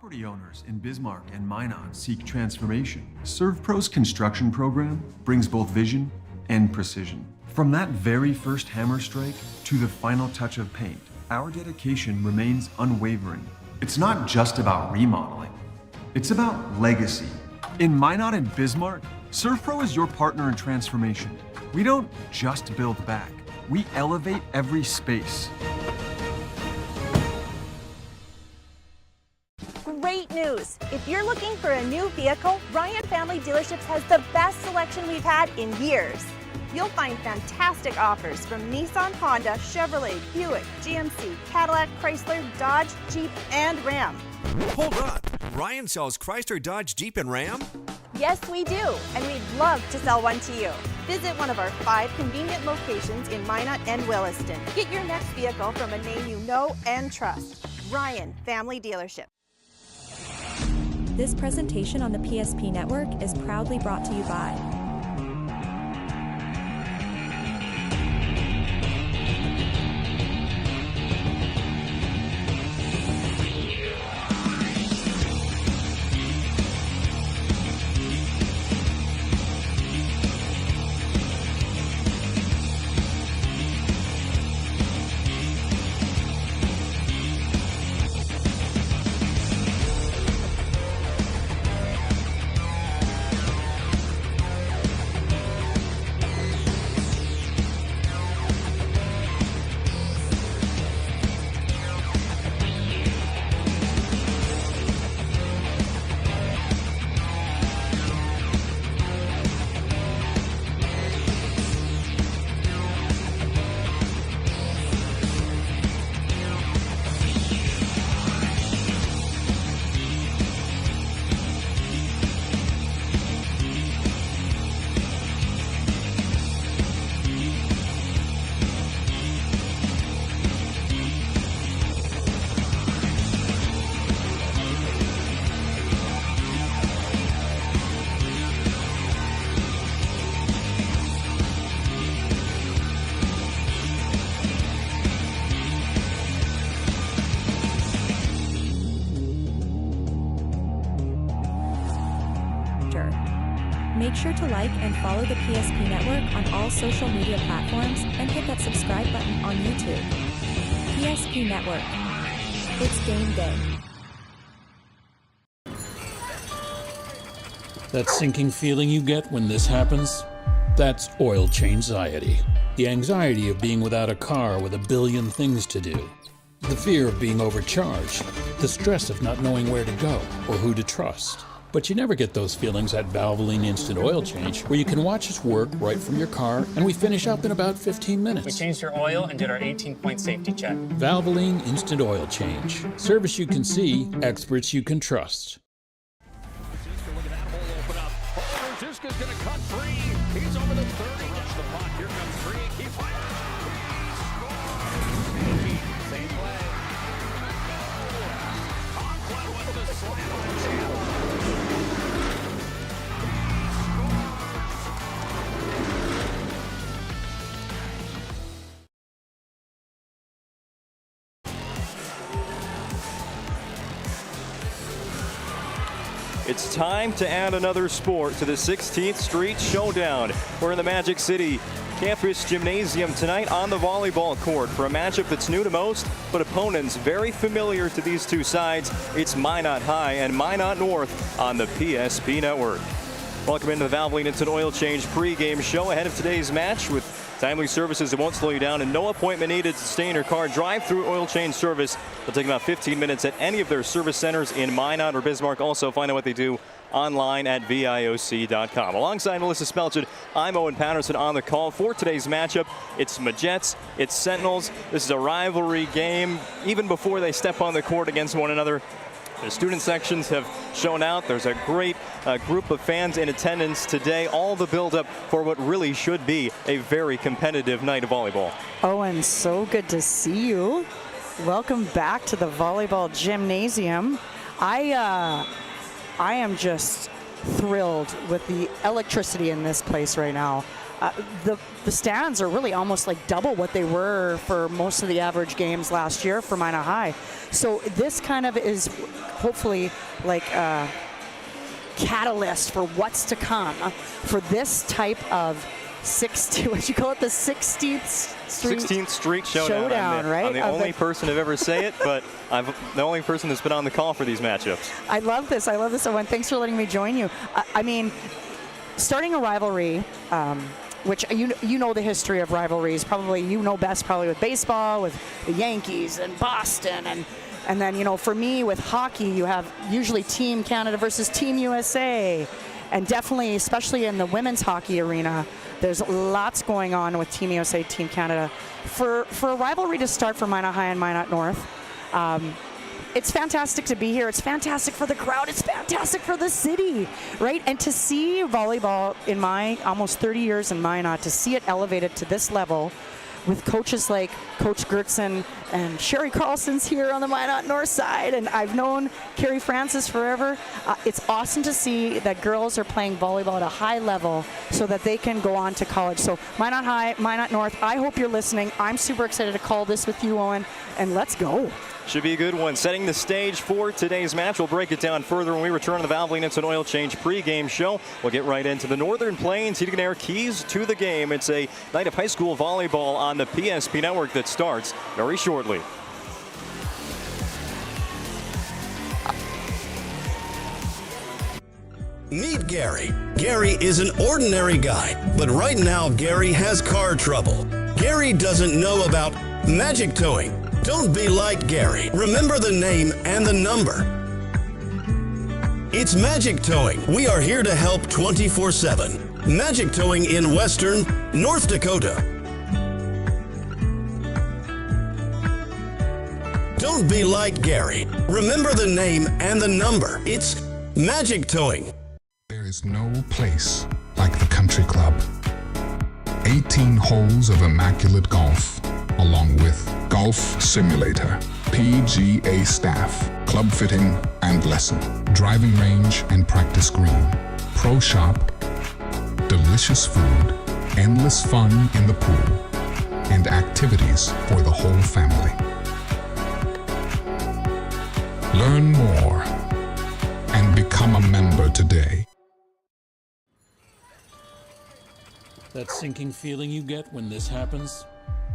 Property owners in Bismarck and Minot seek transformation. ServPro's construction program brings both vision and precision. From that very first hammer strike to the final touch of paint, our dedication remains unwavering. It's not just about remodeling, it's about legacy. In Minot and Bismarck, ServPro is your partner in transformation. We don't just build back, we elevate every space. Great news! If you're looking for a new vehicle, Ryan Family Dealerships has the best selection we've had in years. You'll find fantastic offers from Nissan, Honda, Chevrolet, Buick, GMC, Cadillac, Chrysler, Dodge, Jeep, and Ram. Hold on, Ryan sells Chrysler, Dodge, Jeep, and Ram? Yes, we do, and we'd love to sell one to you. Visit one of our 5 convenient locations in Minot and Williston. Get your next vehicle from a name you know and trust. Ryan Family Dealership. This presentation on the PSP Network is proudly brought to you by Make sure to like and follow the PSP Network on all social media platforms and hit that subscribe button on YouTube. PSP Network. It's game day. That sinking feeling you get when this happens? That's oil change-anxiety. The anxiety of being without a car with a billion things to do. The fear of being overcharged. The stress of not knowing where to go or who to trust. But you never get those feelings at Valvoline Instant Oil Change, where you can watch us work right from your car, and we finish up in about 15 minutes. We changed your oil and did our 18-point safety check. Valvoline Instant Oil Change. Service you can see, experts you can trust. Look at that hole open up. Oh, Ziska's going to cut free. He's over the 30. Rush the puck. Here comes free. He fires. Same play. Conklin with the slam on Chandler. It's time to add another sport to the 16th Street Showdown. We're in the Magic City Campus Gymnasium tonight on the volleyball court for a matchup that's new to most, but opponents very familiar to these two sides. It's Minot High and Minot North on the PSP Network. Welcome into the Valvoline Instant Oil Change pregame show ahead of today's match with timely services that won't slow you down and no appointment needed to stay in your car. Drive-through oil change service. It'll take about 15 minutes at any of their service centers in Minot or Bismarck. Also, find out what they do online at VIOC.com. Alongside Melissa Spelchett, I'm Owen Patterson on the call for today's matchup. It's Majets, it's Sentinels. This is a rivalry game even before they step on the court against one another. The student sections have shown out. There's a great group of fans in attendance today. All the buildup for what really should be a very competitive night of volleyball. Owen, so good to see you. Welcome back to the volleyball gymnasium. I am just thrilled with the electricity in this place right now. the stands are really almost like double what they were for most of the average games last year for Minot High. So this kind of is hopefully like a catalyst for what's to come for this type of what you call it, the 16th Street Showdown, right? I'm the only person to ever say it, but I'm the only person that's been on the call for these matchups. I love this, Owen. Thanks for letting me join you. I mean, starting a rivalry, which you know the history of rivalries, probably you know best probably with baseball, with the Yankees and Boston, and then, you know, for me with hockey, you have usually Team Canada versus Team USA, and definitely, especially in the women's hockey arena, there's lots going on with Team USA, Team Canada. For a rivalry to start for Minot High and Minot North, it's fantastic to be here. It's fantastic for the crowd. It's fantastic for the city, right? And to see volleyball in my almost 30 years in Minot, to see it elevated to this level with coaches like Coach Gertson and Sherry Carlson's here on the Minot North side, and I've known Carrie Francis forever. It's awesome to see that girls are playing volleyball at a high level so that they can go on to college. So Minot High, Minot North, I hope you're listening. I'm super excited to call this with you, Owen, and let's go. Should be a good one. Setting the stage for today's match. We'll break it down further when we return to the Valvoline Instant Oil Change pregame show. We'll get right into the Northern Plains Heating and Air keys to the game. It's a night of high school volleyball on the PSP network that starts very shortly. Meet Gary. Gary is an ordinary guy, but right now Gary has car trouble. Gary doesn't know about magic towing. Don't be like Gary. Remember the name and the number. It's Magic Towing. We are here to help 24/7. Magic Towing in Western North Dakota. Don't be like Gary. Remember the name and the number. It's Magic Towing. There is no place like the country club. 18 holes of immaculate golf, along with golf simulator, PGA staff, club fitting and lesson, driving range and practice green, pro shop, delicious food, endless fun in the pool, and activities for the whole family. Learn more and become a member today. That sinking feeling you get when this happens?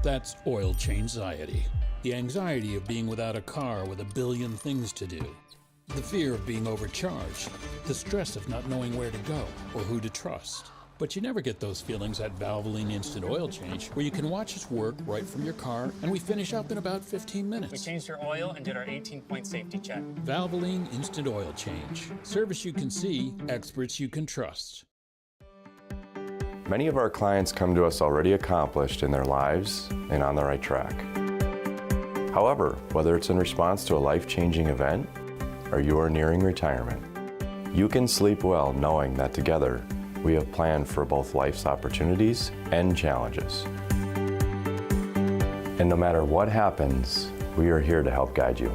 That's oil change anxiety. The anxiety of being without a car with a billion things to do. The fear of being overcharged. The stress of not knowing where to go or who to trust. But you never get those feelings at Valvoline Instant Oil Change, where you can watch us work right from your car, and we finish up in about 15 minutes. We changed your oil and did our 18-point safety check. Valvoline Instant Oil Change. Service you can see, experts you can trust. Many of our clients come to us already accomplished in their lives and on the right track. However, whether it's in response to a life-changing event or you are nearing retirement, you can sleep well knowing that together we have planned for both life's opportunities and challenges. And no matter what happens, we are here to help guide you.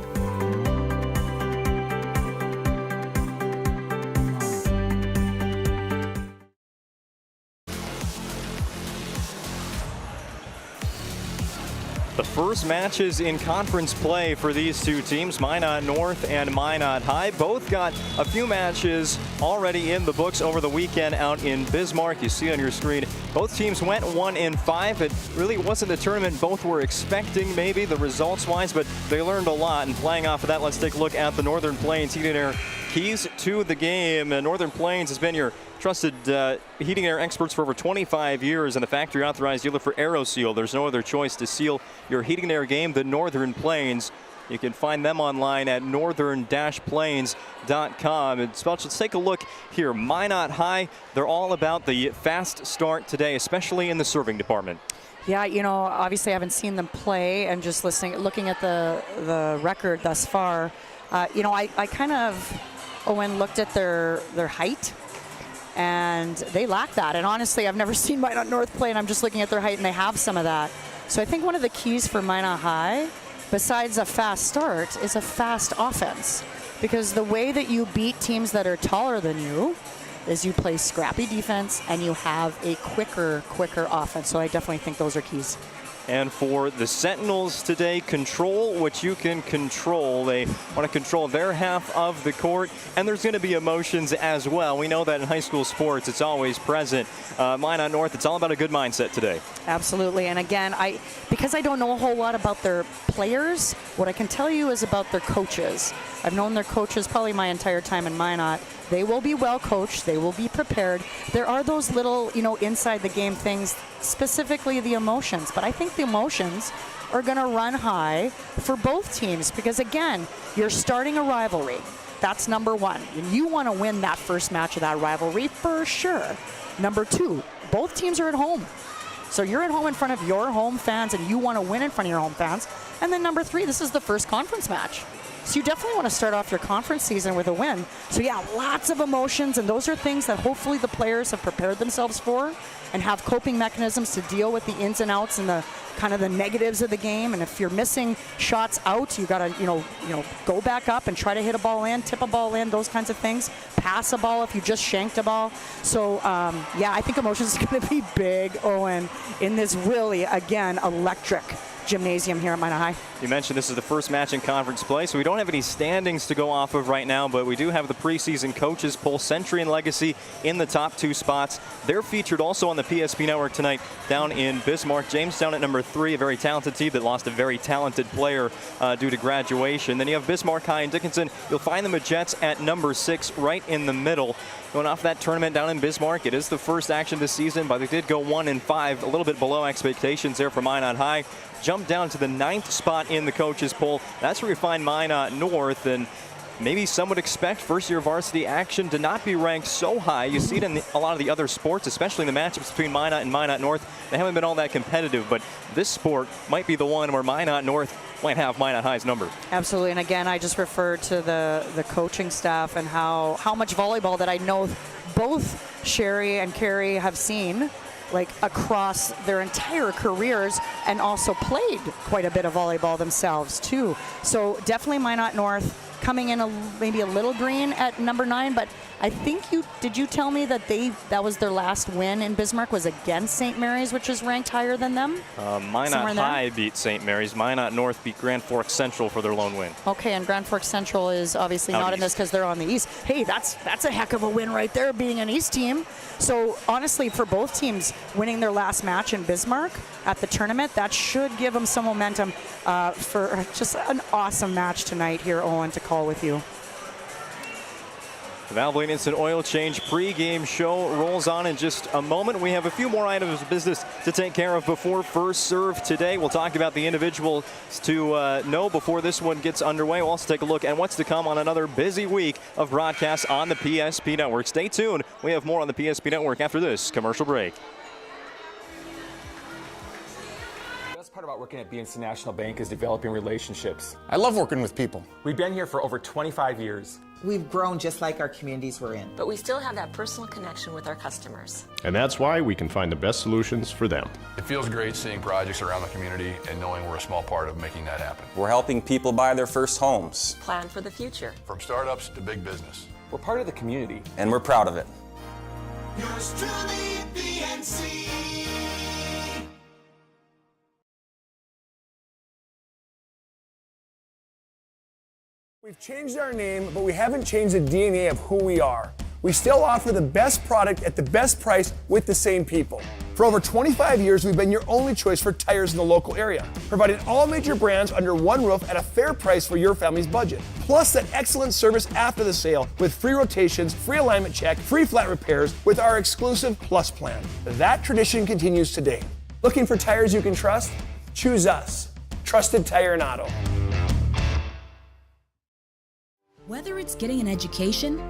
The first matches in conference play for these two teams, Minot North and Minot High. Both got a few matches already in the books over the weekend out in Bismarck. You see on your screen, both teams went 1-5. It really wasn't the tournament both were expecting, maybe, the results-wise, but they learned a lot. And playing off of that, let's take a look at the Northern Plains Heating and Air keys to the game. Northern Plains has been your trusted heating and air experts for over 25 years and the factory authorized dealer for AeroSeal. There's no other choice to seal your heating and air game than Northern Plains. You can find them online at northern-plains.com. And let's take a look here. Minot High, they're all about the fast start today, especially in the serving department. Yeah, you know, obviously I haven't seen them play, and just looking at the record thus far, you know, I kind of, Owen, looked at their height, and they lack that. And honestly, I've never seen Minot North play, and I'm just looking at their height, and they have some of that. So I think one of the keys for Minot High, besides a fast start, is a fast offense. Because the way that you beat teams that are taller than you is you play scrappy defense and you have a quicker offense. So I definitely think those are keys. And for the Sentinels today, control what you can control. They want to control their half of the court, and there's going to be emotions as well. We know that in high school sports, it's always present. Minot North, it's all about a good mindset today. Absolutely. And again, because I don't know a whole lot about their players, what I can tell you is about their coaches. I've known their coaches probably my entire time in Minot. They will be well coached. They will be prepared. There are those little, inside the game things, specifically the emotions. But I think the emotions are going to run high for both teams because, again, you're starting a rivalry. That's number one. And you want to win that first match of that rivalry for sure. Number two, both teams are at home. So you're at home in front of your home fans, and you want to win in front of your home fans. And then number three, this is the first conference match. So you definitely want to start off your conference season with a win. So yeah, lots of emotions, and those are things that hopefully the players have prepared themselves for and have coping mechanisms to deal with the ins and outs and the kind of the negatives of the game. And if you're missing shots out, you got to, go back up and try to hit a ball in, tip a ball in, those kinds of things. Pass a ball if you just shanked a ball. So I think emotions is going to be big, Owen, in this really, again, electric gymnasium here at Minot High. You mentioned this is the first match in conference play, so we don't have any standings to go off of right now, but we do have the preseason coaches poll. Century and Legacy in the top two spots. They're featured also on the PSP Network tonight down in Bismarck. Jamestown at number 3, a very talented team that lost a very talented player due to graduation. Then you have Bismarck High and Dickinson. You'll find the Majettes at number 6, right in the middle. Going off that tournament down in Bismarck, it is the first action this season, but they did go 1-5, a little bit below expectations there for Minot High. Jumped down to the 9th spot in the coaches poll. That's where you find Minot North, and maybe some would expect first-year varsity action to not be ranked so high. You see it in a lot of the other sports, especially in the matchups between Minot and Minot North. They haven't been all that competitive, but this sport might be the one where Minot North might have Minot High's number. Absolutely, and again, I just referred to the coaching staff and how much volleyball that I know both Sherry and Carrie have seen, like across their entire careers, and also played quite a bit of volleyball themselves too. So definitely Minot North coming in maybe a little green at number 9, but I think did you tell me that that was their last win in Bismarck was against St. Mary's, which is ranked higher than them? Minot High beat St. Mary's. Minot North beat Grand Forks Central for their lone win. Okay, and Grand Forks Central is obviously not in this because they're on the east. Hey, that's a heck of a win right there, being an east team. So honestly, for both teams winning their last match in Bismarck at the tournament, that should give them some momentum for just an awesome match tonight here, Owen, to call with you. The Valvoline Instant Oil Change pregame show rolls on in just a moment. We have a few more items of business to take care of before first serve today. We'll talk about the individuals to know before this one gets underway. We'll also take a look at what's to come on another busy week of broadcasts on the PSP Network. Stay tuned. We have more on the PSP Network after this commercial break. The best part about working at BNC National Bank is developing relationships. I love working with people. We've been here for over 25 years. We've grown just like our communities we're in. But we still have that personal connection with our customers. And that's why we can find the best solutions for them. It feels great seeing projects around the community and knowing we're a small part of making that happen. We're helping people buy their first homes. Plan for the future. From startups to big business. We're part of the community. And we're proud of it. Yours truly, BNC. We've changed our name, but we haven't changed the DNA of who we are. We still offer the best product at the best price with the same people. For over 25 years, we've been your only choice for tires in the local area, providing all major brands under one roof at a fair price for your family's budget. Plus that excellent service after the sale with free rotations, free alignment check, free flat repairs with our exclusive Plus plan. That tradition continues today. Looking for tires you can trust? Choose us. Trusted Tire and Auto. Whether it's getting an education,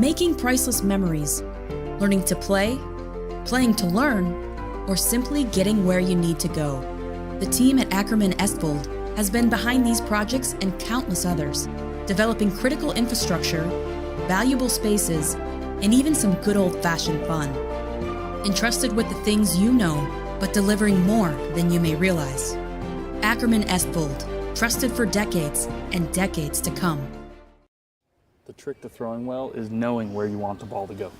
making priceless memories, learning to play, playing to learn, or simply getting where you need to go, the team at Ackerman Estvold has been behind these projects and countless others, developing critical infrastructure, valuable spaces, and even some good old-fashioned fun. Entrusted with the things you know, but delivering more than you may realize. Ackerman Estvold, trusted for decades and decades to come. The trick to throwing well is knowing where you want the ball to go.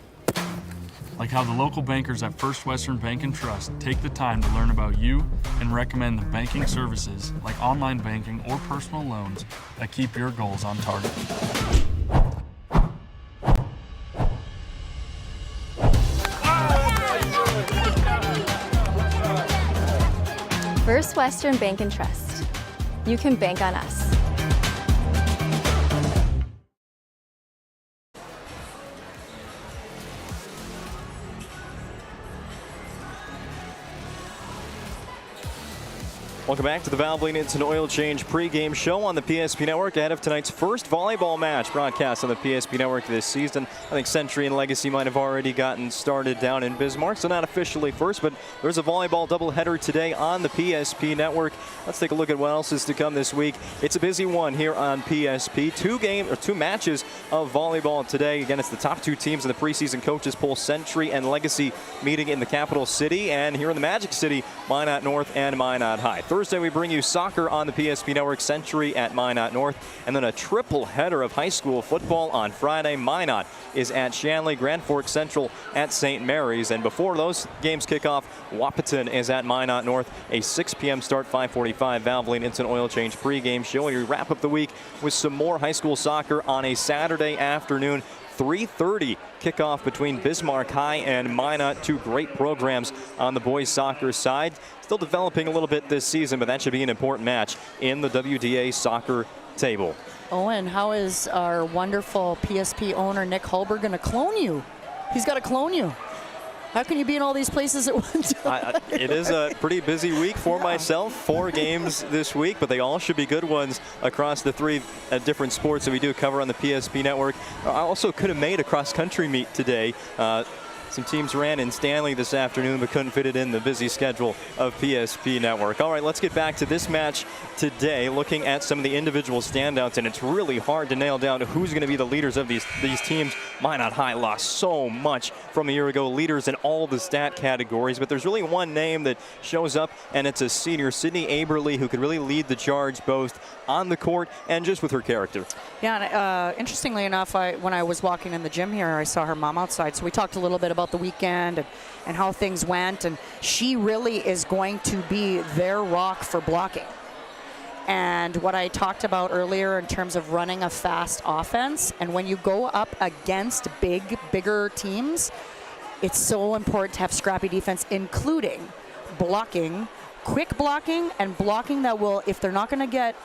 like how the local bankers at First Western Bank and Trust take the time to learn about you and recommend the banking services like online banking or personal loans that keep your goals on target. First Western Bank and Trust. You can bank on us. Welcome back to the Valvoline Instant Oil Change pregame show on the PSP Network ahead of tonight's first volleyball match broadcast on the PSP Network this season. I think Century and Legacy might have already gotten started down in Bismarck, so not officially first, but there's a volleyball doubleheader today on the PSP Network. Let's take a look at what else is to come this week. It's a busy one here on PSP. Two matches of volleyball today. Again, it's the top two teams in the preseason coaches poll, Century and Legacy, meeting in the capital city, and here in the Magic City, Minot North and Minot High. Thursday, we bring you soccer on the PSP Network, Century at Minot North, and then a triple header of high school football on Friday. Minot is at Shanley, Grand Forks Central at St. Mary's, and before those games kick off, Wahpeton is at Minot North, a 6 p.m. start, 5:45 Valvoline Instant Oil Change pregame show. And we wrap up the week with some more high school soccer on a Saturday afternoon. 3:30 kickoff between Bismarck High and Minot. Two great programs on the boys soccer side. Still developing a little bit this season, but that should be an important match in the WDA soccer table. Owen, how is our wonderful PSP owner Nick Hulber going to clone you? He's got to clone you. How can you be in all these places at one time? It is a pretty busy week for myself. 4 games this week, but they all should be good ones across the 3 different sports that we do cover on the PSP Network. I also could have made a cross-country meet today. Some teams ran in Stanley this afternoon, but couldn't fit it in the busy schedule of PSP Network. All right, let's get back to this match today, looking at some of the individual standouts, and it's really hard to nail down who's going to be the leaders of these teams. Minot High lost so much from a year ago, leaders in all the stat categories, but there's really one name that shows up, and it's a senior, Sydney Aberly, who could really lead the charge both on the court and just with her character. Yeah, and interestingly enough, when I was walking in the gym here, I saw her mom outside, so we talked a little bit about the weekend and how things went, and she really is going to be their rock for blocking. And what I talked about earlier in terms of running a fast offense, and when you go up against bigger teams, it's so important to have scrappy defense, including blocking, quick blocking, and blocking that will, if they're not going to get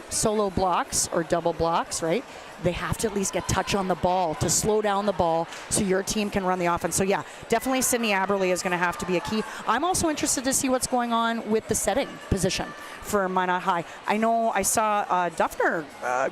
solo blocks or double blocks, right, they have to at least get touch on the ball to slow down the ball so your team can run the offense. So yeah, definitely Sydney Aberly is going to have to be a key. I'm also interested to see what's going on with the setting position for Minot High. I know I saw Duffner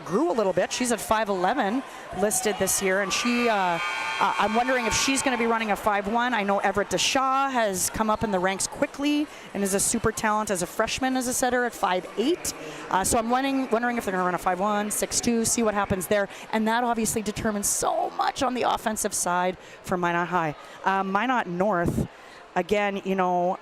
grew a little bit. She's at 5'11", listed this year, and she I'm wondering if she's going to be running a 5'1". I know Everett DeShaw has come up in the ranks quickly and is a super talent as a freshman as a setter at 5'8". So I'm wondering if they're going to run a 5'1", 6'2", see what happens there. And that obviously determines so much on the offensive side for Minot High. Minot North, again, you know,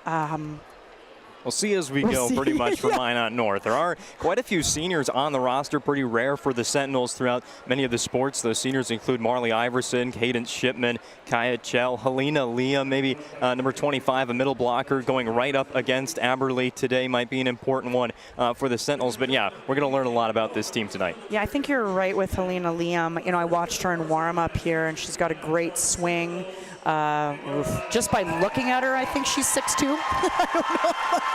we'll see as we go pretty much for Minot North. There are quite a few seniors on the roster, pretty rare for the Sentinels throughout many of the sports. Those seniors include Marley Iverson, Cadence Shipman, Kaya Chell, Helena Liam, maybe number 25, a middle blocker going right up against Aberly today might be an important one for the Sentinels. But yeah, we're going to learn a lot about this team tonight. Yeah, I think you're right with Helena Liam. You know, I watched her in warm-up here, and she's got a great swing. Just by looking at her, I think she's 6'2". I don't know.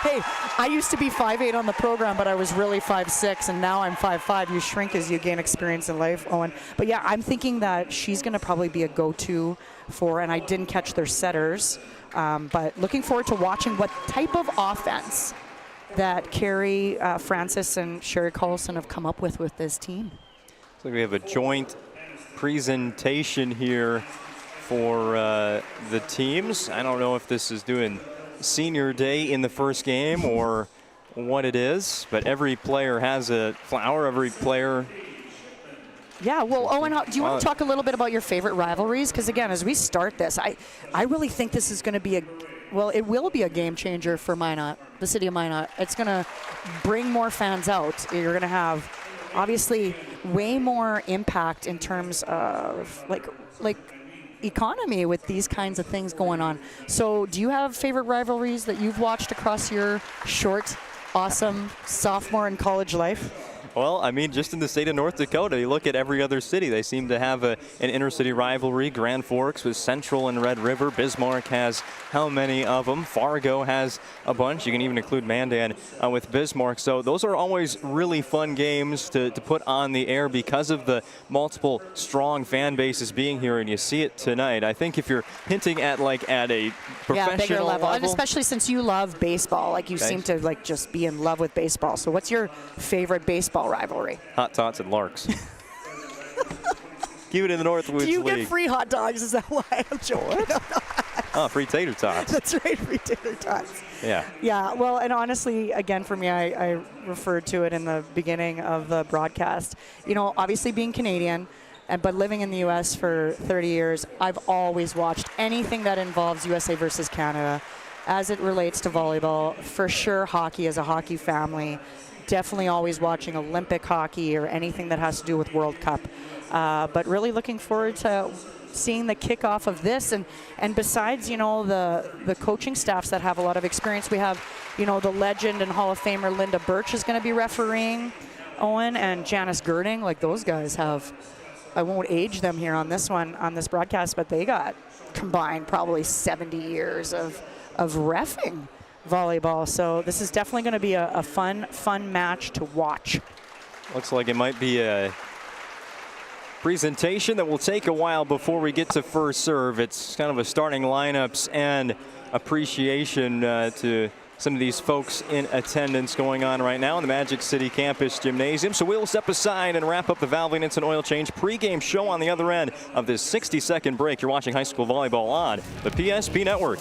Hey, I used to be 5'8" on the program, but I was really 5'6", and now I'm 5'5". You shrink as you gain experience in life, Owen. But yeah, I'm thinking that she's going to probably be a go-to for, and I didn't catch their setters, but looking forward to watching what type of offense that Carrie Francis and Sherry Carlson have come up with this team. So we have a joint presentation here for the teams. I don't know if this is doing senior day in the first game or what it is, but every player has a flower, every player. Yeah, well, Owen, do you want to talk a little bit about your favorite rivalries? Because again, as we start this, I really think this is going to be it will be a game changer for Minot, the city of Minot. It's going to bring more fans out. You're going to have obviously way more impact in terms of like economy with these kinds of things going on. So do you have favorite rivalries that you've watched across your short, awesome sophomore and college life? Well, I mean, just in the state of North Dakota, you look at every other city, they seem to have an inter-city rivalry. Grand Forks with Central and Red River. Bismarck has how many of them? Fargo has a bunch. You can even include Mandan with Bismarck. So those are always really fun games to put on the air because of the multiple strong fan bases being here, and you see it tonight. I think if you're hinting at a professional bigger level, and especially since you love baseball, like you seem to like just be in love with baseball. So what's your favorite baseball rivalry? Hot Tots and Larks. Keep it in the Northwoods League. Do you get free hot dogs? Is that why I'm joking? Oh, free tater tots. That's right, free tater tots. Yeah. Yeah, well, and honestly, again, for me, I referred to it in the beginning of the broadcast. You know, obviously being Canadian, but living in the U.S. for 30 years, I've always watched anything that involves USA versus Canada as it relates to volleyball. For sure, hockey as a hockey family. Definitely always watching Olympic hockey or anything that has to do with World Cup. But really looking forward to seeing the kickoff of this. And besides, you know, the coaching staffs that have a lot of experience, we have, you know, the legend and Hall of Famer Linda Birch is going to be refereeing, Owen, and Janice Girding. Like, those guys have, I won't age them here on this one, on this broadcast, but they got combined probably 70 years of reffing volleyball. So this is definitely going to be a fun match to watch. Looks like it might be a presentation that will take a while before we get to first serve. It's kind of a starting lineups and appreciation to some of these folks in attendance going on right now in the Magic City Campus Gymnasium. So we'll step aside and wrap up the Valvoline Instant Oil Change pregame show on the other end of this 60-second break. You're watching high school volleyball on the PSP Network.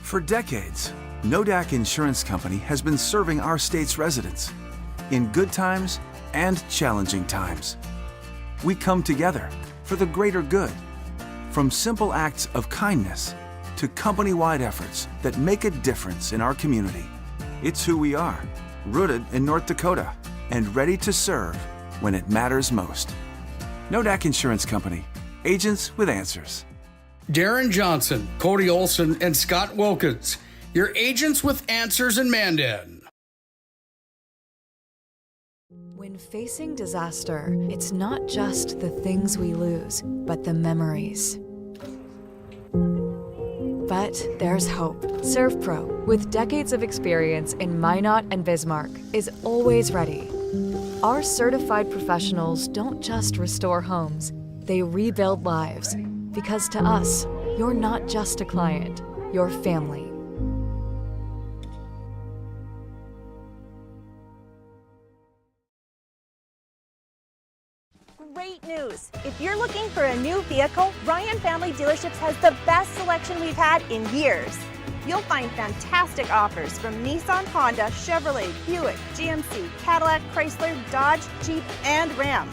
For decades, Nodak Insurance Company has been serving our state's residents in good times and challenging times. We come together for the greater good, from simple acts of kindness to company-wide efforts that make a difference in our community. It's who we are, rooted in North Dakota and ready to serve when it matters most. Nodak Insurance Company, agents with answers. Darren Johnson, Cody Olson, and Scott Wilkins, your agents with answers in Mandan. When facing disaster, it's not just the things we lose, but the memories. But there's hope. ServPro, with decades of experience in MINOT and Bismarck, is always ready. Our certified professionals don't just restore homes, they rebuild lives. Because to us, you're not just a client, you're family. Great news! If you're looking for a new vehicle, Ryan Family Dealerships has the best selection we've had in years. You'll find fantastic offers from Nissan, Honda, Chevrolet, Buick, GMC, Cadillac, Chrysler, Dodge, Jeep, and Ram.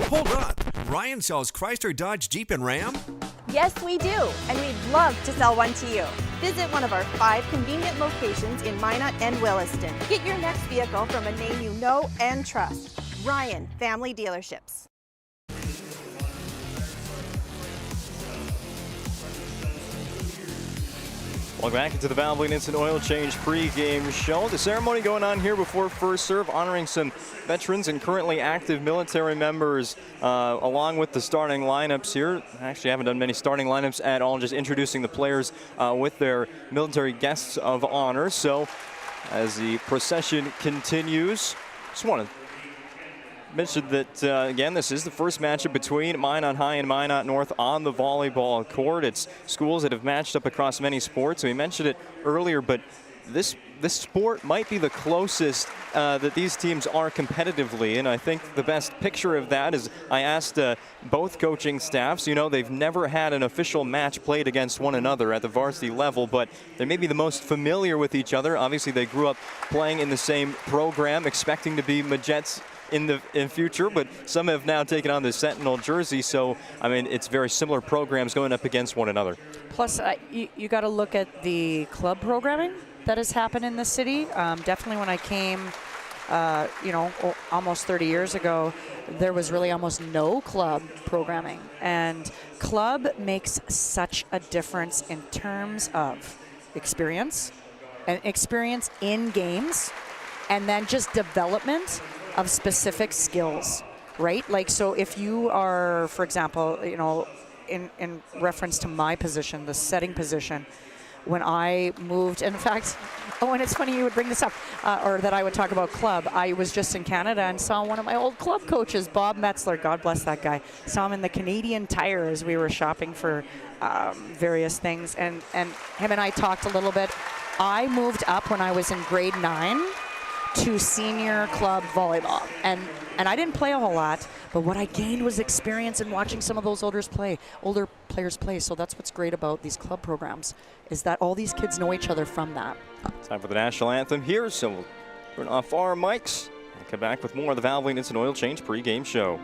Hold on! Ryan sells Chrysler, Dodge, Jeep, and Ram? Yes, we do, and we'd love to sell one to you. Visit one of our 5 convenient locations in Minot and Williston. Get your next vehicle from a name you know and trust. Ryan Family Dealerships. Welcome back into the Valvoline Instant Oil Change pregame show. The ceremony going on here before first serve, honoring some veterans and currently active military members, along with the starting lineups here. Actually, I haven't done many starting lineups at all, just introducing the players with their military guests of honor. So as the procession continues, just want to mention that, again, this is the first matchup between Minot High and Minot North on the volleyball court. It's schools that have matched up across many sports. We mentioned it earlier, but this sport might be the closest that these teams are competitively, and I think the best picture of that is I asked both coaching staffs. You know, they've never had an official match played against one another at the varsity level, but they may be the most familiar with each other. Obviously, they grew up playing in the same program, expecting to be Majets in future, but some have now taken on the Sentinel jersey, so I mean it's very similar programs going up against one another. Plus, you got to look at the club programming that has happened in the city. Definitely when I came, almost 30 years ago, there was really almost no club programming. And club makes such a difference in terms of experience, and experience in games, and then just development of specific skills, right? Like, so if you are, for example, in reference to my position, the setting position, when I moved, in fact, and it's funny you would bring this up, or that I would talk about club. I was just in Canada and saw one of my old club coaches, Bob Metzler, God bless that guy. Saw him in the Canadian Tire as we were shopping for various things, and him and I talked a little bit. I moved up when I was in grade 9 to senior club volleyball, and I didn't play a whole lot, but what I gained was experience in watching some of those older players play. So that's what's great about these club programs, is that all these kids know each other from that. Time for the national anthem here, so we'll turn off our mics and come back with more of the Valvoline Instant Oil Change pregame show.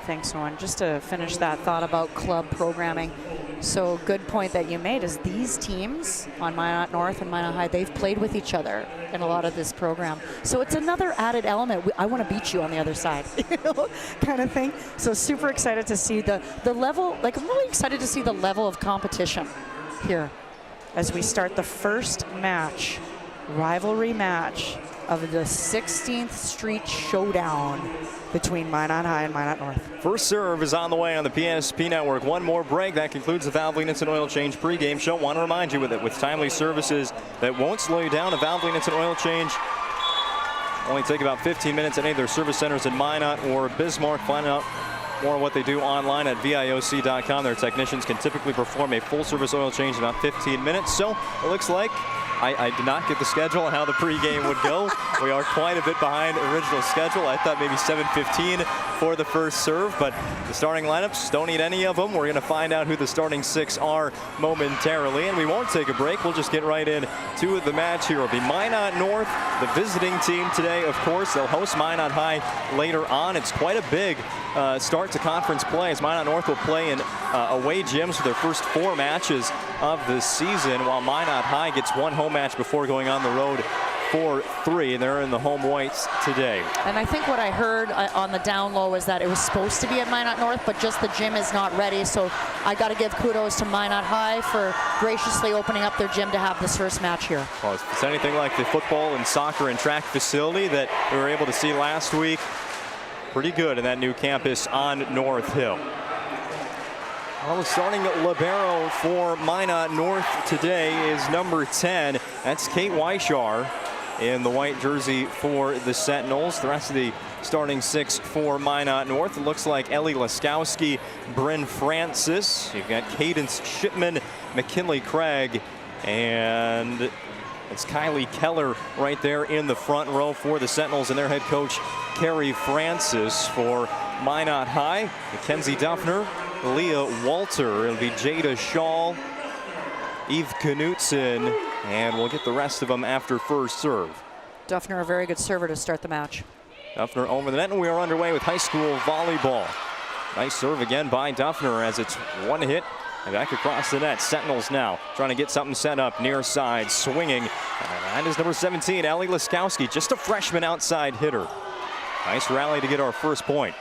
Thanks, Owen. Just to finish that thought about club programming. So good point that you made is these teams on Minot North and Minot High, they've played with each other in a lot of this program. So it's another added element. I want to beat you on the other side, kind of thing. So super excited to see the level, like I'm really excited to see the level of competition here as we start the first match, rivalry match of the 16th Street Showdown between Minot High and Minot North. First serve is on the way on the PSP Network. One more break. That concludes the Valvoline Instant Oil Change pregame show. Want to remind you with timely services that won't slow you down. A Valvoline Instant Oil Change only take about 15 minutes at any of their service centers in Minot or Bismarck. Find out more on what they do online at VIOC.com. Their technicians can typically perform a full service oil change in about 15 minutes. So it looks like I did not get the schedule on how the pregame would go. We are quite a bit behind original schedule. I thought maybe 7:15 for the first serve, but the starting lineups, don't need any of them. We're going to find out who the starting 6 are momentarily, and we won't take a break. We'll just get right in to the match here. It'll be Minot North, the visiting team today, of course. They'll host Minot High later on. It's quite a big start to conference play, as Minot North will play in away gyms for their first 4 matches of the season, while Minot High gets one home match before going on the road for 3, and they're in the home whites today. And I think what I heard on the down low is that it was supposed to be at Minot North, but just the gym is not ready. So I got to give kudos to Minot High for graciously opening up their gym to have this first match here. Well, if it's anything like the football and soccer and track facility that we were able to see last week, pretty good in that new campus on North Hill. Well, starting libero for Minot North today is number 10. That's Kate Weishar in the white jersey for the Sentinels. The rest of the starting 6 for Minot North. It looks like Ellie Laskowski, Bryn Francis. You've got Cadence Shipman, McKinley Craig, and It's Kylie Keller right there in the front row for the Sentinels, and their head coach, Carrie Francis. For Minot High, Mackenzie Duffner, Leah Walter. It'll be Jada Shaw, Eve Knutson, and we'll get the rest of them after first serve. Duffner, a very good server to start the match. Duffner over the net, and we are underway with high school volleyball. Nice serve again by Duffner as it's one hit and back across the net. Sentinels now trying to get something set up near side, swinging. And that is number 17, Allie Laskowski, just a freshman outside hitter. Nice rally to get our first point.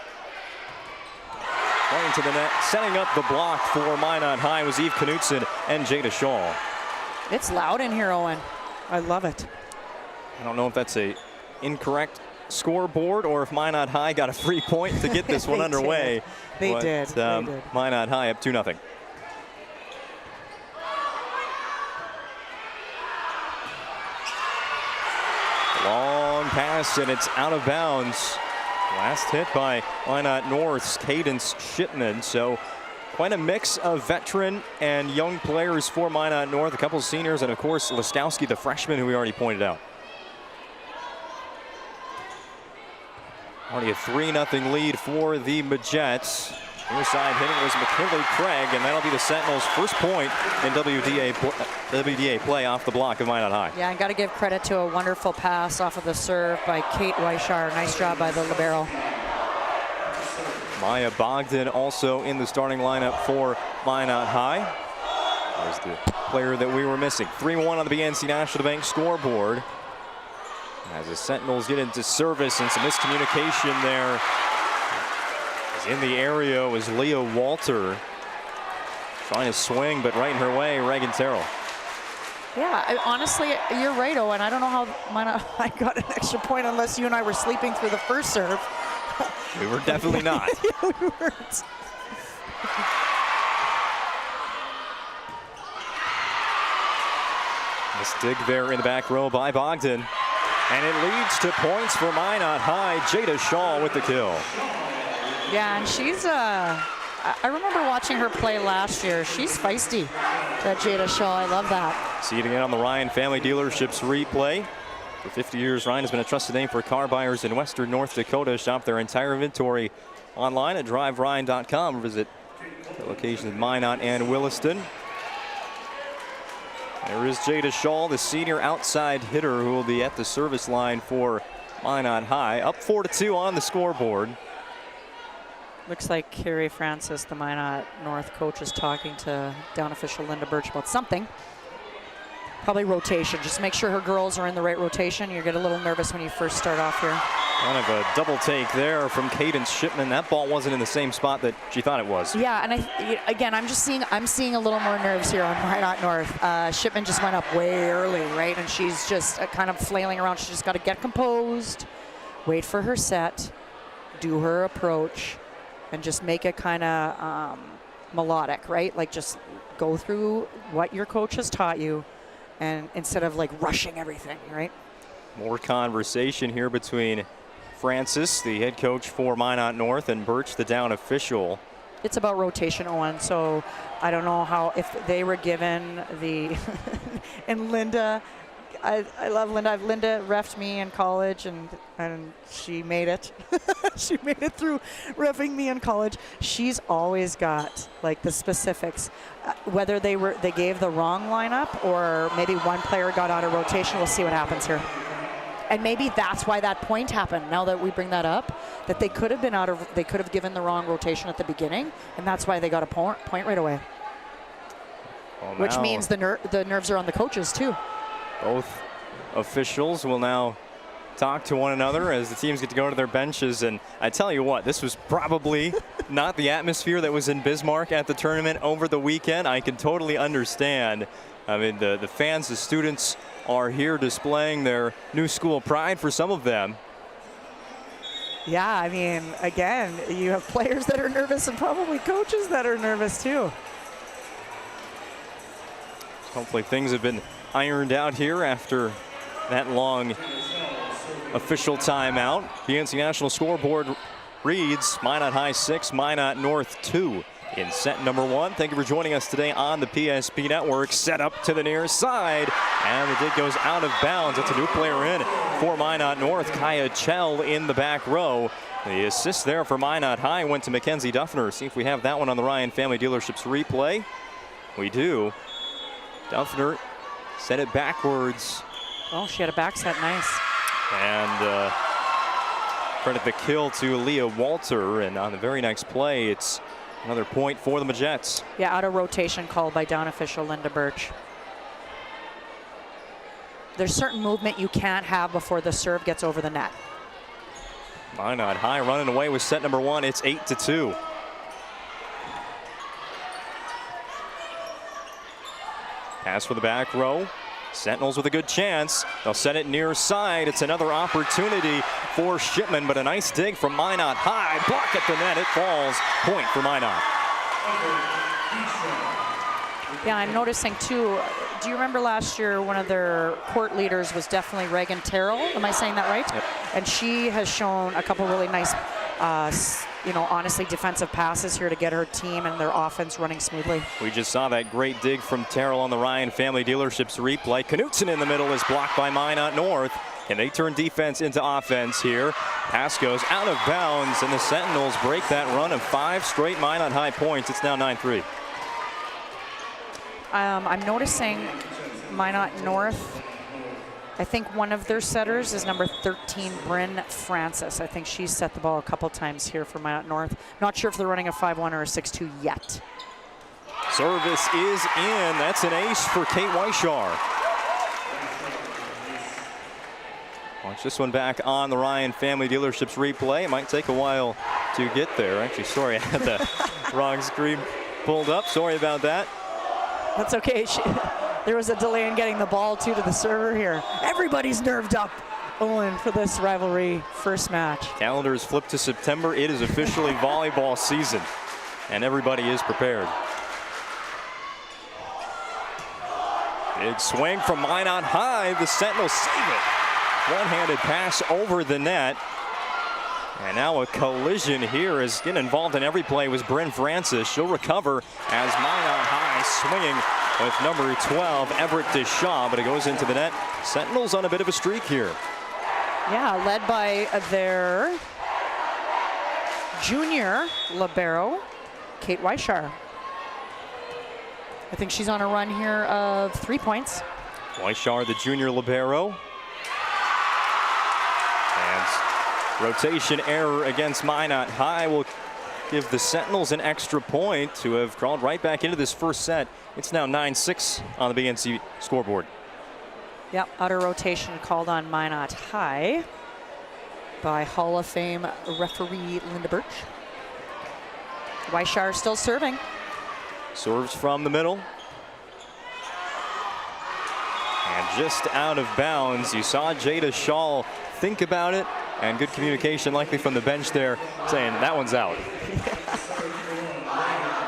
Going to the net, setting up the block for Minot High was Eve Knutson and Jada Shaw. It's loud in here, Owen. I love it. I don't know if that's a incorrect scoreboard or if Minot High got a free point to get this one underway. They did. Minot High up 2-0. Long pass, and it's out of bounds. Last hit by Minot North's Cadence Shipman. So quite a mix of veteran and young players for Minot North. A couple of seniors, and of course Laskowski, the freshman who we already pointed out. Already a 3-0 lead for the Majets. Near side hitting was McKinley Craig, and that'll be the Sentinels' first point in WDA play off the block of Minot High. Yeah, and got to give credit to a wonderful pass off of the serve by Kate Weishar. Nice job by the libero. Maya Bogdan also in the starting lineup for Minot High. There's the player that we were missing. 3-1 on the BNC National Bank scoreboard. As the Sentinels get into service, and some miscommunication there. In the area was Leah Walter trying to swing, but right in her way, Reagan Terrell. Yeah, honestly, you're right, Owen. I don't know how I got an extra point unless you and I were sleeping through the first serve. We were definitely not. Yeah, we weren't. Nice dig there in the back row by Bogdan. And it leads to points for Minot High. Jada Shaw with the kill. Yeah, and she's, I remember watching her play last year. She's feisty, that Jada Shaw. I love that. See it again on the Ryan Family Dealerships replay. For 50 years, Ryan has been a trusted name for car buyers in Western North Dakota. Shop their entire inventory online at driveryan.com. Visit the locations in Minot and Williston. There is Jada Shaw, the senior outside hitter, who will be at the service line for Minot High. Up 4-2 on the scoreboard. Looks like Carrie Francis, the Minot North coach, is talking to down official Linda Birch about something. Probably rotation. Just make sure her girls are in the right rotation. You get a little nervous when you first start off here. Kind of a double take there from Cadence Shipman. That ball wasn't in the same spot that she thought it was. Yeah, and again, I'm seeing a little more nerves here on Minot North. Shipman just went up way early, right? And she's just kind of flailing around. She's just got to get composed, wait for her set, do her approach, and just make it kind of melodic, right? Like just go through what your coach has taught you, and instead of like rushing everything, right? More conversation here between Francis, the head coach for Minot North, and Birch, the down official. It's about rotation, Owen. So I don't know how, if they were given the, and Linda, I love Linda. Linda reffed me in college, and she made it. She made it through reffing me in college. She's always got like the specifics, whether they gave the wrong lineup or maybe one player got out of rotation. We'll see what happens here. And maybe that's why that point happened. Now that we bring that up, that they could have been they could have given the wrong rotation at the beginning, and that's why they got a point right away. Well, which means the nerves are on the coaches too. Both officials will now talk to one another as the teams get to go to their benches. And I tell you what, this was probably not the atmosphere that was in Bismarck at the tournament over the weekend. I can totally understand. I mean, the fans, the students are here displaying their new school pride for some of them. Yeah, I mean, again, you have players that are nervous and probably coaches that are nervous too. Hopefully things have been ironed out here after that long official timeout. BNC National scoreboard reads Minot High 6, Minot North 2. in set number 1. Thank you for joining us today on the PSP Network. Set up to the near side, and the dig goes out of bounds. That's a new player in for Minot North. Kaya Chell in the back row. The assist there for Minot High went to Mackenzie Duffner. See if we have that one on the Ryan Family Dealerships replay. We do. Duffner set it backwards. Oh, she had a back set, nice. And credit the kill to Leah Walter. And on the very next play, it's another point for the Majettes. Yeah, out of rotation called by down official Linda Birch. There's certain movement you can't have before the serve gets over the net. Minot High running away with set number 1. It's 8-2. Pass for the back row. Sentinels with a good chance. They'll set it near side. It's another opportunity for Shipman, but a nice dig from Minot High. Block at the net. It falls. Point for Minot. Yeah, I'm noticing too. Do you remember last year one of their court leaders was definitely Reagan Terrell? Am I saying that right? Yep. And she has shown a couple really nice, honestly defensive passes here to get her team and their offense running smoothly. We just saw that great dig from Terrell on the Ryan Family Dealerships replay. Knutson in the middle is blocked by Minot North. Can they turn defense into offense here? Pass goes out of bounds, and the Sentinels break that run of 5 straight Minot High points. It's now 9-3. I'm noticing Minot North, I think one of their setters is number 13, Bryn Francis. I think she's set the ball a couple times here for Minot North. Not sure if they're running a 5-1 or a 6-2 yet. Service is in. That's an ace for Kate Weishar. Watch this one back on the Ryan Family Dealerships replay. It might take a while to get there. Actually, sorry, I had the wrong screen pulled up. Sorry about that. That's okay. There was a delay in getting the ball to the server here. Everybody's nerved up, Owen, for this rivalry first match. Calendar is flipped to September. It is officially volleyball season, and everybody is prepared. Big swing from Minot High. The Sentinels save it. One-handed pass over the net. And now a collision here is getting involved in every play was Bryn Francis. She'll recover as Minot High swinging with number 12, Everett Deshaw, but it goes into the net. Sentinels on a bit of a streak here. Yeah, led by their junior libero, Kate Weishar. I think she's on a run here of 3 points. Weishar, the junior libero. Rotation error against Minot High will give the Sentinels an extra point to have crawled right back into this first set. It's now 9-6 on the BNC scoreboard. Yep, utter rotation called on Minot High by Hall of Fame referee Linda Birch. Weishar still serving. Serves from the middle. And just out of bounds. You saw Jada Shaw think about it. And good communication likely from the bench there saying that one's out.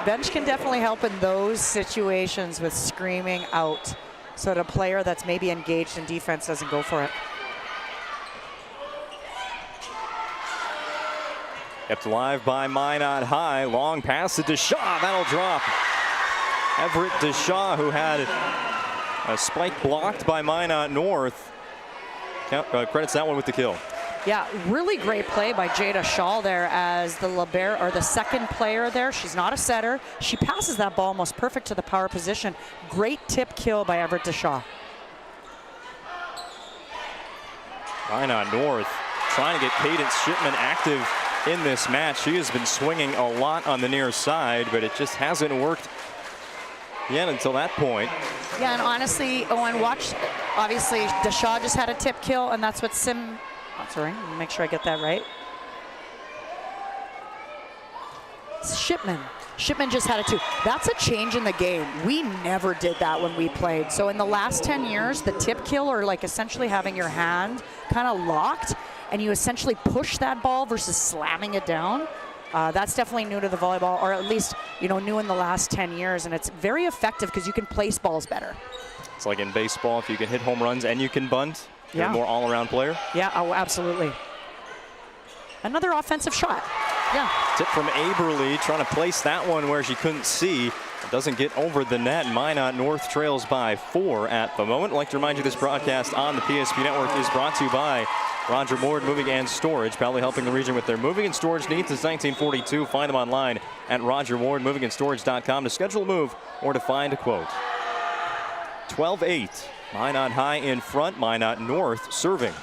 Bench can definitely help in those situations with screaming out so that a player that's maybe engaged in defense doesn't go for it. Kept alive by Minot High. Long pass to Deshaw. That'll drop. Everett Deshaw, who had a spike blocked by Minot North, credits that one with the kill. Yeah, really great play by Jada Shaw there as the libero, or the second player there. She's not a setter. She passes that ball almost perfect to the power position. Great tip kill by Everett Deshaw. Minot North trying to get Cadence Shipman active in this match. She has been swinging a lot on the near side, but it just hasn't worked yet until that point. Yeah, and honestly, Owen, watch, obviously Deshaw just had a tip kill, and that's what sorry, let me make sure I get that right. Shipman just had it too. That's a change in the game. We never did that when we played. So in the last 10 years, the tip kill, or like essentially having your hand kind of locked and you essentially push that ball versus slamming it down, that's definitely new to the volleyball, or at least, new in the last 10 years. And it's very effective because you can place balls better. It's like in baseball, if you can hit home runs and you can bunt, you're Yeah. a more all-around player. Yeah, oh, absolutely. Another offensive shot. Yeah. Tip from Aberly, trying to place that one where she couldn't see. It doesn't get over the net. Minot North trails by 4 at the moment. I'd like to remind you this broadcast on the PSP Network is brought to you by Roger Ward Moving and Storage, proudly helping the region with their moving and storage needs since 1942. Find them online at rogerwardmovingandstorage.com to schedule a move or to find a quote. 12-8. Minot High in front. Minot North serving.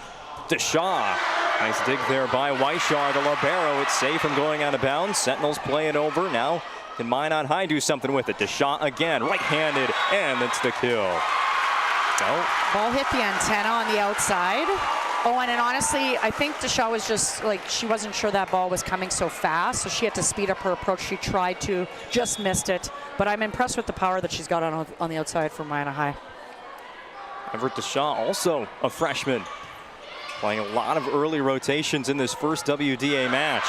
DeShaw. Nice dig there by Weishar. The libero. It's safe from going out of bounds. Sentinels play it over. Now can Minot High do something with it? DeShaw again. Right-handed. And it's the kill. No. Ball hit the antenna on the outside. Oh, and honestly, I think DeShaw was just like, she wasn't sure that ball was coming so fast, so she had to speed up her approach. She tried to, just missed it. But I'm impressed with the power that she's got on the outside for Minot High. Everett DeShaw, also a freshman, playing a lot of early rotations in this first WDA match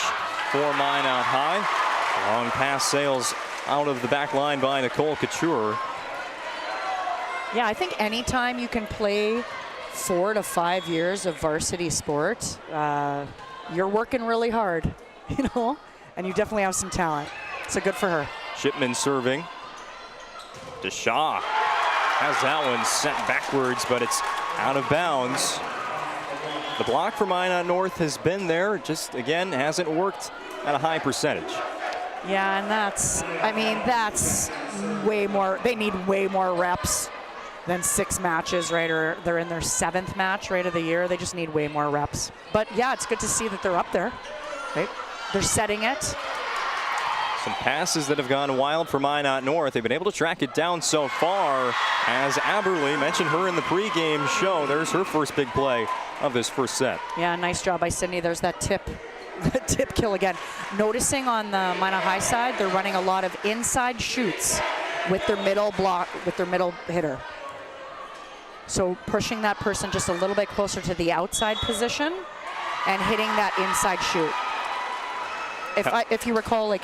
for Minot High. Long pass sails out of the back line by Nicole Couture. Yeah, I think anytime you can play 4 to 5 years of varsity sport, you're working really hard, you know, and you definitely have some talent. So good for her. Shipman serving. DeShaw has that one sent backwards, but it's out of bounds. The block for Minot North has been there, just again hasn't worked at a high percentage. Yeah, and that's way more, they need way more reps than 6 matches, right? Or they're in their 7th match, right, of the year. They just need way more reps. But yeah, it's good to see that they're up there, right? They're setting it. Some passes that have gone wild for Minot North. They've been able to track it down so far, as Aberly mentioned her in the pregame show. There's her first big play of this first set. Yeah, nice job by Sydney. There's that tip kill again. Noticing on the Minot High side, they're running a lot of inside shoots with their middle block, with their middle hitter. So pushing that person just a little bit closer to the outside position and hitting that inside shoot. If you recall, like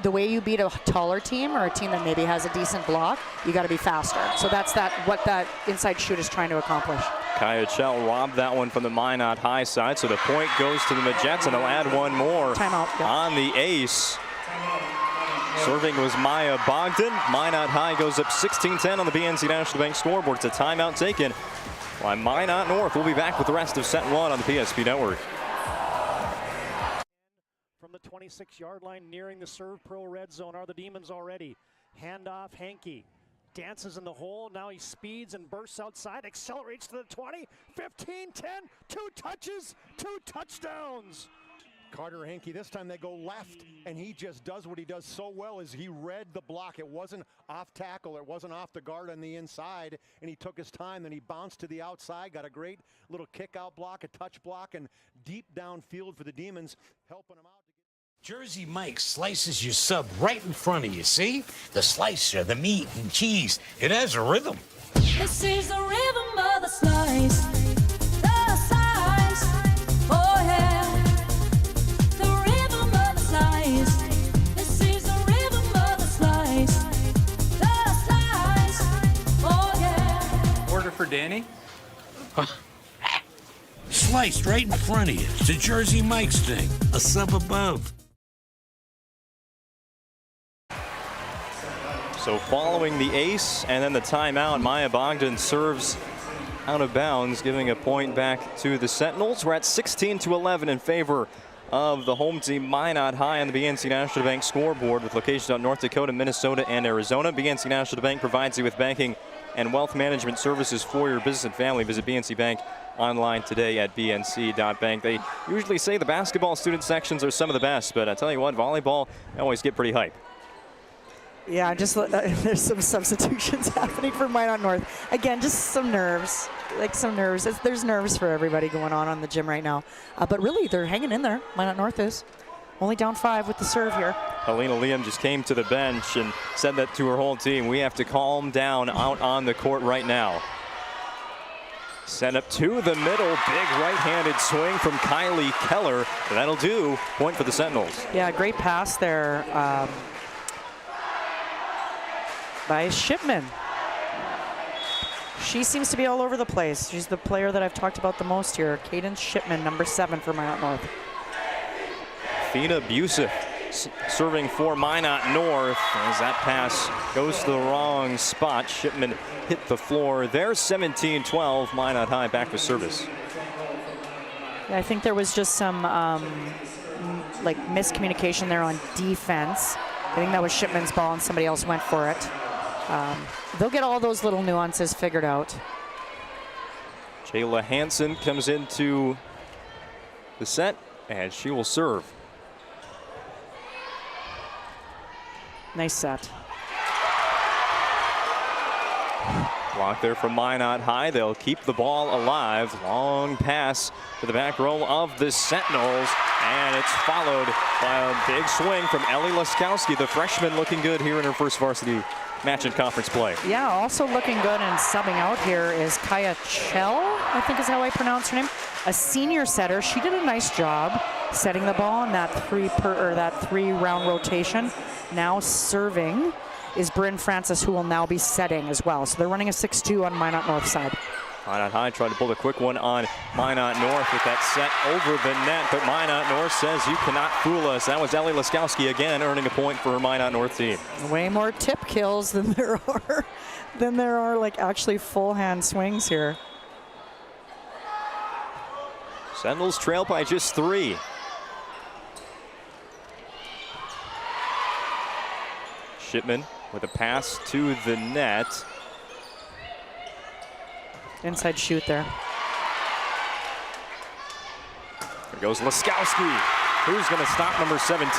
the way you beat a taller team or a team that maybe has a decent block, you got to be faster. So that's what that inside shoot is trying to accomplish. Kaya Chell robbed that one from the Minot High side, so the point goes to the Majets, and they'll add one more on the ace. Serving was Maya Bogdan. Minot High goes up 16-10 on the BNC National Bank scoreboard. It's a timeout taken by Minot North. We'll be back with the rest of set 1 on the PSP Network. From the 26-yard line, nearing the Serve Pro red zone are the Demons already. Handoff, Henke dances in the hole. Now he speeds and bursts outside, accelerates to the 20, 15, 10, 2 touches, 2 touchdowns. Carter Henke, this time they go left, and he just does what he does so well is he read the block. It wasn't off tackle, it wasn't off the guard on the inside, and he took his time, then he bounced to the outside, got a great little kick-out block, a touch block, and deep downfield for the Demons, helping him out. Jersey Mike slices your sub right in front of you, see? The slicer, the meat and cheese, it has a rhythm. This is the rhythm of the slice. The slice. Oh yeah. The rhythm of the slice. This is the rhythm of the slice. The slice. Oh yeah. Order for Danny? Sliced right in front of you. It's a Jersey Mike's thing. A sub above. So following the ace and then the timeout, Maya Bogdan serves out of bounds, giving a point back to the Sentinels. We're at 16-11 in favor of the home team, Minot High, on the BNC National Bank scoreboard, with locations out North Dakota, Minnesota, and Arizona. BNC National Bank provides you with banking and wealth management services for your business and family. Visit BNC Bank online today at bnc.bank. They usually say the basketball student sections are some of the best, but I tell you what, volleyball, they always get pretty hype. Yeah, just there's some substitutions happening for Minot North. Again, just some nerves, like some nerves. There's nerves for everybody going on the gym right now. But really, they're hanging in there. Minot North is only down 5 with the serve here. Helena Liam just came to the bench and said that to her whole team. We have to calm down out on the court right now. Set up to the middle, big right-handed swing from Kylie Keller. That'll do. Point for the Sentinels. Yeah, great pass there. By Shipman. She seems to be all over the place. She's the player that I've talked about the most here. Cadence Shipman, number 7 for Minot North. Fina Busef serving for Minot North as that pass goes to the wrong spot. Shipman hit the floor. There's 17-12. Minot High back to service. Yeah, I think there was just some like miscommunication there on defense. I think that was Shipman's ball and somebody else went for it. They'll get all those little nuances figured out. Jayla Hansen comes into the set and she will serve. Nice set. Block there from Minot High. They'll keep the ball alive. Long pass to the back row of the Sentinels. And it's followed by a big swing from Ellie Laskowski, the freshman, looking good here in her first varsity match in conference play. Yeah, also looking good and subbing out here is Kaya Chell, I think is how I pronounce her name. A senior setter. She did a nice job setting the ball in that three-round rotation. Now serving is Bryn Francis, who will now be setting as well. So they're running a 6-2 on Minot North side. Minot High tried to pull a quick one on Minot North with that set over the net, but Minot North says you cannot fool us. That was Ellie Laskowski again earning a point for her Minot North team. Way more tip kills than there are like actually full hand swings here. Sentinels trail by just 3. Shipman with a pass to the net. Inside shoot there. There goes Laskowski. Who's going to stop number 17?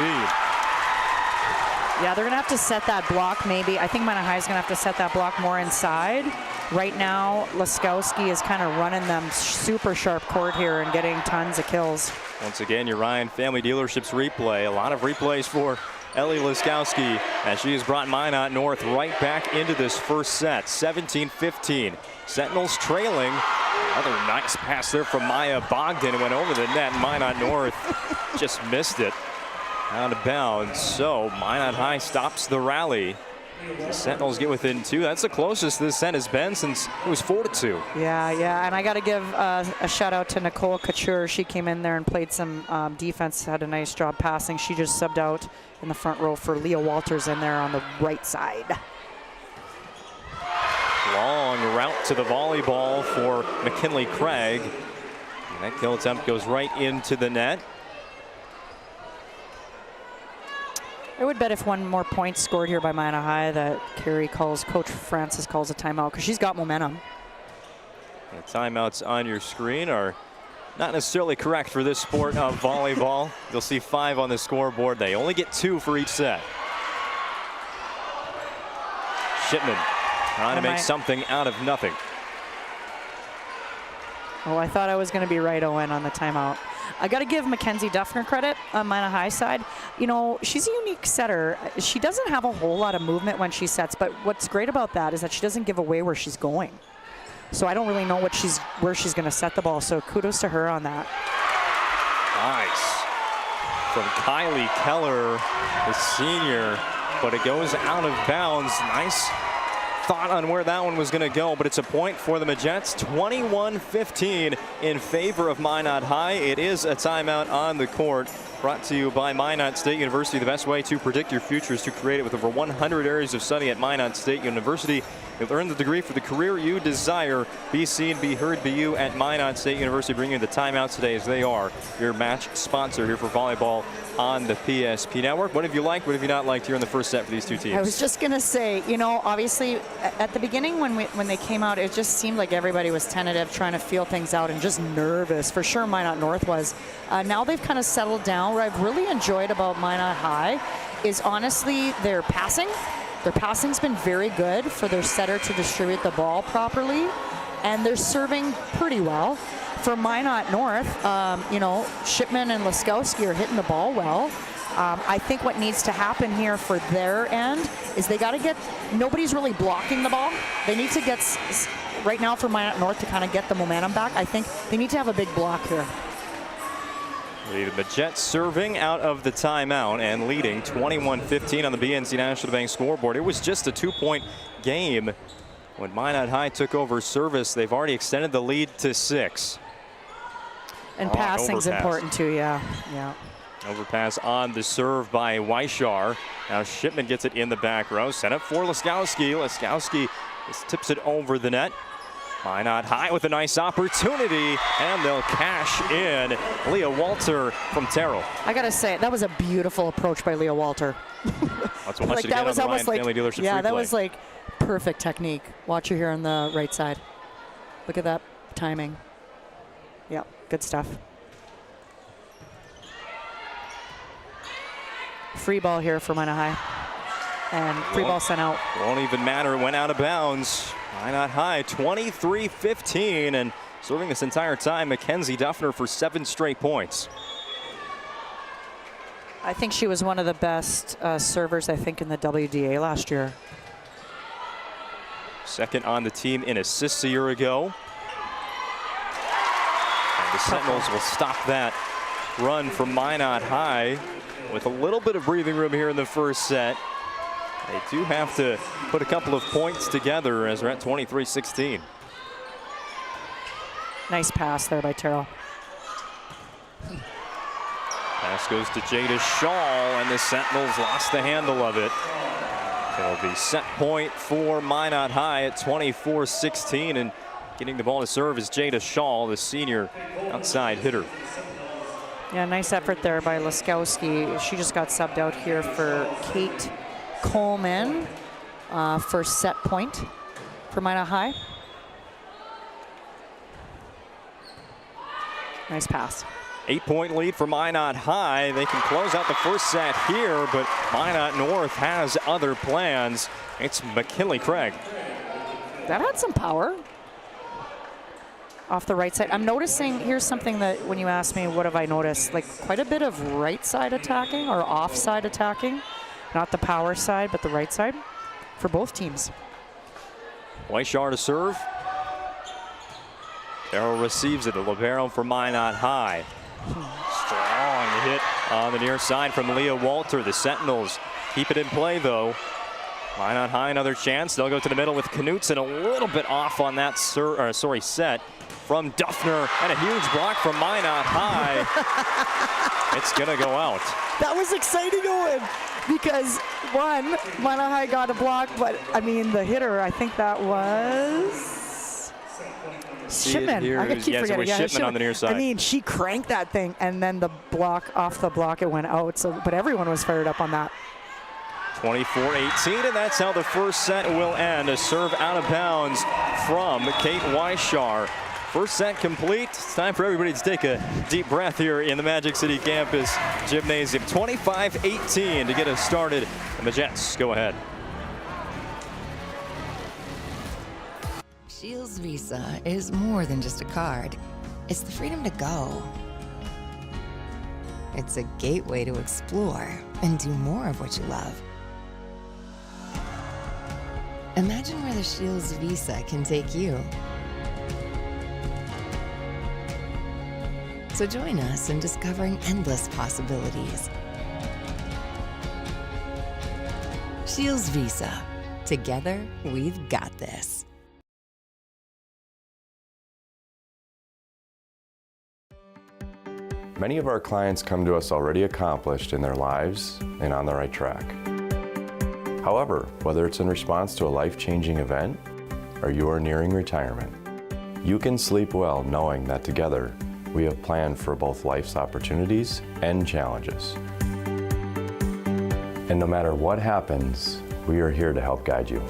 Yeah, they're going to have to set that block maybe. I think Minot High is going to have to set that block more inside. Right now, Laskowski is kind of running them super sharp court here and getting tons of kills. Once again, your Ryan Family Dealerships replay. A lot of replays for Ellie Laskowski as she has brought Minot North right back into this first set. 17-15. Sentinels trailing. Another nice pass there from Maya Bogdan. It went over the net. Minot North just missed it. Out of bounds. So Minot High stops the rally. The Sentinels get within 2. That's the closest this set has been since it was 4-2. Yeah, and I got to give a shout out to Nicole Couture. She came in there and played some defense, had a nice job passing. She just subbed out in the front row for Leah Walters in there on the right side. Long route to the volleyball for McKinley Craig. And that kill attempt goes right into the net. I would bet if one more point scored here by Minot High that Coach Francis calls a timeout because she's got momentum. The timeouts on your screen are not necessarily correct for this sport of volleyball. You'll see 5 on the scoreboard. They only get 2 for each set. Shipman trying to make something out of nothing. Oh, I thought I was going to be right, Owen, on the timeout. I got to give Mackenzie Duffner credit on Minot High side. You know, she's a unique setter. She doesn't have a whole lot of movement when she sets, but what's great about that is that she doesn't give away where she's going. So I don't really know where she's going to set the ball, so kudos to her on that. Nice. From Kylie Keller, the senior, but it goes out of bounds. Nice thought on where that one was going to go, but it's a point for the Majettes. 21-15 in favor of Minot High. It is a timeout on the court. Brought to you by Minot State University. The best way to predict your future is to create it with over 100 areas of study at Minot State University. You'll earn the degree for the career you desire. Be seen, be heard, be you at Minot State University. Bringing you the timeouts today as they are your match sponsor here for volleyball on the PSP Network. What have you liked? What have you not liked here in the first set for these two teams? I was just going to say, you know, obviously at the beginning when they came out, it just seemed like everybody was tentative, trying to feel things out and just nervous. For sure, Minot North was. Now they've kind of settled down. What I've really enjoyed about Minot High is honestly their passing. Their passing's been very good for their setter to distribute the ball properly, and they're serving pretty well. For Minot North, you know, Shipman and Laskowski are hitting the ball well. I think what needs to happen here for their end is they got to get, nobody's really blocking the ball. They need to get, right now for Minot North to kind of get the momentum back, I think they need to have a big block here. The Majettes serving out of the timeout and leading 21-15 on the BNC National Bank scoreboard. It was just a 2-point game when Minot High took over service. They've already extended the lead to 6. And passing's important too, yeah. Overpass on the serve by Weishar. Now Shipman gets it in the back row. Set up for Laskowski. Laskowski just tips it over the net. Minot high with a nice opportunity, and they'll cash in. Leah Walter from Terrell. I gotta say, that was a beautiful approach by Leah Walter. Let's watch it again on the Ryan Family Dealerships yeah, replay. that was like perfect technique. Watch her here on the right side. Look at that timing. Yeah, good stuff. Free ball here for Minot High. And free ball sent out. Won't even matter. It went out of bounds. Minot High 23-15, and serving this entire time, Mackenzie Duffner for 7 straight points. I think she was one of the best servers, I think, in the WDA last year. Second on the team in assists a year ago. And the Sentinels will stop that run from Minot High with a little bit of breathing room here in the first set. They do have to put a couple of points together as we're at 23-16. Nice pass there by Terrell. Pass goes to Jada Shaw, and the Sentinels lost the handle of it. It'll be set point for Minot High at 24-16, and getting the ball to serve is Jada Shaw, the senior outside hitter. Yeah, nice effort there by Laskowski. She just got subbed out here for Kate Coleman, first set point for Minot High. Nice pass. 8-point lead for Minot High. They can close out the first set here, but Minot North has other plans. It's McKinley Craig. That had some power. Off the right side. I'm noticing, here's something that when you ask me, what have I noticed? Like quite a bit of right side attacking or offside attacking. Not the power side, but the right side for both teams. Weishar to serve. Arrow receives it. The libero for Minot High. Strong hit on the near side from Leah Walter. The Sentinels keep it in play, though. Minot High, another chance. They'll go to the middle with Knutson, a little bit off on that set from Duffner, and a huge block from Minot High. It's gonna go out. That was exciting, Owen, because one, Minot High got a block, but I mean the hitter, I think that was Shipman. I keep forgetting. It was Shipman on the near side. I mean, she cranked that thing, and then the block, off the block, it went out. So, but everyone was fired up on that. 24-18, and that's how the first set will end. A serve out of bounds from Kate Weishar. First set complete. It's time for everybody to take a deep breath here in the Magic City Campus Gymnasium. 25-18 to get us started, and the Jets go ahead. Shields Visa is more than just a card. It's the freedom to go. It's a gateway to explore and do more of what you love. Imagine where the Shields Visa can take you. So join us in discovering endless possibilities. Shields Visa. Together, we've got this. Many of our clients come to us already accomplished in their lives and on the right track. However, whether it's in response to a life-changing event or you are nearing retirement, you can sleep well knowing that together we have planned for both life's opportunities and challenges. And no matter what happens, we are here to help guide you.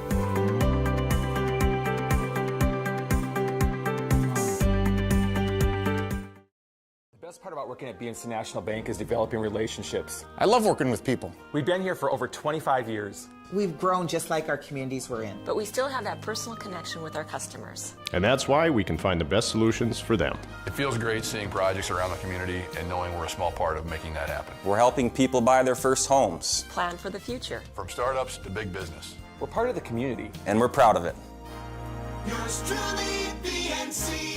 The best part about working at BNC National Bank is developing relationships. I love working with people. We've been here for over 25 years. We've grown just like our communities we're in. But we still have that personal connection with our customers. And that's why we can find the best solutions for them. It feels great seeing projects around the community and knowing we're a small part of making that happen. We're helping people buy their first homes. Plan for the future. From startups to big business. We're part of the community. And we're proud of it. Yours truly, BNC.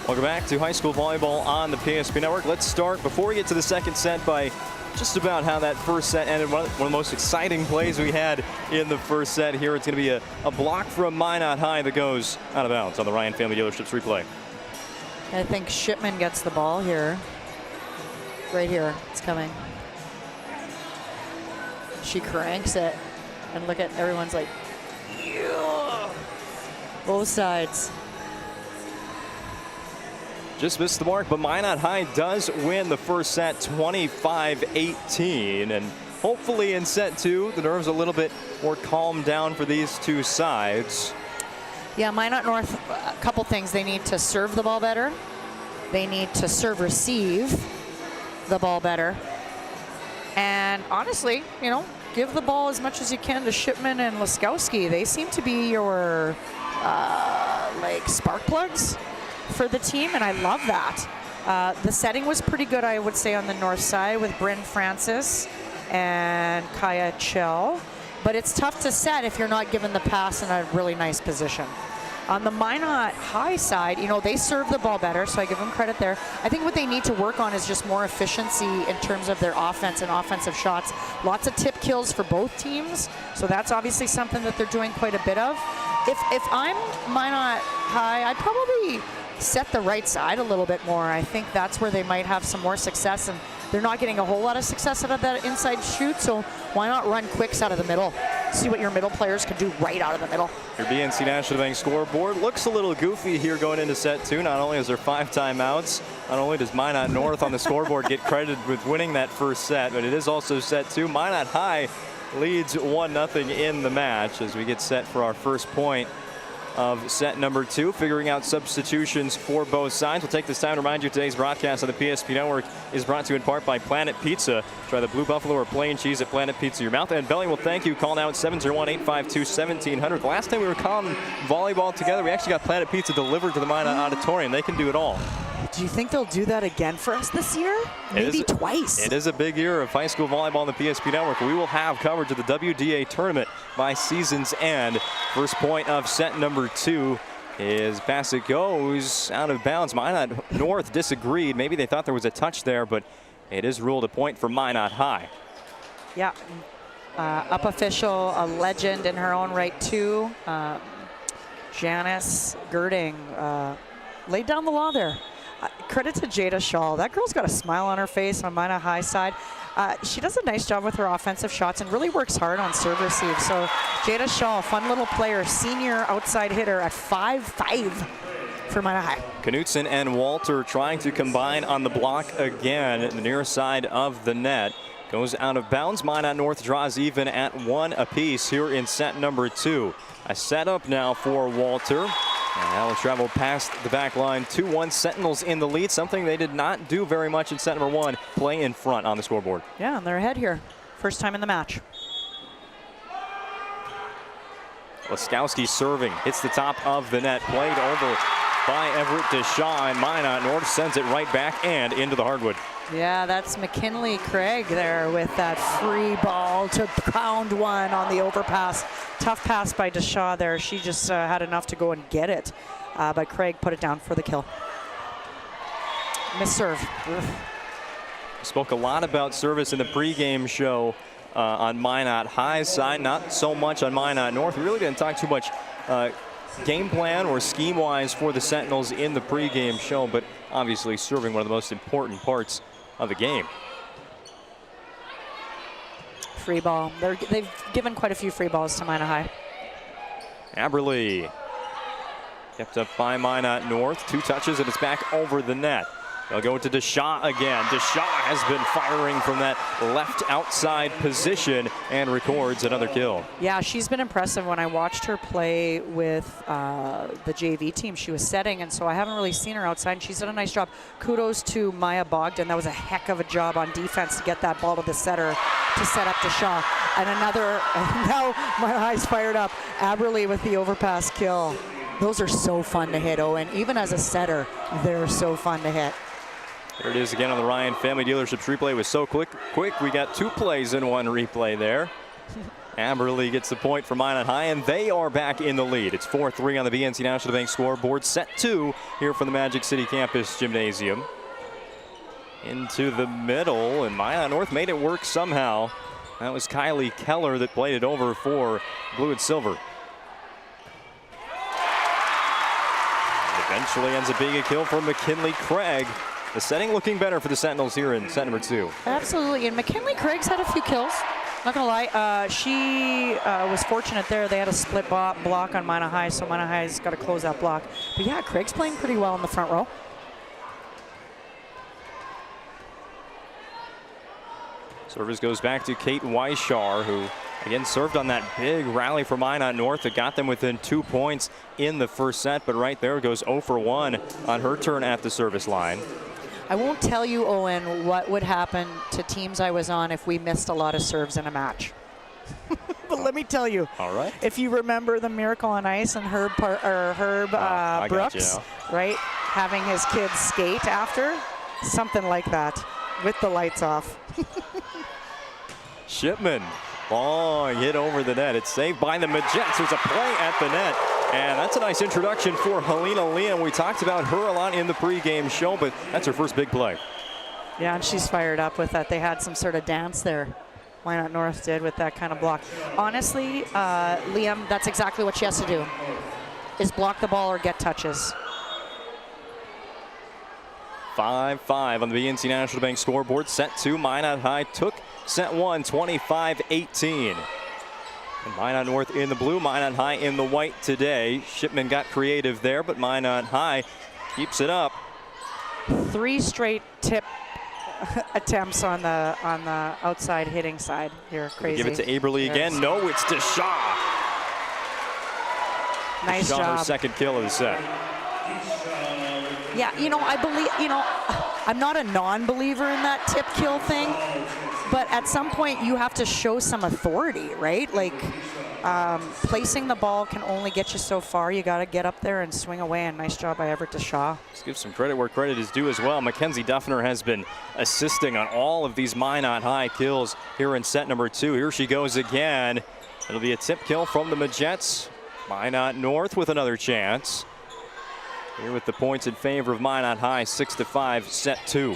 Welcome back to high school volleyball on the PSP Network. Let's start, before we get to the second set, by just about how that first set ended. One of the most exciting plays we had in the first set. Here it's going to be a block from Minot High that goes out of bounds on the Ryan Family Dealerships replay. I think Shipman gets the ball here. Right here, it's coming. She cranks it, and look at everyone's like, yeah. Both sides. Just missed the mark, but Minot High does win the first set 25-18. And hopefully in set 2, the nerves a little bit more calmed down for these two sides. Yeah, Minot North, a couple things. They need to serve the ball better. They need to serve receive the ball better. And honestly, you know, give the ball as much as you can to Shipman and Laskowski. They seem to be your like spark plugs for the team, and I love that. The setting was pretty good, I would say, on the north side with Bryn Francis and Kaya Chell, but it's tough to set if you're not given the pass in a really nice position. On the Minot High side, you know, they serve the ball better, so I give them credit there. I think what they need to work on is just more efficiency in terms of their offense and offensive shots. Lots of tip kills for both teams, so that's obviously something that they're doing quite a bit of. If I'm Minot High, I'd probably set the right side a little bit more. I think that's where they might have some more success, and they're not getting a whole lot of success out of that inside shoot, so why not run quicks out of the middle? See what your middle players can do right out of the middle. Your BNC National Bank scoreboard looks a little goofy here going into set 2. Not only is there 5 timeouts, not only does Minot North on the scoreboard get credited with winning that first set, but it is also set 2. Minot High leads 1-0 in the match as we get set for our first point of set number 2, figuring out substitutions for both sides. We'll take this time to remind you today's broadcast on the PSP Network is brought to you in part by Planet Pizza. Try the Blue Buffalo or plain cheese at Planet Pizza. Your mouth and belly will thank you. Call now at 701-852-1700. The last time we were calling volleyball together, we actually got Planet Pizza delivered to the Minot Auditorium. They can do it all. Do you think they'll do that again for us this year? Maybe twice. It is a big year of high school volleyball on the PSP Network. We will have coverage of the WDA tournament by season's end. First point of set number 2 is pass it goes out of bounds. Minot North disagreed. Maybe they thought there was a touch there, but it is ruled a point for Minot High. Yeah, up official, a legend in her own right too. Janice Girding laid down the law there. Credit to Jada Shaw. That girl's got a smile on her face on Minot High side. She does a nice job with her offensive shots and really works hard on serve receive. So Jada Shaw, fun little player, senior outside hitter at 5'5" for Minot High. Knutson and Walter trying to combine on the block again at the near side of the net. Goes out of bounds. Minot North draws even at 1 apiece here in set number 2. A setup now for Walter. And that will travel past the back line. 2-1 Sentinels in the lead, something they did not do very much in set number 1. Play in front on the scoreboard. Yeah, and they're ahead here. First time in the match. Laskowski serving, hits the top of the net, played over by Everett Deshaw, and Minot North sends it right back and into the hardwood. Yeah, that's McKinley Craig there with that free ball to pound one on the overpass. Tough pass by Deshaw there. She just had enough to go and get it, but Craig put it down for the kill. Miss serve. Ugh. Spoke a lot about service in the pregame show on Minot High side, not so much on Minot North. We really didn't talk too much game plan or scheme-wise for the Sentinels in the pregame show, but obviously serving one of the most important parts of the game. Free ball. They've given quite a few free balls to Minot High. Aberle kept up by Minot North. 2 touches and it's back over the net. They'll go to Deshaw again. Deshaw has been firing from that left outside position and records another kill. Yeah, she's been impressive. When I watched her play with the JV team, she was setting, and so I haven't really seen her outside, and she's done a nice job. Kudos to Maya Bogdan. That was a heck of a job on defense to get that ball to the setter to set up Deshaw. And another, and now my eyes fired up. Aberle with the overpass kill. Those are so fun to hit, Owen. Even as a setter, they're so fun to hit. There it is again on the Ryan Family Dealerships replay. It was so quick. We got 2 plays in 1 replay there. Aberle gets the point for Minot High, and they are back in the lead. It's 4-3 on the BNC National Bank scoreboard. Set 2 here from the Magic City Campus Gymnasium. Into the middle, and Minot North made it work somehow. That was Kylie Keller that played it over for Blue and Silver. Eventually ends up being a kill for McKinley Craig. The setting looking better for the Sentinels here in set number 2. Absolutely, and McKinley Craig's had a few kills. Not gonna lie, she was fortunate there. They had a split block on Minot High, so Minot High's got to close that block. But yeah, Craig's playing pretty well in the front row. Service goes back to Kate Weishar, who again served on that big rally for Minot North that got them within 2 points in the first set, but right there goes 0 for 1 on her turn at the service line. I won't tell you, Owen, what would happen to teams I was on if we missed a lot of serves in a match. But let me tell you, all right. If you remember the Miracle on Ice and Herb Brooks, right, having his kids skate after, something like that with the lights off. Shipman, long hit over the net. It's saved by the Majettes. There's a play at the net. And that's a nice introduction for Helena Liam. We talked about her a lot in the pregame show, but that's her first big play. Yeah, and she's fired up with that. They had some sort of dance there. Minot North did with that kind of block. Honestly, Liam, that's exactly what she has to do, is block the ball or get touches. 5-5 on the BNC National Bank scoreboard. Set 2, Minot High took set 1, 25-18. And Minot North in the blue, Minot High in the white today. Shipman got creative there, but Minot High keeps it up. 3 straight tip attempts on the outside hitting side here. Crazy. Give it to Aberly again. No, it's to Shaw. Nice Shaw, job. her second kill of the set. Yeah, I believe, I'm not a non-believer in that tip kill thing, but at some point you have to show some authority, right? Like placing the ball can only get you so far. You got to get up there and swing away, and nice job by Everett to Shaw. Let's give some credit where credit is due as well. Mackenzie Duffner has been assisting on all of these Minot High kills here in set number 2. Here she goes again. It'll be a tip kill from the Majettes. Minot North with another chance. Here with the points in favor of Minot High, 6-5, set 2.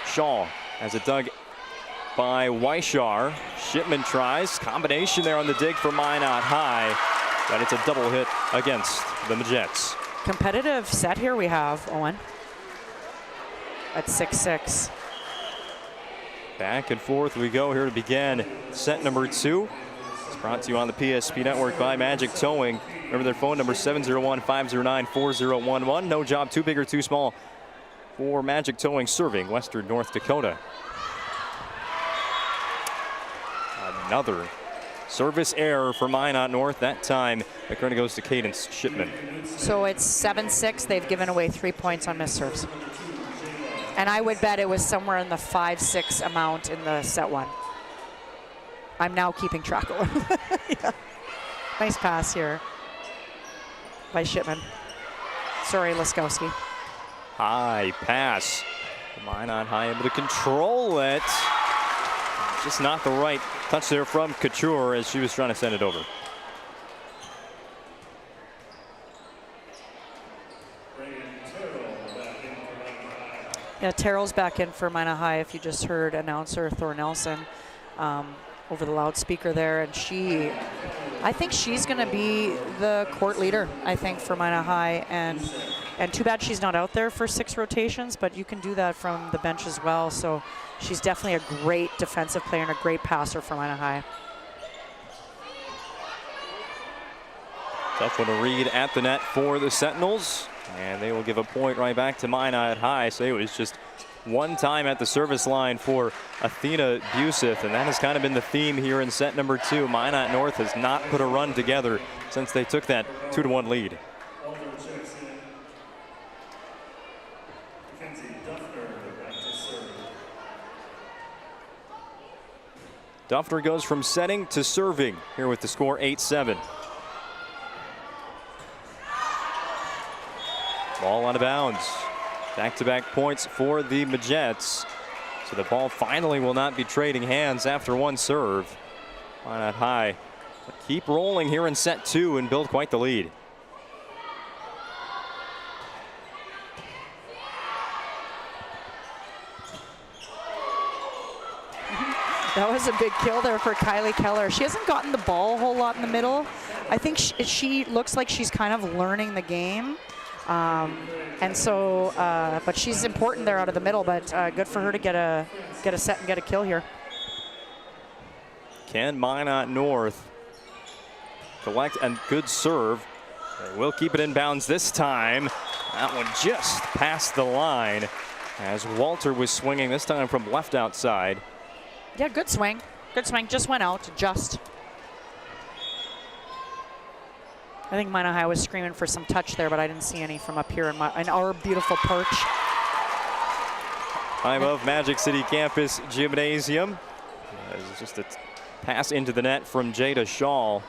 Shaw has it dug by Weishar. Shipman tries. Combination there on the dig for Minot High, but it's a double hit against the Majettes. Competitive set here we have, Owen, at 6-6. Back and forth we go here to begin set number 2. It's brought to you on the PSP Network by Magic Towing. Remember their phone number, 701-509-4011. No job too big or too small for Magic Towing, serving Western North Dakota. Another service error for Minot North. That time the credit goes to Cadence Shipman. So it's 7-6. They've given away 3 points on missed serves. And I would bet it was somewhere in the 5-6 amount in the set 1. I'm now keeping track of it. Yeah. Nice pass here by Shipman. Sorry, Laskowski. High pass. Minot High able to control it. Just not the right touch there from Couture as she was trying to send it over. Yeah, Terrell's back in for Minot High. If you just heard announcer Thor Nelson over the loudspeaker there, and I think she's going to be the court leader, I think, for Minot High, and too bad she's not out there for 6 rotations, but you can do that from the bench as well. So she's definitely a great defensive player and a great passer for Minot High. Tough one to read at the net for the Sentinels, and they will give a point right back to Minot High. So it was just one time at the service line for Athena Buseth, and that has kind of been the theme here in set number 2. Minot North has not put a run together since they took that 2-1 lead. Duffner goes from setting to serving here with the score 8-7. Ball out of bounds. Back-to-back points for the Majettes. So the ball finally will not be trading hands after one serve. Minot High keep rolling here in set 2 and build quite the lead. That was a big kill there for Kylie Keller. She hasn't gotten the ball a whole lot in the middle. I think she looks like she's kind of learning the game. And so, but she's important there out of the middle, but good for her to get a set and get a kill here. Can Minot North collect a good serve? They will keep it in bounds this time. That one just past the line as Walter was swinging this time from left outside. Yeah, good swing. Good swing. Just went out. Just. I think Minot High was screaming for some touch there, but I didn't see any from up here in our beautiful perch. High above Magic City Campus Gymnasium. It's just a pass into the net from Jada Shaw.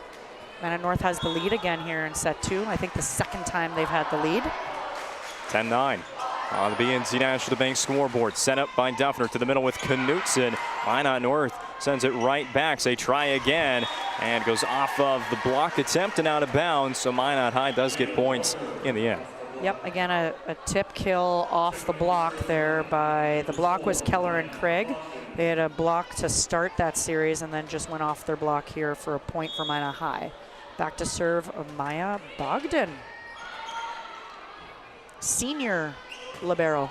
Minot North has the lead again here in set 2. I think the second time they've had the lead. 10-9 on the BNC National Bank scoreboard. Set up by Duffner to the middle with Knutson. Minot North sends it right back. They try again and goes off of the block attempt and out of bounds. So Minot High does get points in the end. Yep, again a tip kill off the block there by, the block was Keller and Craig. They had a block to start that series and then just went off their block here for a point for Minot High. Back to serve of Maya Bogdan. Senior libero.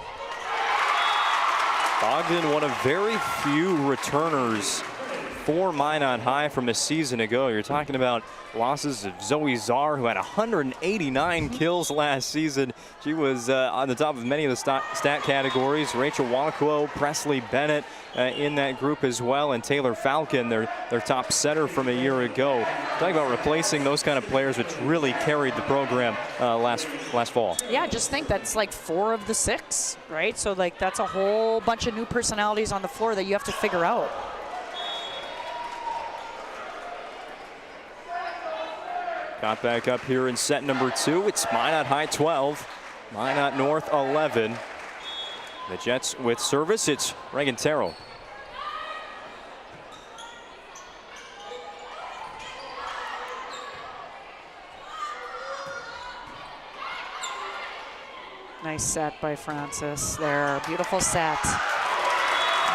Bogdan, one of very few returners for Minot High from a season ago. You're talking about losses of Zoe Czar, who had 189 kills last season. She was on the top of many of the stat categories. Rachel Walquo, Presley Bennett in that group as well, and Taylor Falcon, their top setter from a year ago. Talking about replacing those kind of players, which really carried the program last fall. Yeah, just think that's like 4 of the 6, right? So like that's a whole bunch of new personalities on the floor that you have to figure out. Got back up here in set number 2. It's Minot High 12, Minot North 11. The Jets with service. It's Reagan Terrell. Nice set by Francis there. Beautiful set.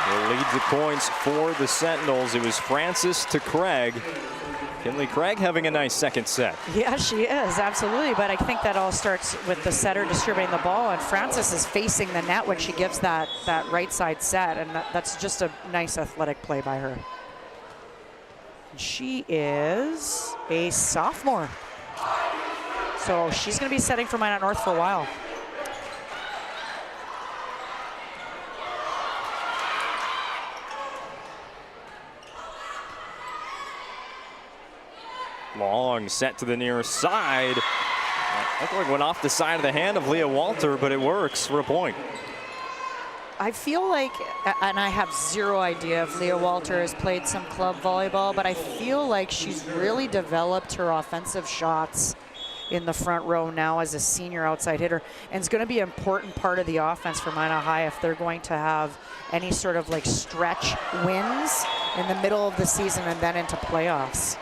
Will lead the points for the Sentinels. It was Francis to Craig. Kinley Craig having a nice second set. Yeah, she is, absolutely. But I think that all starts with the setter distributing the ball, and Francis is facing the net when she gives that right side set, and that's just a nice athletic play by her. She is a sophomore. So she's going to be setting for Minot North for a while. Long set to the near side. That one went off the side of the hand of Leah Walter, but it works for a point. I feel like, and I have zero idea if Leah Walter has played some club volleyball, but I feel like she's really developed her offensive shots in the front row now as a senior outside hitter, and it's going to be an important part of the offense for Minot High if they're going to have any sort of like stretch wins in the middle of the season and then into playoffs.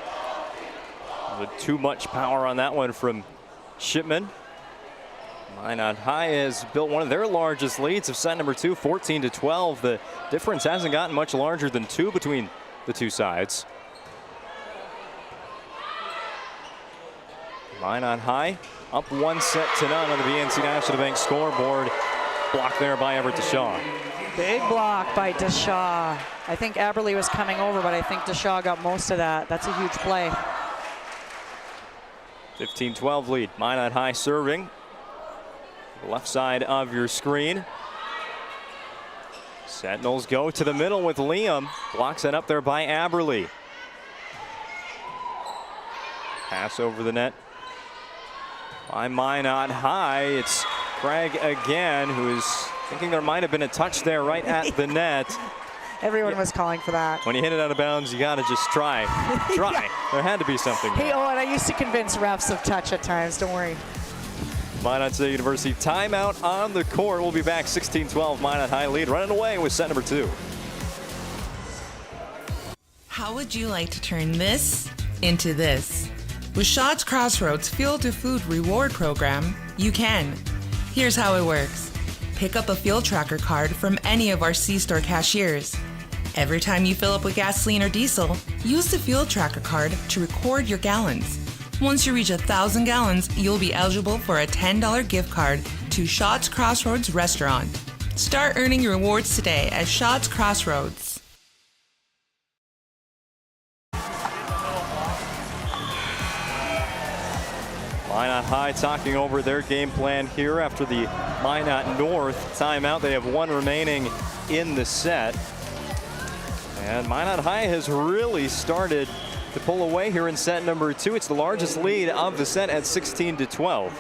Too much power on that one from Shipman. Minot High has built one of their largest leads of set number 2, 14-12. The difference hasn't gotten much larger than 2 between the two sides. Minot High up 1-0 on the BNC National Bank scoreboard. Blocked there by Everett Deshaw. Big block by Deshaw. I think Aberley was coming over, but I think Deshaw got most of that. That's a huge play. 15-12 lead. Minot High serving. Left side of your screen. Sentinels go to the middle with Liam. Blocks it up there by Aberley. Pass over the net by Minot High. It's Craig again, who is thinking there might have been a touch there right at the net. Everyone was calling for that. When you hit it out of bounds, you got to just try. Try. Yeah. There had to be something there. Hey, Owen, I used to convince refs of touch at times. Don't worry. Minot State University timeout on the court. We'll be back 16-12. Minot High lead running away with set number 2. How would you like to turn this into this? With Shaw's Crossroads Fuel to Food reward program, you can. Here's how it works. Pick up a fuel tracker card from any of our C-store cashiers. Every time you fill up with gasoline or diesel, use the fuel tracker card to record your gallons. Once you reach 1,000 gallons, you'll be eligible for a $10 gift card to Shots Crossroads Restaurant. Start earning your rewards today at Shots Crossroads. Minot High talking over their game plan here after the Minot North timeout. They have one remaining in the set. And Minot High has really started to pull away here in set number 2. It's the largest lead of the set at 16-12.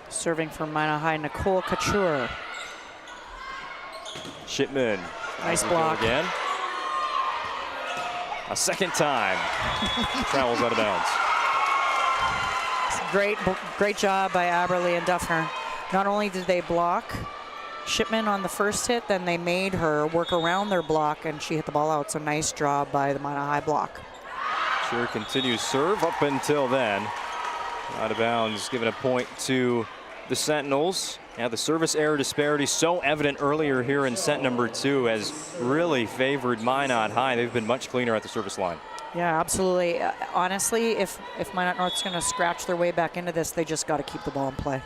Serving for Minot High, Nicole Couture. Shipman. Nice block. Again. A second time. Travels out of bounds. Great job by Aberly and Duffner. Not only did they block Shipman on the first hit, then they made her work around their block and she hit the ball out. So nice job by the Minot High block. Sure continues serve up until then. Out of bounds, giving a point to the Sentinels. Yeah, the service error disparity so evident earlier here in set number 2 has really favored Minot High. They've been much cleaner at the service line. Yeah, absolutely. Honestly, if Minot North's going to scratch their way back into this, they just got to keep the ball in play.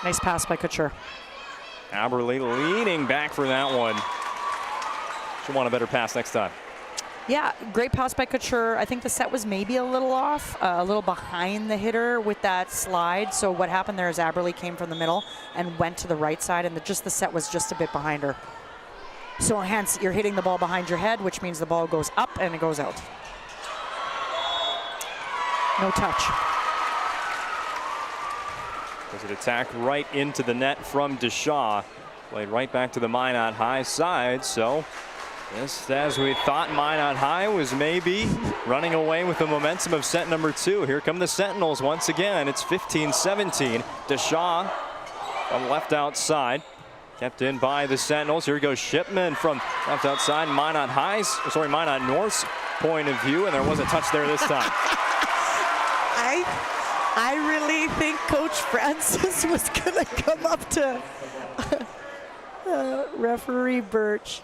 Nice pass by Couture. Aberly leaning back for that one. She'll want a better pass next time. Yeah, great pass by Couture. I think the set was maybe a little off, a little behind the hitter with that slide. So what happened there is Aberly came from the middle and went to the right side, and the set was just a bit behind her. So hence, you're hitting the ball behind your head, which means the ball goes up and it goes out. No touch. There's an attack right into the net from Deshaw. Played right back to the Minot High side, so just as we thought, Minot High was maybe running away with the momentum of set number 2. Here come the Sentinels once again. It's 15-17. Deshaw from left outside. Kept in by the Sentinels. Here goes Shipman from left outside. Minot North's point of view, and there was a touch there this time. I really think Coach Francis was going to come up to referee Birch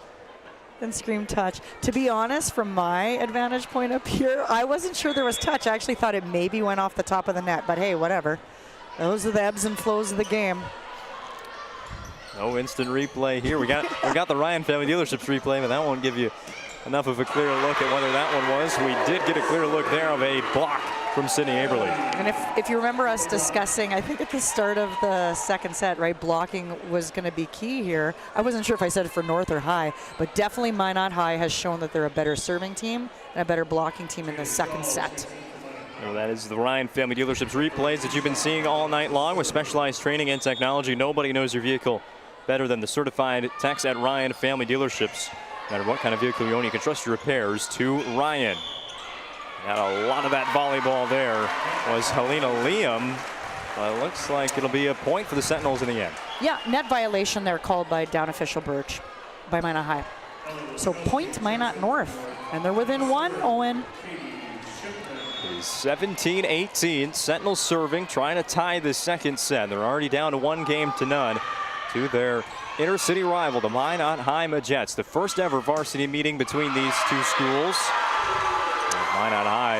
and scream touch. To be honest, from my advantage point up here, I wasn't sure there was touch. I actually thought it maybe went off the top of the net, but hey, whatever. Those are the ebbs and flows of the game. No instant replay here. We got the Ryan Family Dealerships replay, but that won't give you enough of a clear look at whether that one was. We did get a clear look there of a block from Sydney Aberly. And if you remember us discussing, I think at the start of the second set, right, blocking was going to be key here. I wasn't sure if I said it for North or High, but definitely Minot High has shown that they're a better serving team and a better blocking team in the second set. Well, that is the Ryan Family Dealerships replays that you've been seeing all night long with specialized training and technology. Nobody knows your vehicle better than the certified techs at Ryan Family Dealerships. No matter what kind of vehicle you own, you can trust your repairs to Ryan. Had a lot of that volleyball there was Helena Liam. It looks like it'll be a point for the Sentinels in the end. Yeah, net violation there called by down official Birch by Minot High. So point Minot North, and they're within one, Owen. It is 17-18. Sentinels serving, trying to tie the second set. They're already down to 1-0 to their inter-city rival, the Minot High Majets. The first ever varsity meeting between these two schools. Minot High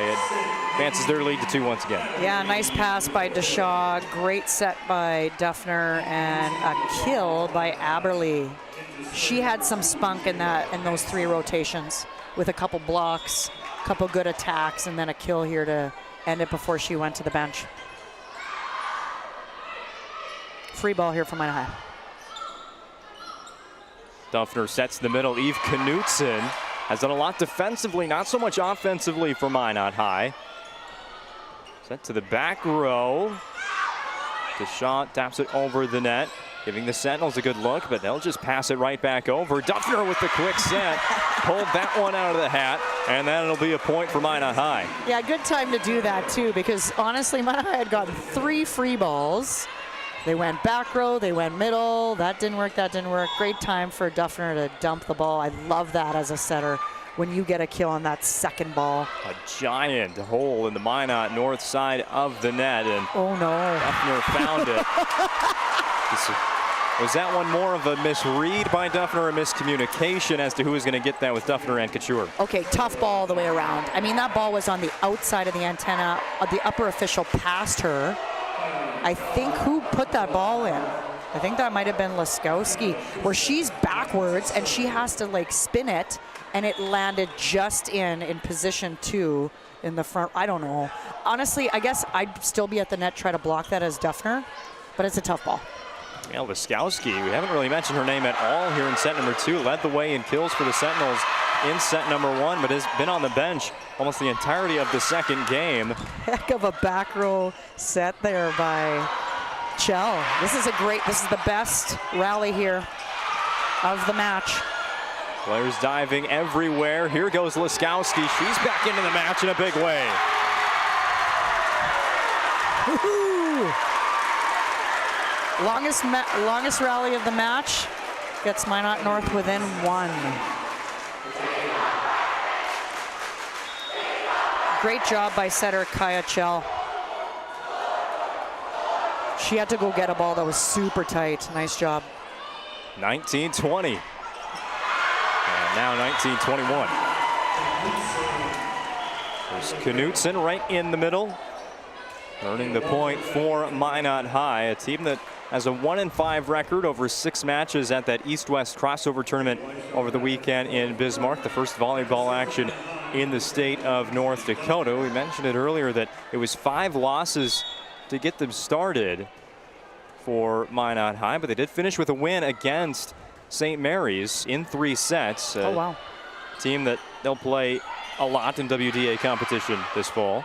advances their lead to 2 once again. Yeah, nice pass by Deshaw. Great set by Duffner, and a kill by Aberly. She had some spunk in those 3 rotations with a couple blocks, a couple good attacks, and then a kill here to end it before she went to the bench. Free ball here for Minot High. Duffner sets the middle. Eve Knutson has done a lot defensively, not so much offensively for Minot High. Set to the back row. Deshaw taps it over the net, giving the Sentinels a good look, but they'll just pass it right back over. Duffner with the quick set, pulled that one out of the hat, and then it'll be a point for Minot High. Yeah, good time to do that too, because honestly, Minot High had gotten 3 free balls. They went back row, they went middle. That didn't work, that didn't work. Great time for Duffner to dump the ball. I love that as a setter when you get a kill on that second ball. A giant hole in the Minot north side of the net, and oh no, Duffner found it. Was that one more of a misread by Duffner or a miscommunication as to who was going to get that with Duffner and Couture? Okay, tough ball all the way around. I mean, that ball was on the outside of the antenna. The upper official passed her. I think who put that ball in? I think that might have been Laskowski, where she's backwards and she has to like spin it, and it landed just in position 2 in the front. I don't know. Honestly, I guess I'd still be at the net, try to block that as Duffner, but it's a tough ball. Yeah, Laskowski, we haven't really mentioned her name at all here in set number 2. Led the way in kills for the Sentinels in set number 1, but has been on the bench almost the entirety of the second game. Heck of a back row set there by Chell. This is the best rally here of the match. Players diving everywhere. Here goes Laskowski. She's back into the match in a big way. Longest rally of the match gets Minot North within 1. Great job by setter Kaya Chell. She had to go get a ball that was super tight. Nice job. 19-20. And now 19-21. There's Knutson right in the middle, earning the point for Minot High, a team that has a 1-5 record over 6 matches at that East-West crossover tournament over the weekend in Bismarck, the first volleyball action in the state of North Dakota. We mentioned it earlier that it was 5 losses to get them started for Minot High, but they did finish with a win against St. Mary's in 3 sets. Oh, wow. Team that they'll play a lot in WDA competition this fall.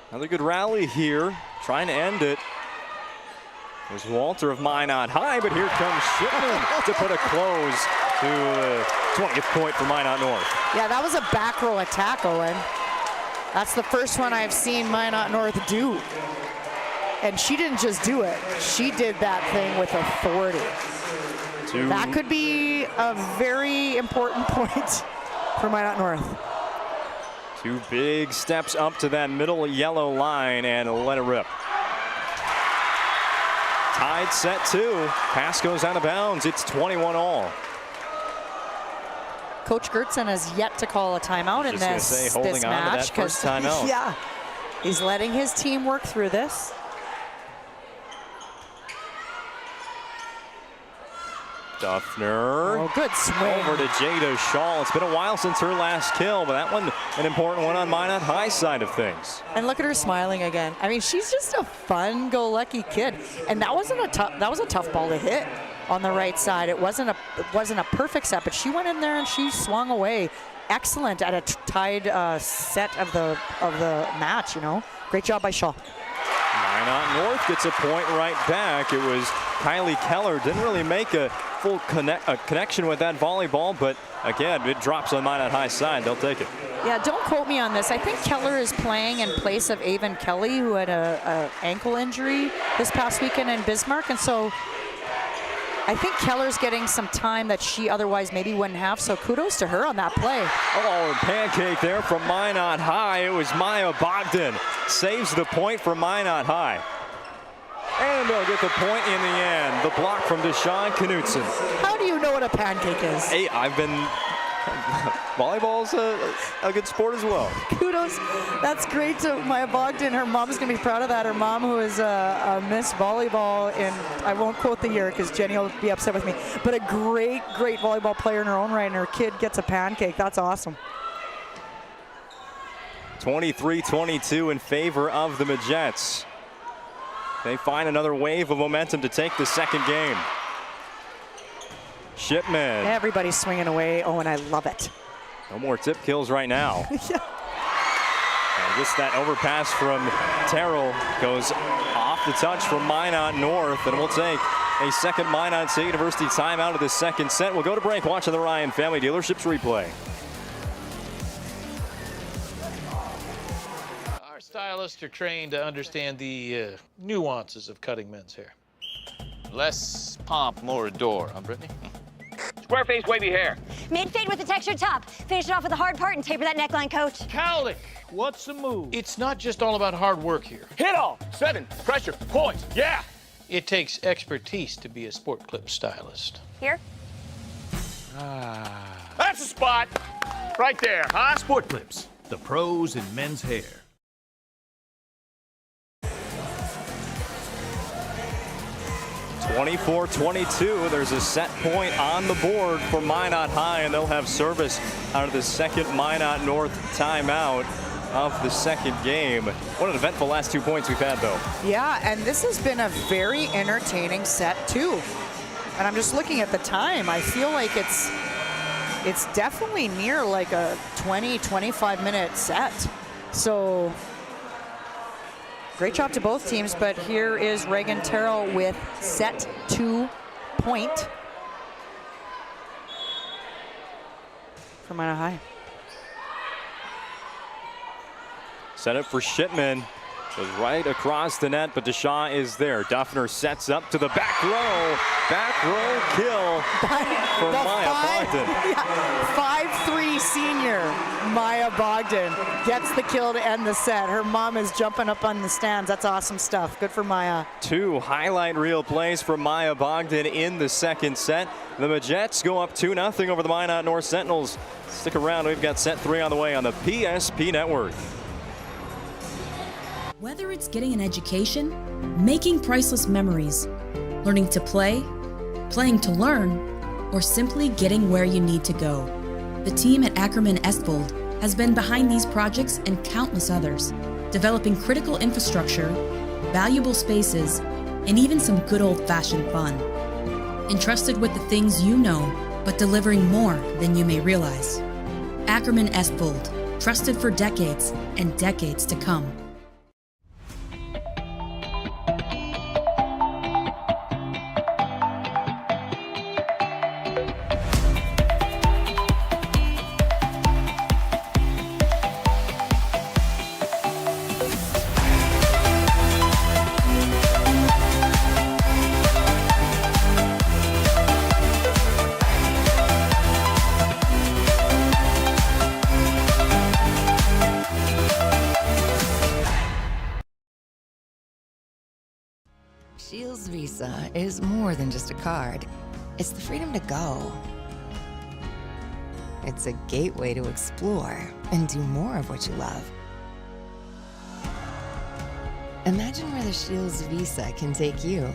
Another good rally here, trying to end it. There's Walter of Minot High, but here comes Shipman to put a close to the 20th point for Minot North. Yeah, that was a back row attack, Owen. That's the first one I've seen Minot North do. And she didn't just do it. She did that thing with authority. That could be a very important point for Minot North. 2 big steps up to that middle yellow line and let it rip. Tied set 2. Pass goes out of bounds. It's 21-all. Coach Gertson has yet to call a timeout in this match. First timeout. Yeah, he's letting his team work through this. Duffner. Oh, good swing. Over to Jada Shaw. It's been a while since her last kill, but that one an important one on Minot High side of things. And look at her smiling again. I mean, she's just a fun-go-lucky kid. And that was a tough ball to hit on the right side. It wasn't a perfect set, but she went in there and she swung away. Excellent at a tied set of the match. You know, great job by Shaw. Minot North gets a point right back. It was Kylie Keller. Didn't really make a full connection with that volleyball, but again, it drops on Minot High side. They'll take it. Yeah, don't quote me on this. I think Keller is playing in place of Avon Kelly, who had a ankle injury this past weekend in Bismarck, and so I think Keller's getting some time that she otherwise maybe wouldn't have, so kudos to her on that play. Oh, pancake there from Minot High. It was Maya Bogdan. Saves the point for Minot High. And they'll get the point in the end. The block from Deshaun Knutson. How do you know what a pancake is? Hey, I've been... Volleyball's a good sport as well. Kudos. That's great to Maya Bogdan. Her mom's going to be proud of that. Her mom, who is a Miss Volleyball in, I won't quote the year because Jenny will be upset with me, but a great volleyball player in her own right, and her kid gets a pancake. That's awesome. 23-22 in favor of the Majettes. They find another wave of momentum to take the second game. Shipman. Everybody's swinging away. Oh, and I love it. No more tip kills right now. Yeah. And just that overpass from Terrell goes off the touch from Minot North, and we'll take a second Minot State University timeout of the second set. We'll go to break, watching the Ryan Family Dealerships replay. Our stylists are trained to understand the nuances of cutting men's hair. Less pomp, more adore, huh, Brittany? Square face wavy hair. Mid-fade with a textured top. Finish it off with the hard part and taper that neckline, coach. Cowlick, what's the move? It's not just all about hard work here. Hit all. 7. Pressure. Points. Yeah. It takes expertise to be a sport clip stylist. Here? That's the spot. Right there, huh? Sport Clips, the pros in men's hair. (24-22). There's a set point on the board for Minot High, and they'll have service out of the second Minot North timeout of the second game. What an eventful last 2 points we've had, though. Yeah, and this has been a very entertaining set, too. And I'm just looking at the time. I feel like it's definitely near like a 20-25 minute set. So great job to both teams, but here is Reagan Terrell with set 2 point for Minot High. Set up for Shipman. Goes right across the net, but Deshaw is there. Duffner sets up to the back row. Back row kill for Maya Bogdan. 5'3" senior Maya Bogdan gets the kill to end the set. Her mom is jumping up on the stands. That's awesome stuff. Good for Maya. 2 highlight reel plays for Maya Bogdan in the second set. The Majets go up 2-0 over the Minot North Sentinels. Stick around. We've got set 3 on the way on the PSP Network. Whether it's getting an education, making priceless memories, learning to play, playing to learn, or simply getting where you need to go, the team at Ackerman Estvold has been behind these projects and countless others, developing critical infrastructure, valuable spaces, and even some good old-fashioned fun. Entrusted with the things you know, but delivering more than you may realize. Ackerman Estvold, trusted for decades and decades to come. Shields Visa is more than just a card. It's the freedom to go. It's a gateway to explore and do more of what you love. Imagine where the Shields Visa can take you.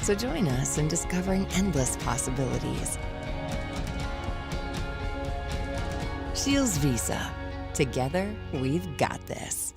So join us in discovering endless possibilities. Shields Visa. Together, we've got this.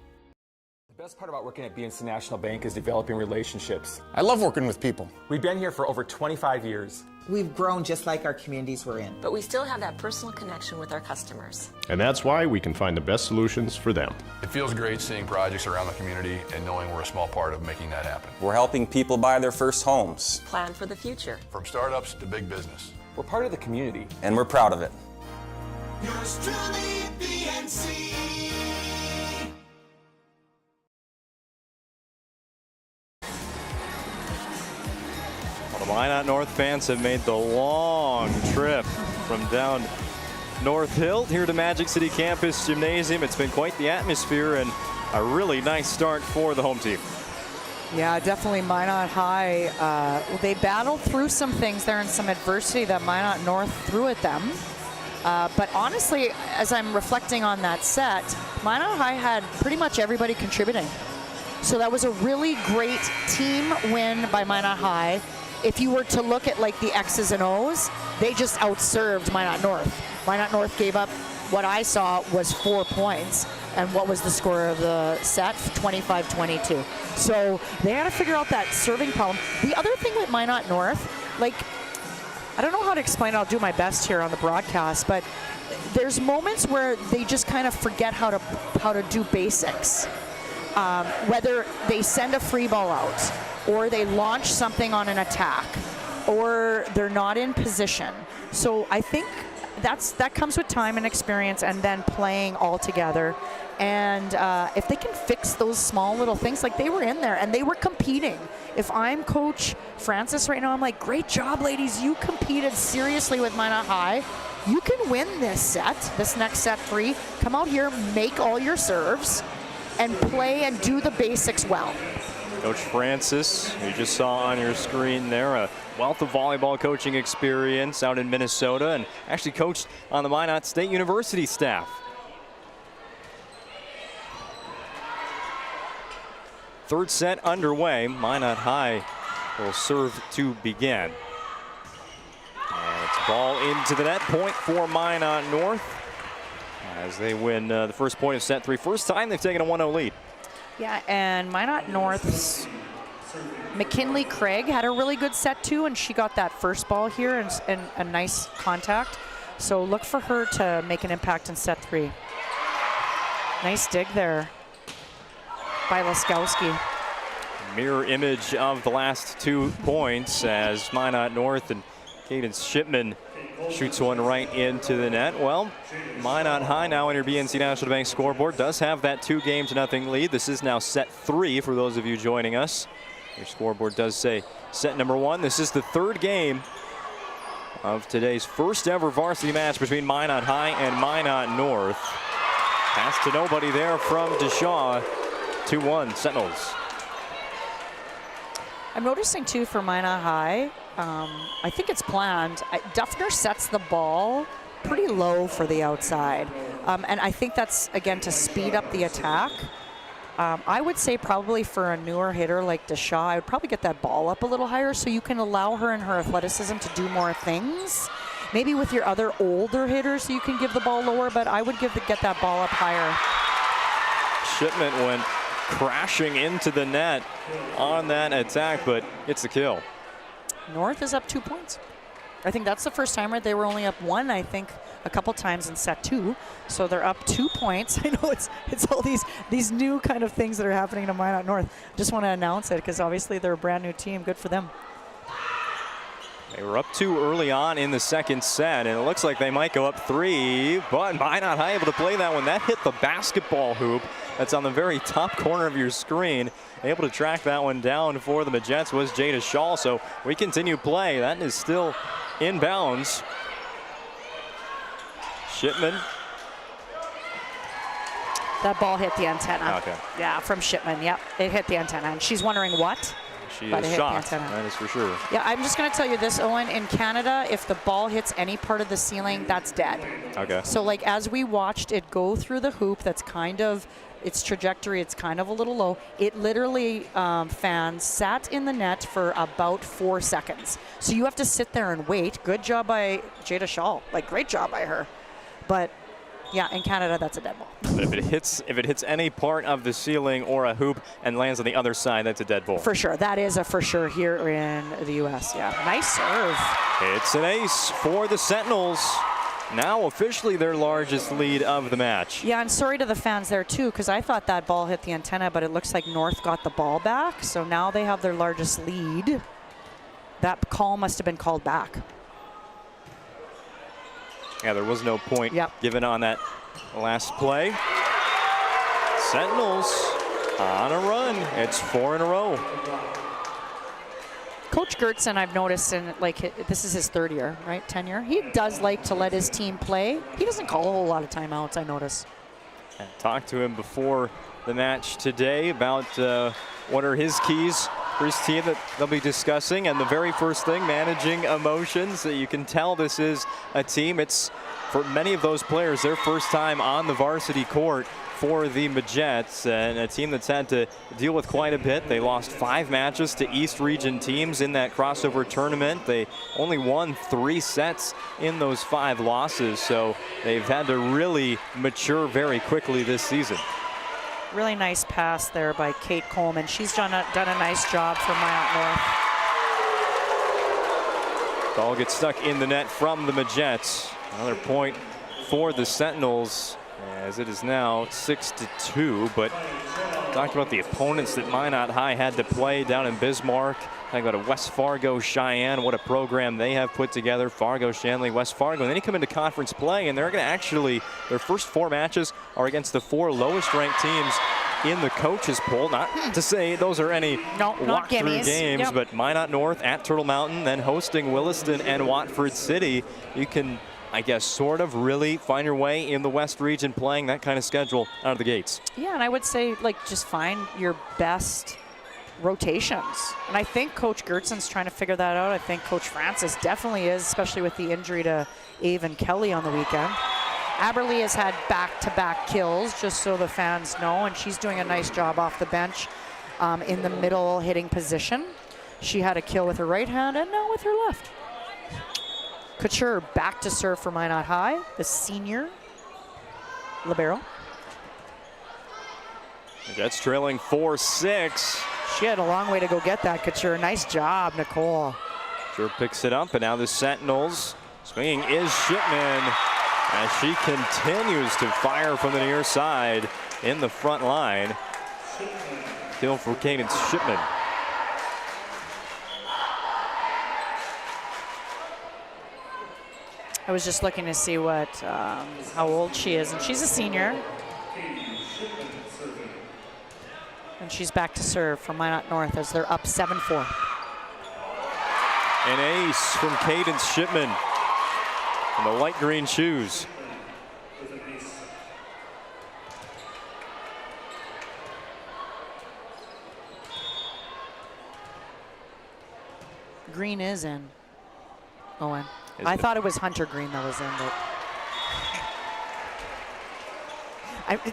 The best part about working at BNC National Bank is developing relationships. I love working with people. We've been here for over 25 years. We've grown just like our communities we're in. But we still have that personal connection with our customers. And that's why we can find the best solutions for them. It feels great seeing projects around the community and knowing we're a small part of making that happen. We're helping people buy their first homes. Plan for the future. From startups to big business. We're part of the community. And we're proud of it. Yours truly, BNC. Well, the Minot North fans have made the long trip from down North Hill here to Magic City Campus Gymnasium. It's been quite the atmosphere and a really nice start for the home team. Yeah, definitely Minot High. They battled through some things there and some adversity that Minot North threw at them. But honestly, as I'm reflecting on that set, Minot High had pretty much everybody contributing. So that was a really great team win by Minot High. If you were to look at like the X's and O's, they just outserved Minot North. Minot North gave up, what I saw was 4 points. And what was the score of the set? 25-22. So they had to figure out that serving problem. The other thing with Minot North, like, I don't know how to explain it. I'll do my best here on the broadcast, but there's moments where they just kind of forget how to do basics. Whether they send a free ball out, or they launch something on an attack, or they're not in position. So I think that comes with time and experience, and then playing all together. And if they can fix those small little things, like they were in there and they were competing. If I'm Coach Francis right now, I'm like, great job, ladies. You competed seriously with Minot High. You can win this set, this next set 3. Come out here, make all your serves, and play and do the basics well. Coach Francis, you just saw on your screen there, a wealth of volleyball coaching experience out in Minnesota, and actually coached on the Minot State University staff. Third set underway. Minot High will serve to begin. And it's ball into the net. Point for Minot North as they win the first point of set 3. First time they've taken a 1-0 lead. Yeah, and Minot North's McKinley Craig had a really good set too, and she got that first ball here and a nice contact. So look for her to make an impact in set 3. Nice dig there by Laskowski. Mirror image of the last 2 points as Minot North and Cadence Shipman shoots one right into the net. Well, Minot High now in your BNC National Bank scoreboard does have that 2-0 lead. This is now set 3 for those of you joining us. Your scoreboard does say set number 1. This is the 3rd game of today's first ever varsity match between Minot High and Minot North. Pass to nobody there from Deshaw. 2-1 Sentinels. I'm noticing too for Minot High, I think it's planned. Duffner sets the ball pretty low for the outside. And I think that's, again, to speed up the attack. I would say probably for a newer hitter like Deshaw, I would probably get that ball up a little higher so you can allow her and her athleticism to do more things. Maybe with your other older hitters, you can give the ball lower, but I would get that ball up higher. Shipment went crashing into the net on that attack, but it's a kill. North is up 2 points. I think that's the first time, right? They were only up 1, I think, a couple times in set 2. So they're up 2 points. I know it's all these new kind of things that are happening to Minot North. Just want to announce it because obviously they're a brand new team. Good for them. They were up 2 early on in the second set, and it looks like they might go up 3, but Minot High able to play that one. That hit the basketball hoop that's on the very top corner of your screen. Able to track that one down for the Majettes was Jada Shaw, so we continue play. That is still inbounds. Shipman. That ball hit the antenna. Okay. Yeah, from Shipman. Yep, it hit the antenna. And she's wondering what? She is shocked, that is for sure. Yeah, I'm just going to tell you this, Owen. In Canada, if the ball hits any part of the ceiling, that's dead. Okay. So, like, as we watched it go through the hoop, that's kind of, its trajectory, it's kind of a little low. It literally, fans sat in the net for about 4 seconds. So you have to sit there and wait. Good job by Jada Shaw. Like, great job by her. But yeah, in Canada, that's a dead ball. But if it hits any part of the ceiling or a hoop and lands on the other side, that's a dead ball. For sure. That is a for sure here in the U.S. Yeah. Nice serve. It's an ace for the Sentinels. Now officially their largest lead of the match. Yeah, and sorry to the fans there too, because I thought that ball hit the antenna, but it looks like North got the ball back. So now they have their largest lead. That call must have been called back. Yeah, there was no point given on that last play. Sentinels on a run. It's 4 in a row. Coach Gertson, I've noticed, in this is his 3rd year, right? Tenure. He does like to let his team play. He doesn't call a whole lot of timeouts, I notice. I talked to him before the match today about what are his keys for his team that they'll be discussing. And the very first thing, managing emotions. You can tell this is a team. It's, for many of those players, their first time on the varsity court for the Majettes, and a team that's had to deal with quite a bit. They lost 5 matches to East Region teams in that crossover tournament. They only won 3 sets in those 5 losses, so they've had to really mature very quickly this season. Really nice pass there by Kate Coleman. She's done a nice job for Minot North. Ball gets stuck in the net from the Majettes. Another point for the Sentinels, as it is now 6-2, but Talked about the opponents that Minot High had to play down in Bismarck. Talking about a West Fargo Cheyenne, what a program they have put together. Fargo, Shanley, West Fargo. And then you come into conference play, and they're going to actually, their first 4 matches are against the 4 lowest ranked teams in the coaches poll. Not to say those are any walkthrough games, yep. but Minot North at Turtle Mountain, then hosting Williston and Watford City. You can, I guess, sort of really find your way in the West region playing that kind of schedule out of the gates. Yeah, and I would say, like, just find your best rotations. And I think Coach Gertson's trying to figure that out. I think Coach Francis definitely is, especially with the injury to Avon Kelly on the weekend. Aberlee has had back-to-back kills, just so the fans know, and she's doing a nice job off the bench in the middle hitting position. She had a kill with her right hand and now with her left. Couture back to serve for Minot High, the senior libero. The Jets trailing 4-6. She had a long way to go get that, Couture. Nice job, Nicole. Couture picks it up, and now the Sentinels. Swinging is Shipman as she continues to fire from the near side in the front line. Kill for Cadence Shipman. I was just looking to see what how old she is, and she's a senior. And she's back to serve for Minot North as they're up 7-4. An ace from Cadence Shipman in the light green shoes. Green is in. Owen. I thought it was Hunter Green that was in, but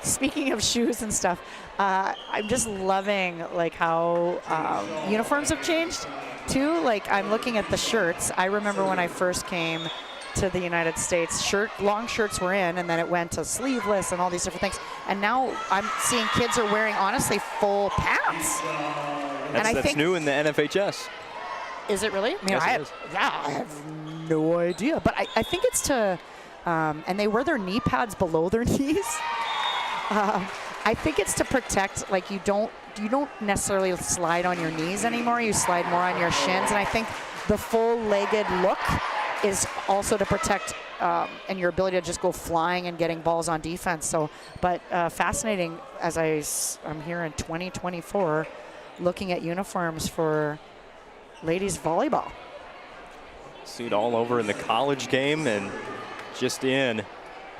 speaking of shoes and stuff, I'm just loving like how uniforms have changed too. Like I'm looking at the shirts. I remember when I first came to the United States, long shirts were in, and then it went to sleeveless and all these different things. And now I'm seeing kids are wearing honestly full pants. That's new in the NFHS. Is it really? I mean, Yes, I have no idea, but I think it's to, and they wear their knee pads below their knees. I think it's to protect, like you don't necessarily slide on your knees anymore. You slide more on your shins, and I think the full-legged look is also to protect and your ability to just go flying and getting balls on defense. So, but fascinating as I'm here in 2024, looking at uniforms for ladies volleyball. See it all over in the college game and just in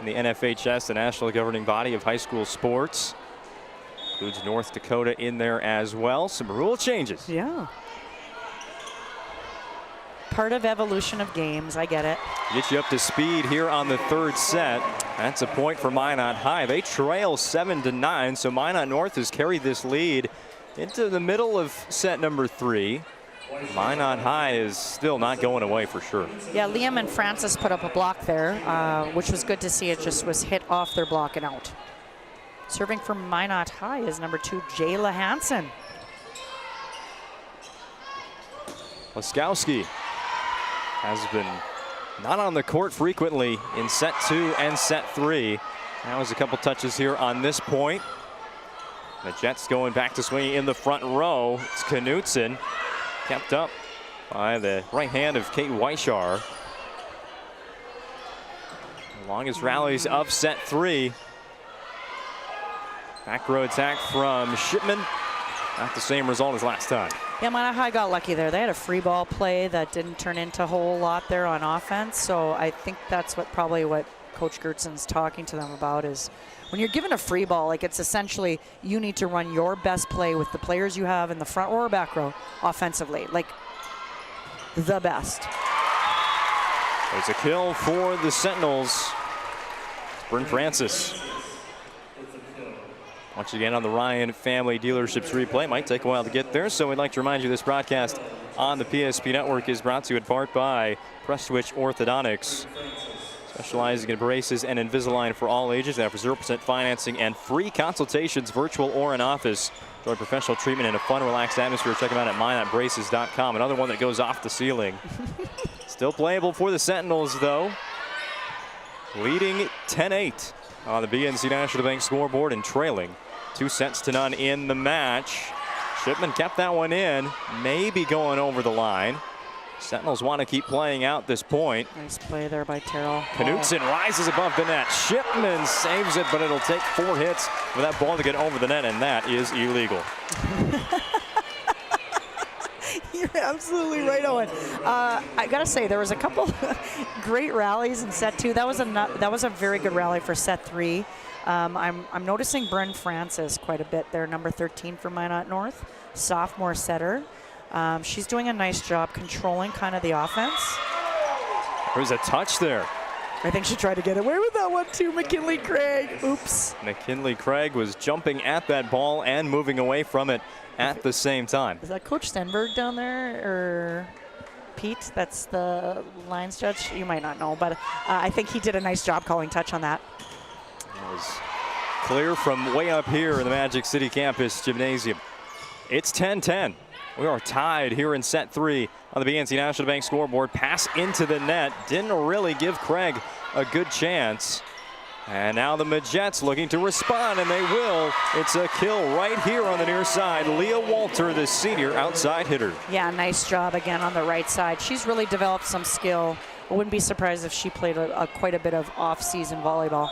the NFHS, the national governing body of high school sports. Includes North Dakota in there as well. Some rule changes. Yeah. Part of evolution of games, I get it. Get you up to speed here on the 3rd set. That's a point for Minot High. They trail 7-9, so Minot North has carried this lead into the middle of set number 3. Minot High is still not going away for sure. Yeah, Liam and Francis put up a block there, which was good to see. It just was hit off their block and out. Serving for Minot High is number 2, Jayla Hansen. Laskowski has been not on the court frequently in set 2 and set 3. That was a couple touches here on this point. The Jets going back to swinging in the front row. It's Knutson, kept up by the right hand of Kate Weishar. The longest rallies of set 3. Back row attack from Shipman. Not the same result as last time. Yeah, Minot High got lucky there. They had a free ball play that didn't turn into a whole lot there on offense. So I think that's probably what Coach Gertson's talking to them about is when you're given a free ball, like it's essentially you need to run your best play with the players you have in the front row or back row offensively, like the best. There's a kill for the Sentinels. Bryn Francis. Once again on the Ryan Family Dealerships replay. Might take a while to get there, so we'd like to remind you this broadcast on the PSP Network is brought to you in part by Prestwich Orthodontics. Specializing in braces and Invisalign for all ages. They offer 0% financing and free consultations, virtual or in office. Enjoy professional treatment in a fun, relaxed atmosphere. Check them out at minotbraces.com. Another one that goes off the ceiling. Still playable for the Sentinels, though. Leading 10-8 on the BNC National Bank scoreboard and trailing 2-0 in the match. Shipman kept that one in, maybe going over the line. Sentinels want to keep playing out this point. Nice play there by Terrell. Knutson rises above the net. Shipman saves it, but it'll take 4 hits for that ball to get over the net, and that is illegal. You're absolutely right, Owen. I gotta say, there was a couple great rallies in set 2. That was a very good rally for set 3. I'm noticing Bryn Francis quite a bit there, number 13 for Minot North, sophomore setter. She's doing a nice job controlling kind of the offense. There's a touch there. I think she tried to get away with that one too, McKinley Craig. Oops. McKinley Craig was jumping at that ball and moving away from it at the same time. Is that Coach Stenberg down there, or Pete? That's the lines judge. You might not know, but I think he did a nice job calling touch on that. It was clear from way up here in the Magic City Campus Gymnasium. It's 10-10. We are tied here in set 3 on the BNC National Bank scoreboard. Pass into the net. Didn't really give Craig a good chance. And now the Majets looking to respond, and they will. It's a kill right here on the near side. Leah Walter, the senior outside hitter. Yeah, nice job again on the right side. She's really developed some skill. I wouldn't be surprised if she played quite a bit of off-season volleyball.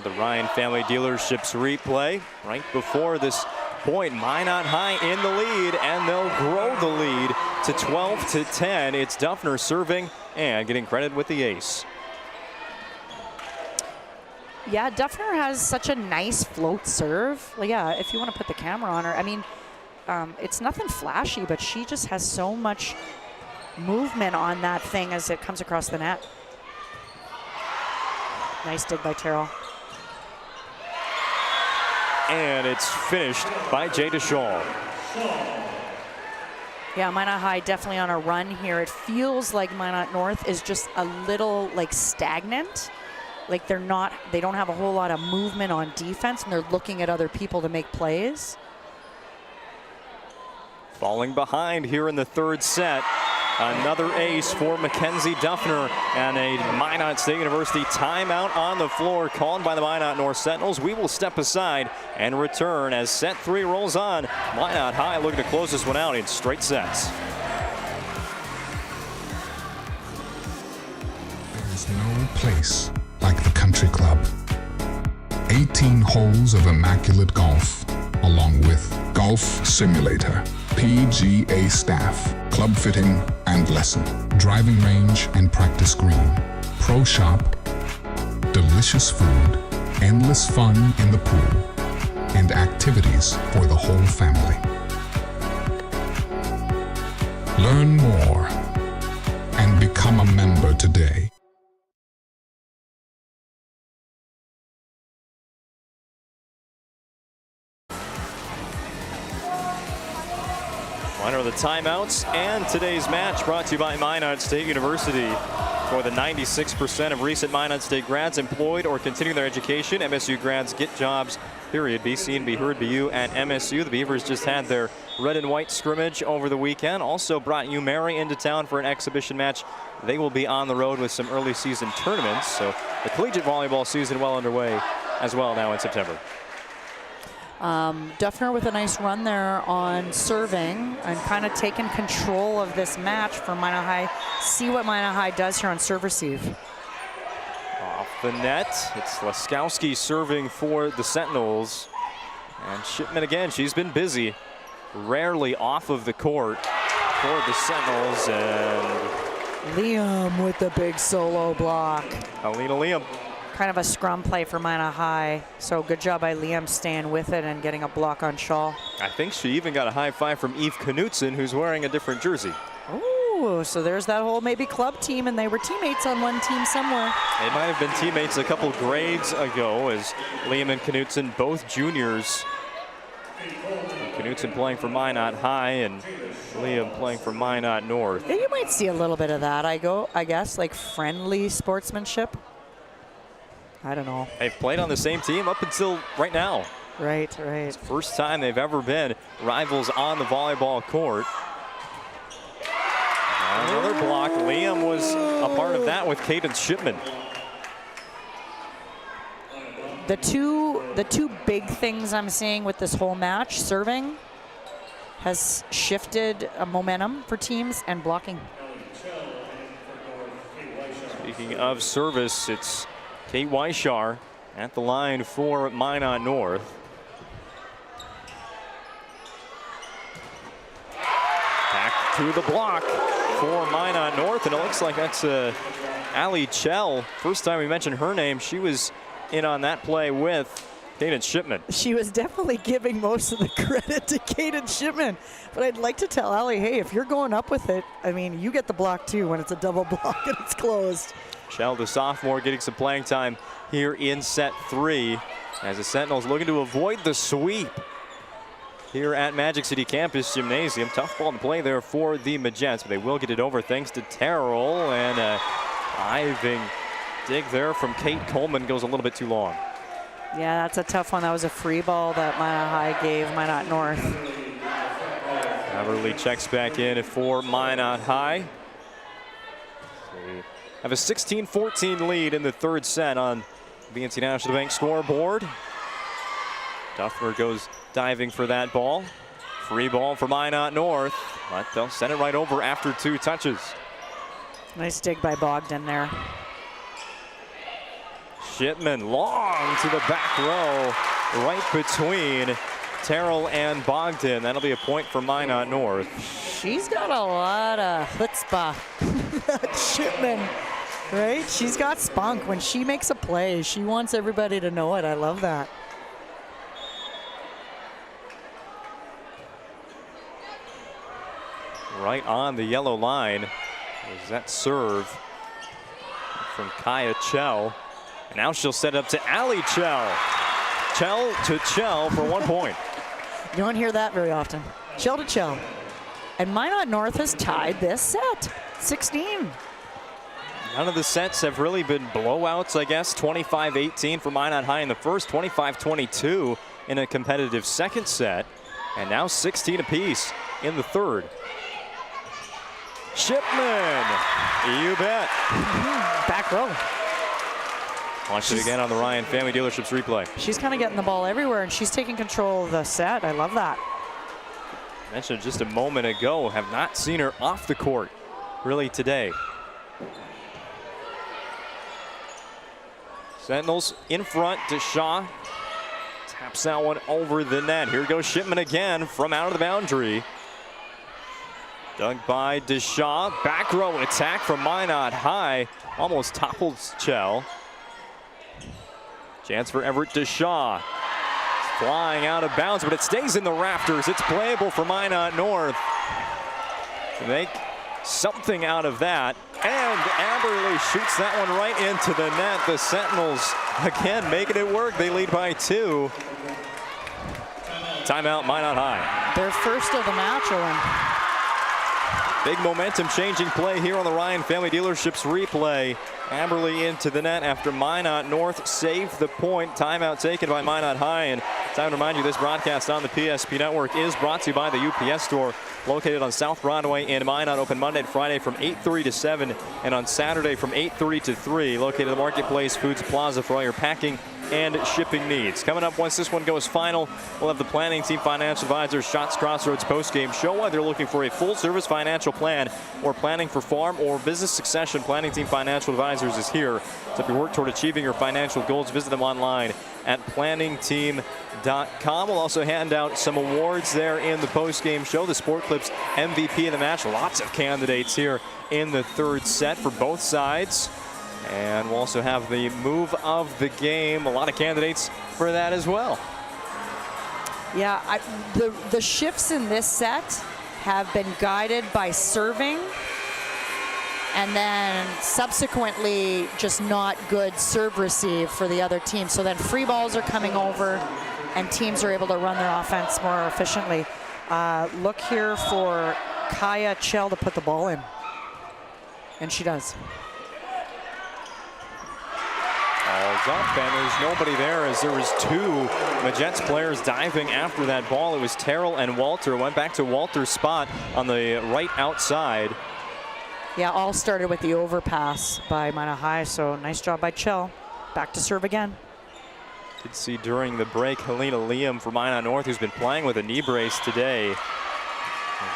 The Ryan Family Dealerships replay right before this point. Minot High in the lead, and they'll grow the lead to 12-10. It's Duffner serving and getting credit with the ace. Yeah, Duffner has such a nice float serve. Well, yeah, if you want to put the camera on her, I mean, it's nothing flashy, but she just has so much movement on that thing as it comes across the net. Nice dig by Terrell. And it's finished by Jay DeShaw. Yeah, Minot High definitely on a run here. It feels like Minot North is just a little like stagnant. Like they don't have a whole lot of movement on defense, and they're looking at other people to make plays. Falling behind here in the third set. Another ace for Mackenzie Duffner, and a Minot State University timeout on the floor called by the Minot North Sentinels. We will step aside and return as set 3 rolls on. Minot High looking to close this one out in straight sets. There is no place like the country club. 18 holes of immaculate golf, along with golf simulator, PGA staff, club fitting and lesson, driving range and practice green, pro shop, delicious food, endless fun in the pool, and activities for the whole family. Learn more and become a member today. One of the timeouts and today's match brought to you by Minot State University. More than 96% of recent Minot State grads employed or continuing their education. MSU grads get jobs, period. Be seen, be heard, be you at MSU. The Beavers just had their red and white scrimmage over the weekend. Also brought UMary into town for an exhibition match. They will be on the road with some early season tournaments. So the collegiate volleyball season well underway as well now in September. Duffner with a nice run there on serving and kind of taking control of this match for Minot High. See what Minot High does here on serve receive. Off the net, it's Laskowski serving for the Sentinels. And Shipman again, she's been busy. Rarely off of the court for the Sentinels. And Liam with the big solo block. Alina Liam. Kind of a scrum play for Minot High. So good job by Liam staying with it and getting a block on Shaw. I think she even got a high five from Eve Knutson, who's wearing a different jersey. Ooh, so there's that whole maybe club team, and they were teammates on one team somewhere. They might have been teammates a couple grades ago, as Liam and Knutson, both juniors. Knutson playing for Minot High and Liam playing for Minot North. Yeah, you might see a little bit of that, I guess, like friendly sportsmanship. I don't know. They've played on the same team up until right now. Right. It's the first time they've ever been rivals on the volleyball court. Another block. Liam was a part of that with Cadence Shipman. The two the two big things I'm seeing with this whole match, serving has shifted momentum for teams, and blocking. Speaking of service, it's Kate Weishar at the line for Minot North. Back to the block for Minot North, and it looks like that's Allie Chell. First time we mentioned her name, she was in on that play with Caden Shipman. She was definitely giving most of the credit to Caden Shipman, but I'd like to tell Allie, hey, if you're going up with it, I mean, you get the block too when it's a double block and it's closed. Chell, the sophomore, getting some playing time here in set 3 as the Sentinels looking to avoid the sweep here at Magic City Campus Gymnasium. Tough ball to play there for the Magents, but they will get it over thanks to Terrell, and a diving dig there from Kate Coleman goes a little bit too long. Yeah, that's a tough one. That was a free ball that Minot High gave Minot North. Everly checks back in for Minot High. They have a 16-14 lead in the third set on BNC National Bank scoreboard. Duffner goes diving for that ball. Free ball for Minot North, but they'll send it right over after 2 touches. Nice dig by Bogdan there. Shipman long to the back row, right between Terrell and Bogdan. That'll be a point for Minot North. She's got a lot of chutzpah, Shipman, right? She's got spunk. When she makes a play, she wants everybody to know it. I love that. Right on the yellow line is that serve from Kaya Chell. And now she'll set it up to Allie Chell. Chell to Chell for 1 point. You don't hear that very often. Chell to Chell. And Minot North has tied this set, 16. None of the sets have really been blowouts, I guess. 25-18 for Minot High in the first, 25-22 in a competitive second set, and now 16 apiece in the third. Shipman, you bet. Back row. Watch it again on the Ryan Family Dealerships replay. She's kind of getting the ball everywhere, and she's taking control of the set. I love that. Mentioned just a moment ago, have not seen her off the court really today. Sentinels in front. Deshaw taps that one over the net. Here goes Shipman again from out of the boundary. Dug by Deshaw. Back row attack from Minot High. Almost topples Chell. Chance for Everett Deshaw. Flying out of bounds, but it stays in the rafters. It's playable for Minot North to make something out of that. And Aberly shoots that one right into the net. The Sentinels, again, making it work. They lead by 2. Timeout, Minot High. Their first of the match, Owen. Big momentum changing play here on the Ryan Family Dealerships replay. Aberly into the net after Minot North saved the point. Timeout taken by Minot High. And time to remind you, this broadcast on the PSP Network is brought to you by the UPS store located on South Broadway in Minot. Open Monday and Friday from 8:30 to 7 and on Saturday from 8:30 to 3. Located at the Marketplace Foods Plaza for all your packing and shipping needs. Coming up once this one goes final, we'll have the planning team financial advisors Shots Crossroads postgame show why they're looking for a full service financial plan or planning for farm or business succession. Planning team financial advisors is here to help you work toward achieving your financial goals. Visit them online at planningteam.com. We'll also hand out some awards there in the postgame show. The Sport Clips MVP of the match. Lots of candidates here in the third set for both sides. And we'll also have the move of the game. A lot of candidates for that as well. Yeah, the shifts in this set have been guided by serving and then subsequently just not good serve receive for the other team. So then free balls are coming over and teams are able to run their offense more efficiently. Look here for Kaya Chell to put the ball in. And she does. Ball's up, and there's nobody there as there was 2 Magents players diving after that ball. It was Terrell and Walter. Went back to Walter's spot on the right outside. Yeah, all started with the overpass by Minot High, so nice job by Chell. Back to serve again. Did see during the break Helena Liam from Minot North, who's been playing with a knee brace today.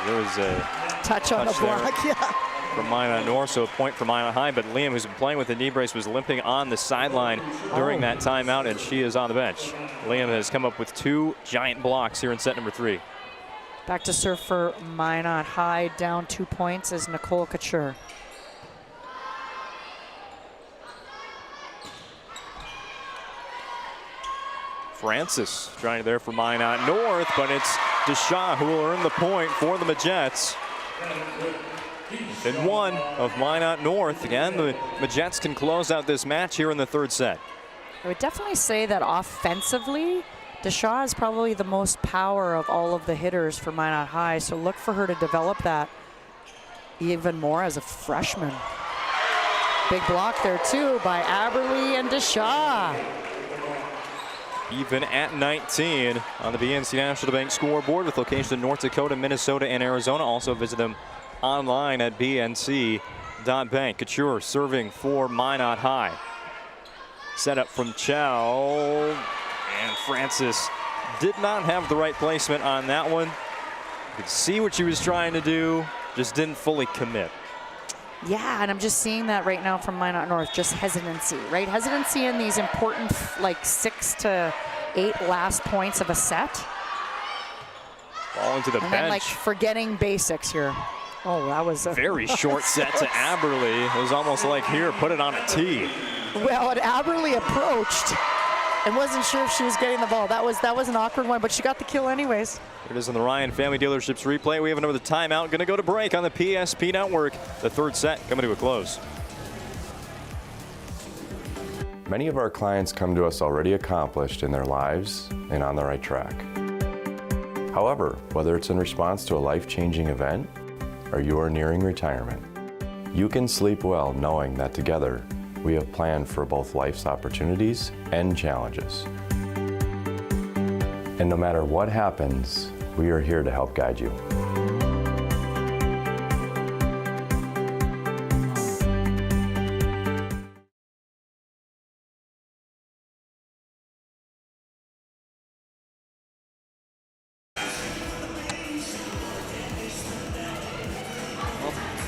There was a touch on the block, yeah. From Minot North, so a point for Minot High. But Liam, who's been playing with a knee brace, was limping on the sideline during that timeout, and she is on the bench. Liam has come up with 2 giant blocks here in set number 3. Back to serve for Minot High, down 2 points is Nicole Couture. Francis trying there for Minot North, but it's Deshaw who will earn the point for the Majettes. Within 1 of Minot North. Again, the Majettes can close out this match here in the 3rd set. I would definitely say that offensively, Deshaw is probably the most power of all of the hitters for Minot High, so look for her to develop that even more as a freshman. Big block there too by Aberly and Deshaw. Even at 19 on the BNC National Bank scoreboard with locations in North Dakota, Minnesota, and Arizona. Also visit them online at bnc.bank. Couture serving for Minot High. Set up from Chow, and Francis did not have the right placement on that one. You could see what she was trying to do, just didn't fully commit. Yeah, and I'm just seeing that right now from Minot North, just hesitancy, right? Hesitancy in these important, like 6 to 8 last points of a set. Ball into the bench. And then like forgetting basics here. Oh, that was a very short set to Aberly. It was almost like, here, put it on a tee. Well, and Aberly approached and wasn't sure if she was getting the ball. That was an awkward one, but she got the kill anyways. Here it is on the Ryan Family Dealerships replay. We have another timeout. Going to go to break on the PSP Network. The 3rd set coming to a close. Many of our clients come to us already accomplished in their lives and on the right track. However, whether it's in response to a life-changing event or you are nearing retirement, you can sleep well knowing that together we have planned for both life's opportunities and challenges. And no matter what happens, we are here to help guide you.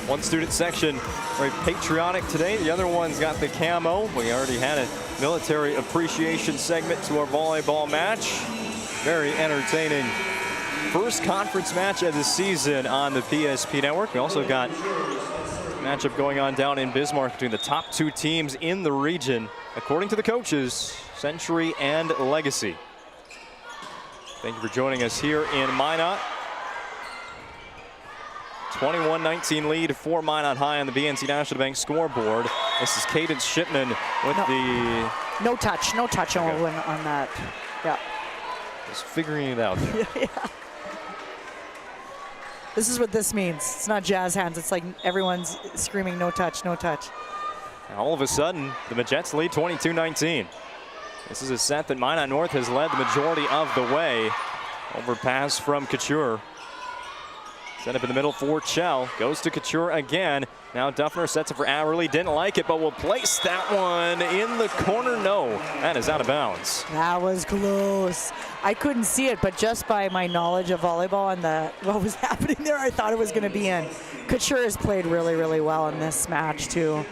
One student section very patriotic today. The other one's got the camo. We already had a military appreciation segment to our volleyball match. Very entertaining first conference match of the season on the PSP Network. We also got a matchup going on down in Bismarck between the top 2 teams in the region, according to the coaches, Century and Legacy. Thank you for joining us here in Minot. 21-19 lead for Minot High on the BNC National Bank scoreboard. This is Cadence Shipman with the... No touch okay. on that. Yeah. Just figuring it out there. Yeah. This is what this means. It's not jazz hands. It's like everyone's screaming no touch, no touch. And all of a sudden, the Majettes lead 22-19. This is a set that Minot North has led the majority of the way. Overpass from Couture. Set up in the middle for Chell. Goes to Couture again. Now Duffner sets it for Aberly. Didn't like it, but will place that one in the corner. No, that is out of bounds. That was close. I couldn't see it, but just by my knowledge of volleyball and what was happening there, I thought it was going to be in. Couture has played really, really well in this match, too.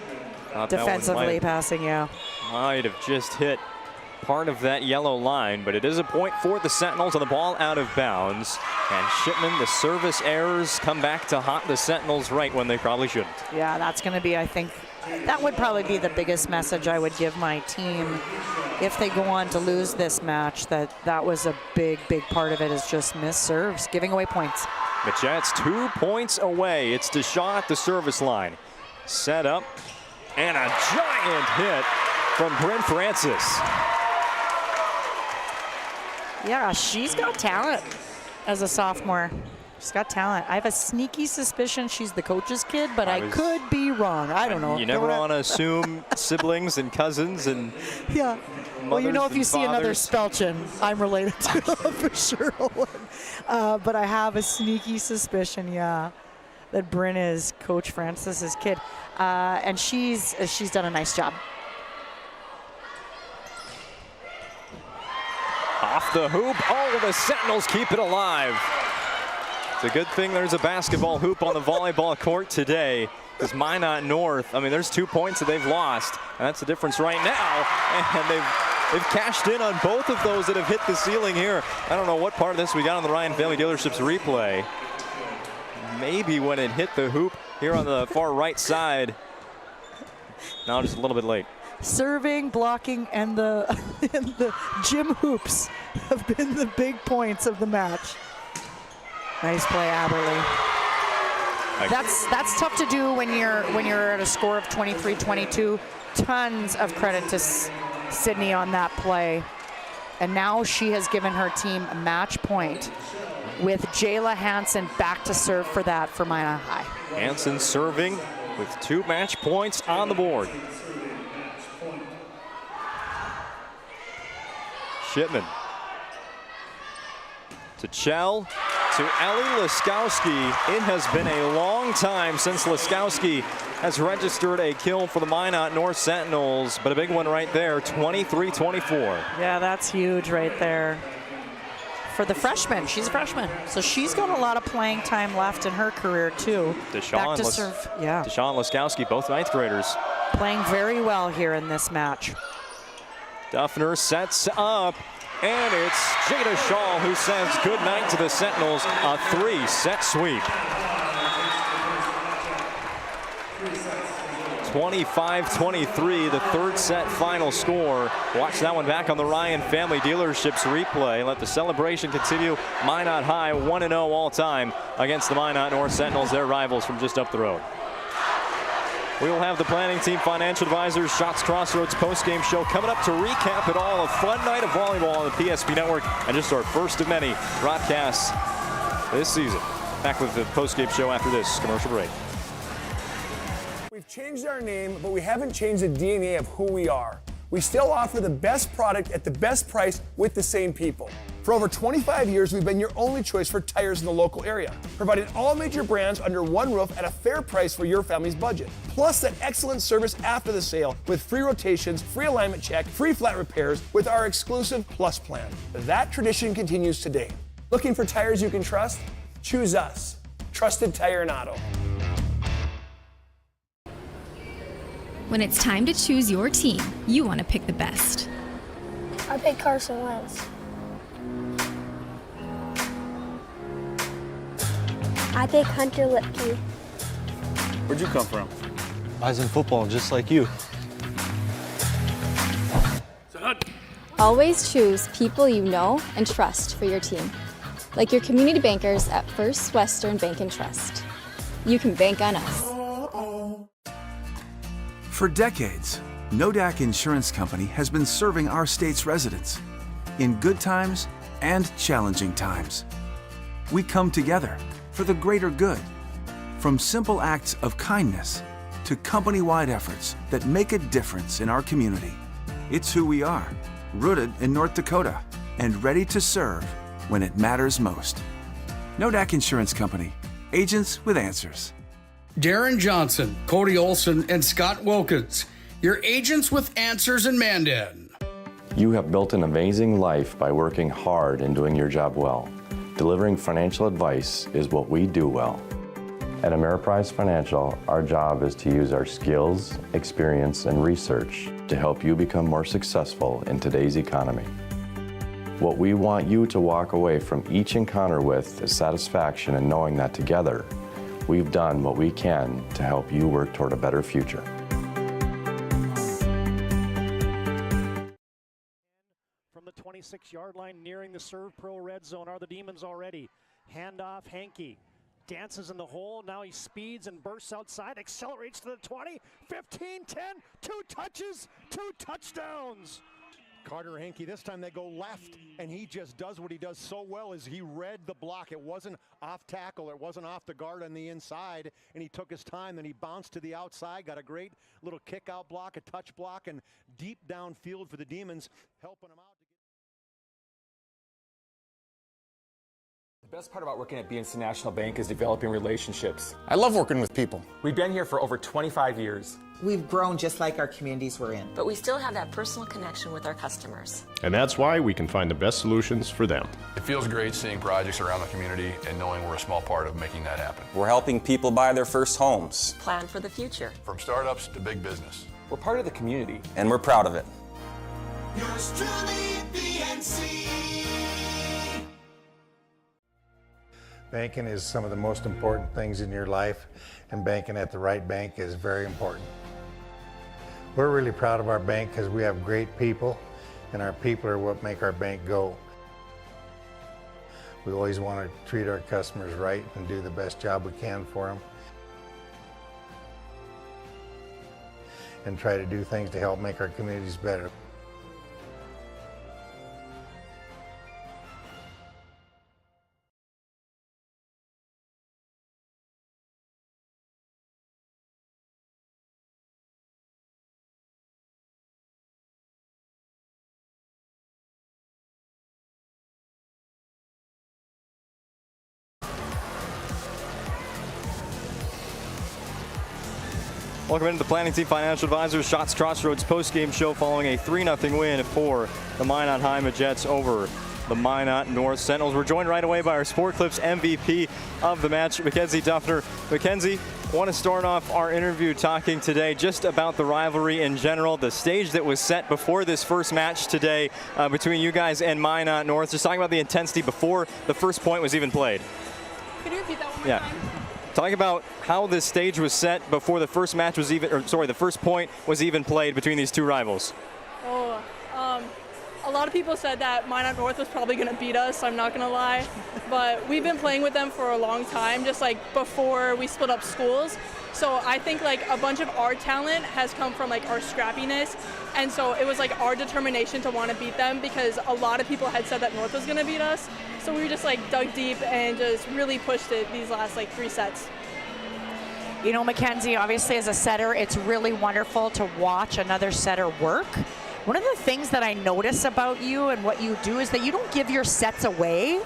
Defensively passing, yeah. Might have just hit part of that yellow line, but it is a point for the Sentinels on the ball out of bounds. And Shipman, the service errors come back to haunt the Sentinels right when they probably shouldn't. Yeah, that's going to be, I think, that would probably be the biggest message I would give my team if they go on to lose this match, that was a big, big part of it is just missed serves, giving away points. Majettes 2 points away. It's Deshaw at the service line. Set up, and a giant hit from Bryn Francis. Yeah, she's got talent as a sophomore. She's got talent. I have a sneaky suspicion she's the coach's kid, but I could be wrong. I don't know. You never want to assume siblings and cousins and yeah. Well, you know, if you see another Spelchin, I'm related to for sure. But I have a sneaky suspicion, yeah, that Bryn is Coach Francis's kid, and she's done a nice job. Off the hoop. Oh, the Sentinels keep it alive. It's a good thing there's a basketball hoop on the volleyball court today, because Minot North, I mean, there's 2 points that they've lost, and that's the difference right now. And they've cashed in on both of those that have hit the ceiling here. I don't know what part of this we got on the Ryan Family Dealerships replay. Maybe when it hit the hoop here on the far right side. Now just a little bit late. Serving, blocking, and the gym hoops have been the big points of the match. Nice play, Aberly. That's tough to do when you're at a score of 23-22. Tons of credit to Sydney on that play. And now she has given her team a match point with Jayla Hansen back to serve for that for Minot High. Hansen serving with 2 match points on the board. Shipman to Chell, to Ellie Laskowski. It has been a long time since Laskowski has registered a kill for the Minot North Sentinels, but a big one right there, 23-24. Yeah, that's huge right there. For the freshman, she's a freshman, so she's got a lot of playing time left in her career too. Back to serve, yeah. Deshawn Laskowski, both 9th graders. Playing very well here in this match. Duffner sets up, and it's Jada Shaw who says good night to the Sentinels, a 3-set sweep. 25-23, the 3rd set final score. Watch that one back on the Ryan Family Dealerships replay. Let the celebration continue. Minot High 1-0 all time against the Minot North Sentinels, their rivals from just up the road. We will have the planning team, financial advisors, Shots Crossroads post-game show coming up to recap it all. A fun night of volleyball on the PSP Network, and just our first of many broadcasts this season. Back with the post-game show after this commercial break. We've changed our name, but we haven't changed the DNA of who we are. We still offer the best product at the best price with the same people. For over 25 years, we've been your only choice for tires in the local area, providing all major brands under one roof at a fair price for your family's budget. Plus that excellent service after the sale with free rotations, free alignment check, free flat repairs with our exclusive Plus plan. That tradition continues today. Looking for tires you can trust? Choose us. Trusted Tire and Auto. When it's time to choose your team, you want to pick the best. I pick Carson Wentz. I pick Hunter Lipke. Where'd you come from? I was in football, just like you. Always choose people you know and trust for your team, like your community bankers at First Western Bank and Trust. You can bank on us. For decades, Nodak Insurance Company has been serving our state's residents in good times and challenging times. We come together for the greater good, from simple acts of kindness to company-wide efforts that make a difference in our community. It's who we are, rooted in North Dakota and ready to serve when it matters most. Nodak Insurance Company, agents with answers. Darren Johnson, Cody Olson, and Scott Wilkins, your agents with answers in Mandan. You have built an amazing life by working hard and doing your job well. Delivering financial advice is what we do well. At Ameriprise Financial, our job is to use our skills, experience, and research to help you become more successful in today's economy. What we want you to walk away from each encounter with is satisfaction in knowing that together, we've done what we can to help you work toward a better future. From the 26-yard line, nearing the Serve Pro red zone are the Demons already. Handoff, Hankey dances in the hole. Now he speeds and bursts outside, accelerates to the 20, 15, 10, 2 touches, 2 touchdowns. Carter Hankey, this time they go left, and he just does what he does so well is he read the block. It wasn't off tackle, it wasn't off the guard on the inside, and he took his time, then he bounced to the outside, got a great little kick out block, a touch block, and deep downfield for the Demons, helping him out. The best part about working at BNC National Bank is developing relationships. I love working with people. We've been here for over 25 years. We've grown just like our communities we're in. But we still have that personal connection with our customers. And that's why we can find the best solutions for them. It feels great seeing projects around the community and knowing we're a small part of making that happen. We're helping people buy their first homes. Plan for the future. From startups to big business. We're part of the community. And we're proud of it. Yours truly, BNC. Banking is some of the most important things in your life, and banking at the right bank is very important. We're really proud of our bank because we have great people, and our people are what make our bank go. We always want to treat our customers right and do the best job we can for them, and try to do things to help make our communities better. Welcome into the Planning Team Financial Advisors Shots Crossroads post-game show following a 3-0 win for the Minot Haima Jets over the Minot North Sentinels. We're joined right away by our Sport Clips MVP of the match, Mackenzie Duffner. Mackenzie, I want to start off our interview talking today just about the rivalry in general, the stage that was set before this first match today between you guys and Minot North. Just talking about the intensity before the first point was even played. Could you repeat that one more time? Talking about how this stage was set before the first match was even, the first point was even played between these two rivals. A lot of people said that Minot North was probably going to beat us, I'm not going to lie. But we've been playing with them for a long time, just like before we split up schools. So I think like a bunch of our talent has come from like our scrappiness. And so it was like our determination to want to beat them because a lot of people had said that North was going to beat us. So we just like dug deep and just really pushed it these last like 3 sets. You know, Mackenzie, obviously as a setter, it's really wonderful to watch another setter work. One of the things that I notice about you and what you do is that you don't give your sets away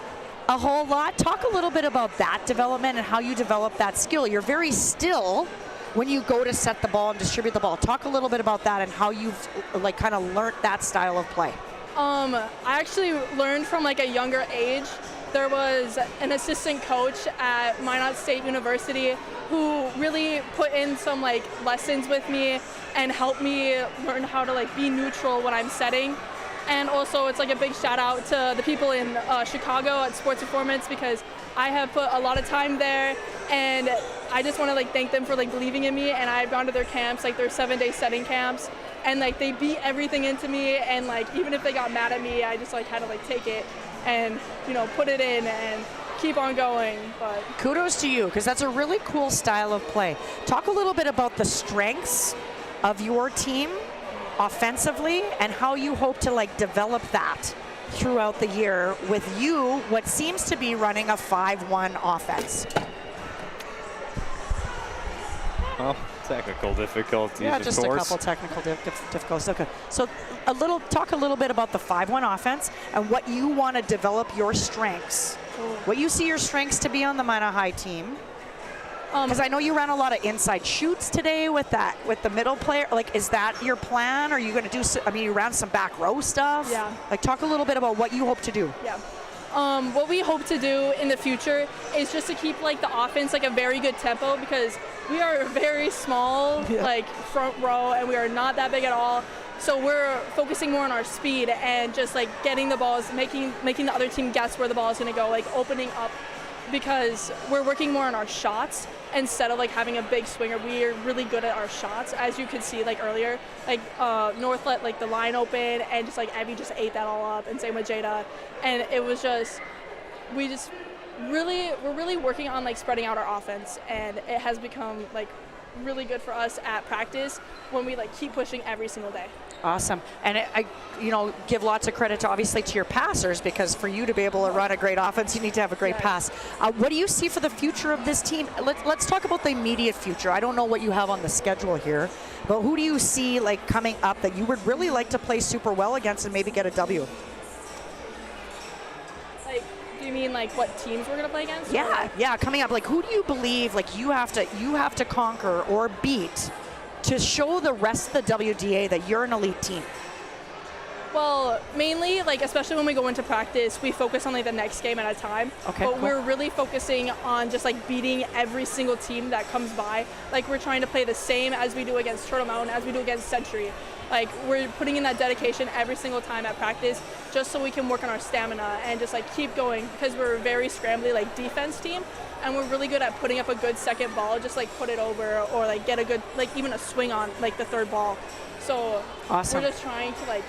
a whole lot. Talk a little bit about that development and how you develop that skill. You're very still when you go to set the ball and distribute the ball. Talk a little bit about that and how you've like kind of learnt that style of play. I actually learned from like a younger age. There was an assistant coach at Minot State University who really put in some like lessons with me and helped me learn how to like be neutral when I'm setting. And also it's like a big shout out to the people in Chicago at Sports Performance because I have put a lot of time there and I just want to like thank them for like believing in me. And I've gone to their camps, like their 7-day setting camps, and like they beat everything into me. And like even if they got mad at me, I just like had to like take it and, you know, put it in and keep on going. But kudos to you because that's a really cool style of play. Talk a little bit about the strengths of your team offensively and how you hope to like develop that throughout the year with you, what seems to be running a 5-1 offense. Well, technical difficulties, yeah, just of course. a couple technical difficulties. Okay. So talk a little bit about the 5-1 offense and what you want to develop your strengths. What you see your strengths to be on the Minot High team. Because I know you ran a lot of inside shoots today with the middle player. Like, is that your plan? Are you going to do, you ran some back row stuff? Yeah. Like, talk a little bit about what you hope to do. Yeah. What we hope to do in the future is just to keep like the offense like a very good tempo because we are very small, like front row, and we are not that big at all. So we're focusing more on our speed and just like getting the balls, making the other team guess where the ball is going to go, like opening up, because we're working more on our shots instead of like having a big swinger. We're really good at our shots, as you could see like earlier. Like North let like the line open and just like Evie just ate that all up, and same with Jada. And it was just, we're really working on like spreading out our offense, and it has become like really good for us at practice when we like keep pushing every single day. Awesome. And I give lots of credit to obviously to your passers, because for you to be able to run a great offense, you need to have a great pass. What do you see for the future of this team? Let's talk about the immediate future. I don't know what you have on the schedule here, but who do you see like coming up that you would really like to play super well against and maybe get a W? Like, do you mean mean like what teams we're gonna play against? Yeah, coming up, like who do you believe like you have to conquer or beat to show the rest of the WDA that you're an elite team? Well, mainly, like, especially when we go into practice, we focus on, like, the next game at a time. Okay, but cool. we're really focusing on just, like, beating every single team that comes by. Like, we're trying to play the same as we do against Turtle Mountain, as we do against Century. Like, we're putting in that dedication every single time at practice just so we can work on our stamina and just, like, keep going because we're a very scrambly, like, defense team. And we're really good at putting up a good second ball, just, like, put it over or, like, get a good, like, even a swing on, like, the third ball. So awesome. We're just trying to, like,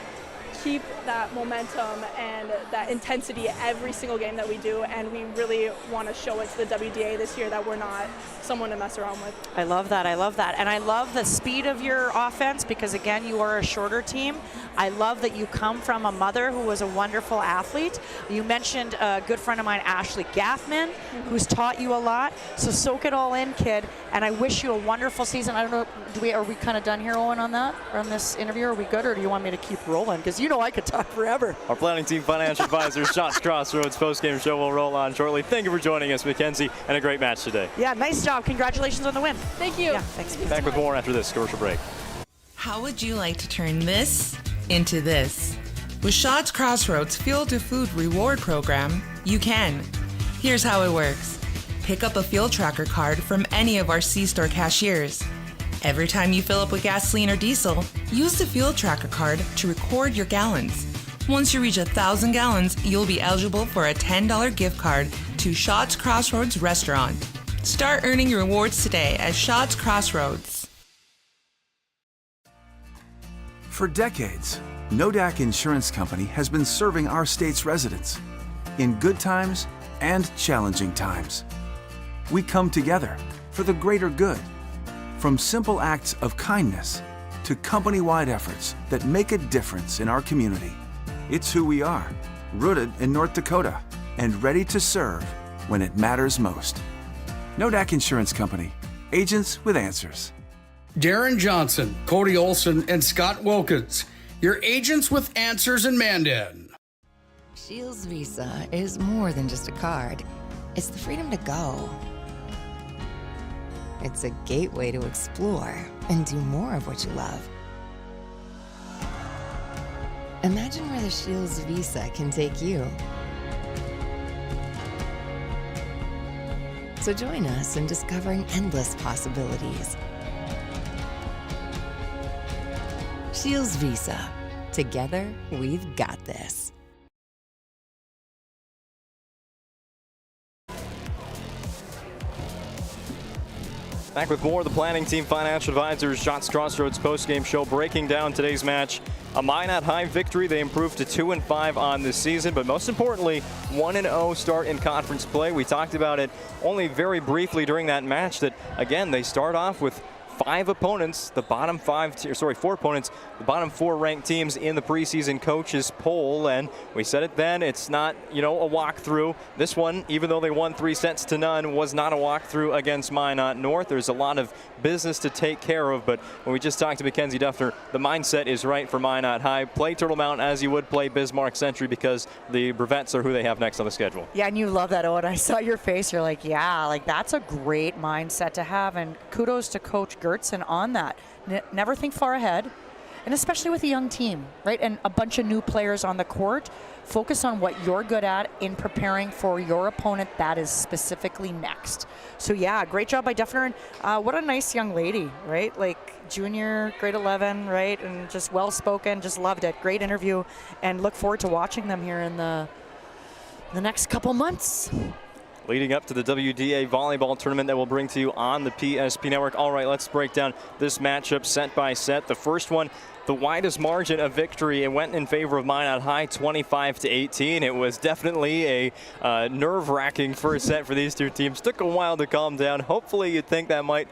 keep that momentum and that intensity every single game that we do, and we really want to show it to the WDA this year that we're not someone to mess around with. I love that. And I love the speed of your offense because, again, you are a shorter team. I love that you come from a mother who was a wonderful athlete. You mentioned a good friend of mine, Ashley Gaffman, who's taught you a lot. So soak it all in, kid, and I wish you a wonderful season. I don't know, are we kind of done here, Owen, on that? Or on this interview? Are we good, or do you want me to keep rolling? Because you know I could talk forever. Our planning team financial advisor, Shots Crossroads post-game show will roll on shortly. Thank you for joining us, Mackenzie, and a great match today. Yeah, nice job. Congratulations on the win. Thank you. Yeah, thanks. Back with more after this commercial break. How would you like to turn this into this? With Shots Crossroads Fuel to Food reward program, you can. Here's how it works. Pick up a fuel tracker card from any of our C-store cashiers. Every time you fill up with gasoline or diesel, use the fuel tracker card to record your gallons. Once you reach 1,000 gallons, you'll be eligible for a $10 gift card to Shots Crossroads Restaurant. Start earning your rewards today at Shots Crossroads. For decades, Nodak Insurance Company has been serving our state's residents in good times and challenging times. We come together for the greater good, from simple acts of kindness to company-wide efforts that make a difference in our community. It's who we are, rooted in North Dakota and ready to serve when it matters most. Nodak Insurance Company, agents with answers. Darren Johnson, Cody Olson, and Scott Wilkins, your agents with answers in Mandan. Shields Visa is more than just a card. It's the freedom to go. It's a gateway to explore and do more of what you love. Imagine where the Shields Visa can take you. So join us in discovering endless possibilities. Shields Visa. Together, we've got this. Back with more of the planning team financial advisors, Shots Crossroads post-game show, breaking down today's match. A MINOT High victory. They improved to 2-5 on this season, but most importantly, 1-0 start in conference play. We talked about it only very briefly during that match that, again, they start off with 5 opponents, the bottom 4 opponents, the bottom 4 ranked teams in the preseason coaches poll. And we said it then, it's not, a walkthrough. This one, even though they won 3-0, was not a walkthrough against Minot North. There's a lot of business to take care of, but when we just talked to Mackenzie Duffner, the mindset is right for Minot High. Play Turtle Mountain as you would play Bismarck Century because the Brevettes are who they have next on the schedule. Yeah, and you love that, Owen. I saw your face. You're like, yeah, like that's a great mindset to have, and kudos to Coach Gertzen on that. Never think far ahead, and especially with a young team, right? And a bunch of new players on the court. Focus on what you're good at in preparing for your opponent that is specifically next. So yeah, great job by Duffner. And what a nice young lady, right? Like junior, grade 11, right? And just well-spoken, just loved it. Great interview, and look forward to watching them here in the next couple months. Leading up to the WDA volleyball tournament that we'll bring to you on the PSP Network. All right, let's break down this matchup set by set. The first one, the widest margin of victory. It went in favor of Minot High, 25-18. It was definitely a nerve-wracking first set for these two teams. Took a while to calm down. Hopefully, you'd think that might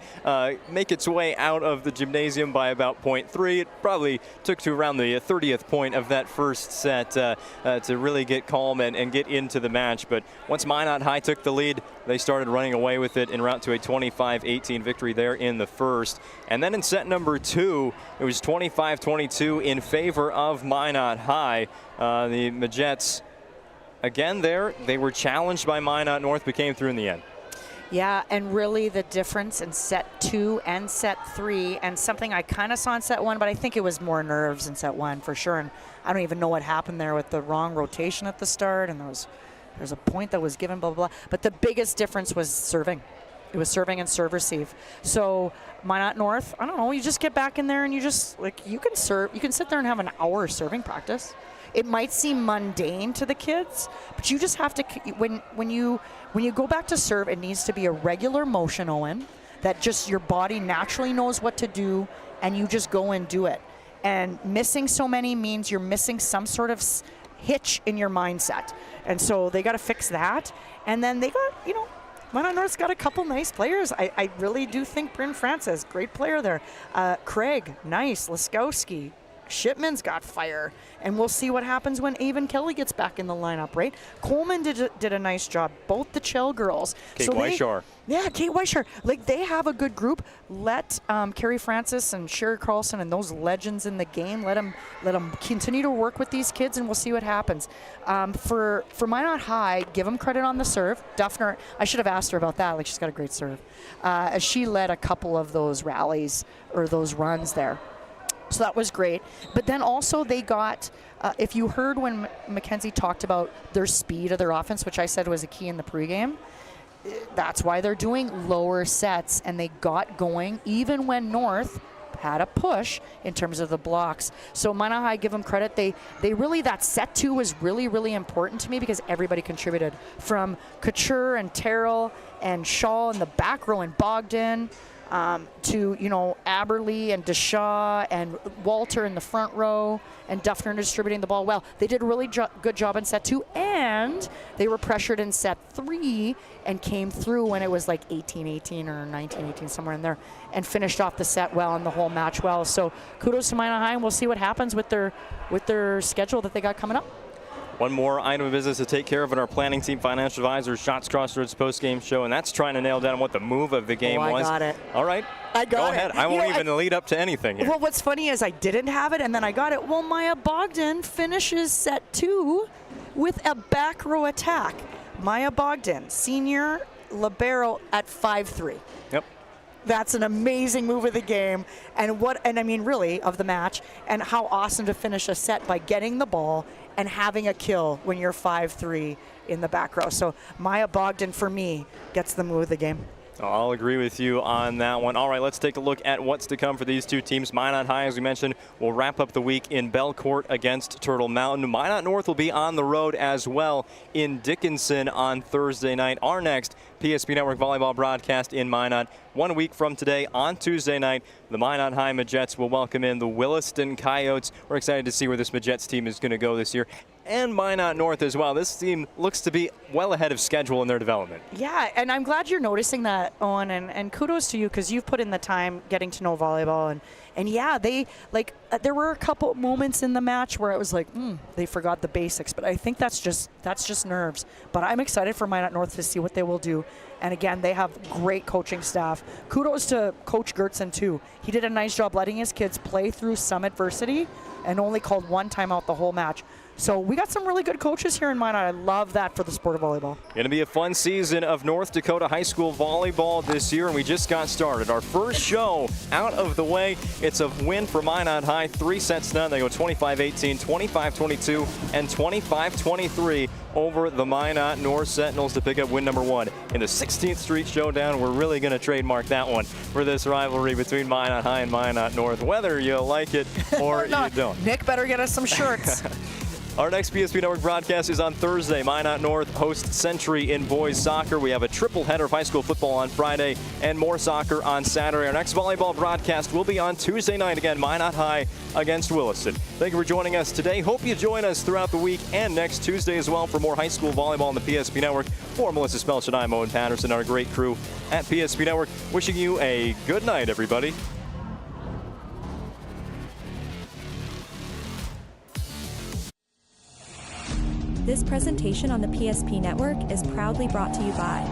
make its way out of the gymnasium by about .3. It probably took to around the 30th point of that first set to really get calm and get into the match. But once Minot High took the lead, they started running away with it en route to a 25-18 victory there in the first. And then in set number 2, it was 25-22 in favor of Minot High. The Majettes again there, they were challenged by Minot North, but came through in the end. Yeah, and really the difference in set 2 and set 3, and something I kind of saw in set 1, but I think it was more nerves in set 1 for sure. And I don't even know what happened there with the wrong rotation at the start, and there's a point that was given, blah, blah, blah. But the biggest difference was serving. It was serving and serve receive. So Minot North, I don't know, you just get back in there and you just, like, you can serve. You can sit there and have an hour of serving practice. It might seem mundane to the kids, but you just have to, when you go back to serve, it needs to be a regular motion, Owen, that just your body naturally knows what to do, and you just go and do it. And missing so many means you're missing some sort of hitch in your mindset. And so they got to fix that. And then they got, Minot North's got a couple nice players. I really do think Bryn Francis, great player there. Craig, nice. Laskowski. Shipman's got fire, and we'll see what happens when Avon Kelly gets back in the lineup, right? Coleman did a nice job, both the Chell girls. Kate Weishar. Yeah, Kate Weishar. Like, they have a good group. Let Carrie Francis and Sherry Carlson and those legends in the game, let them continue to work with these kids, and we'll see what happens. For Minot High, give them credit on the serve. Duffner, I should have asked her about that. Like, she's got a great serve. She led a couple of those rallies or those runs there. So that was great. But then also they got, if you heard when Mackenzie talked about their speed of their offense, which I said was a key in the pregame, that's why they're doing lower sets, and they got going even when North had a push in terms of the blocks. So Minot High, give them credit. They really, that set 2 was really, really important to me because everybody contributed, from Couture and Terrell and Shaw in the back row and Bogdan, to, Aberley and Deshaw and Walter in the front row, and Duffner distributing the ball well. They did a really good job in set 2, and they were pressured in set 3 and came through when it was like 18-18 or 19-18, somewhere in there, and finished off the set well and the whole match well. So kudos to Minot High, and we'll see what happens with their schedule that they got coming up. One more item of business to take care of in our planning team, financial advisors, Shots Crossroads post-game show, and that's trying to nail down what the move of the game was. I got it. All right. I got it. Go ahead. I won't even lead up to anything here. Well, what's funny is I didn't have it, and then I got it. Well, Maya Bogdan finishes set 2 with a back row attack. Maya Bogdan, senior libero at 5'3". Yep. That's an amazing move of the game, and I mean, really, of the match, and how awesome to finish a set by getting the ball and having a kill when you're 5'3" in the back row. So Maya Bogdan, for me, gets the move of the game. I'll agree with you on that one. All right, let's take a look at what's to come for these two teams. Minot High, as we mentioned, will wrap up the week in Belcourt against Turtle Mountain. Minot North will be on the road as well in Dickinson on Thursday night. Our next PSP Network volleyball broadcast in Minot 1 week from today on Tuesday night. The Minot High Majets will welcome in the Williston Coyotes. We're excited to see where this Majets team is going to go this year. And Minot North as well. This team looks to be well ahead of schedule in their development. Yeah, and I'm glad you're noticing that, Owen, and kudos to you because you've put in the time getting to know volleyball. And yeah, there were a couple moments in the match where it was like, they forgot the basics. But I think that's just nerves. But I'm excited for Minot North to see what they will do. And again, they have great coaching staff. Kudos to Coach Gertson, too. He did a nice job letting his kids play through some adversity and only called one timeout the whole match. So we got some really good coaches here in Minot. I love that for the sport of volleyball. Going to be a fun season of North Dakota high school volleyball this year, and we just got started. Our first show out of the way. It's a win for Minot High, 3-0. They go 25-18, 25-22, and 25-23 over the Minot North Sentinels to pick up win number 1 in the 16th Street Showdown. We're really going to trademark that one for this rivalry between Minot High and Minot North, whether you like it or you don't. Nick better get us some shirts. Our next PSP Network broadcast is on Thursday. Minot North hosts Century in boys soccer. We have a triple header of high school football on Friday and more soccer on Saturday. Our next volleyball broadcast will be on Tuesday night. Again, Minot High against Williston. Thank you for joining us today. Hope you join us throughout the week and next Tuesday as well for more high school volleyball on the PSP Network. For Melissa Spelch and I'm Owen Patterson, our great crew at PSP Network. Wishing you a good night, everybody. This presentation on the PSP Network is proudly brought to you by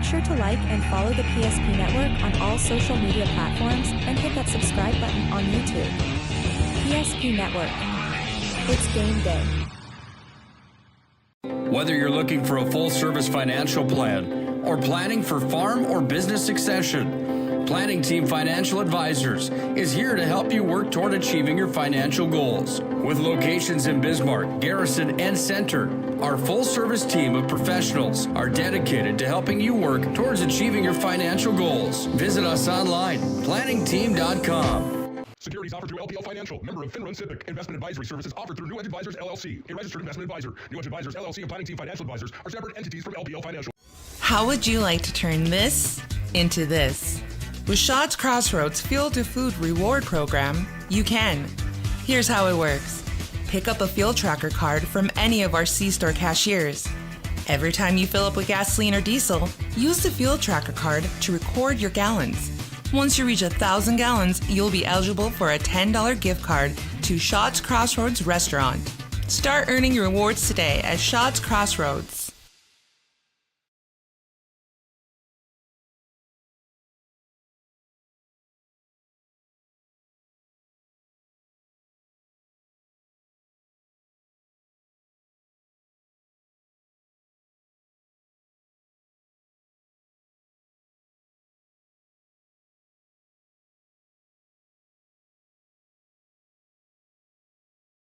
sure to like and follow the PSP Network on all social media platforms and hit that subscribe button on YouTube. PSP Network. It's game day. Whether you're looking for a full-service financial plan or planning for farm or business succession, Planning Team Financial Advisors is here to help you work toward achieving your financial goals. With locations in Bismarck, Garrison, and Center, our full-service team of professionals are dedicated to helping you work towards achieving your financial goals. Visit us online, planningteam.com. Securities offered through LPL Financial, member of FINRA Civic. Investment advisory services offered through New Edge Advisors, LLC, a registered investment advisor. New Edge Advisors, LLC, and Planning Team Financial Advisors are separate entities from LPL Financial. How would you like to turn this into this? With Shaw's Crossroads Fuel to Food reward program, you can. Here's how it works. Pick up a fuel tracker card from any of our C-store cashiers. Every time you fill up with gasoline or diesel, use the fuel tracker card to record your gallons. Once you reach 1,000 gallons, you'll be eligible for a $10 gift card to Shaw's Crossroads restaurant. Start earning your rewards today at Shaw's Crossroads.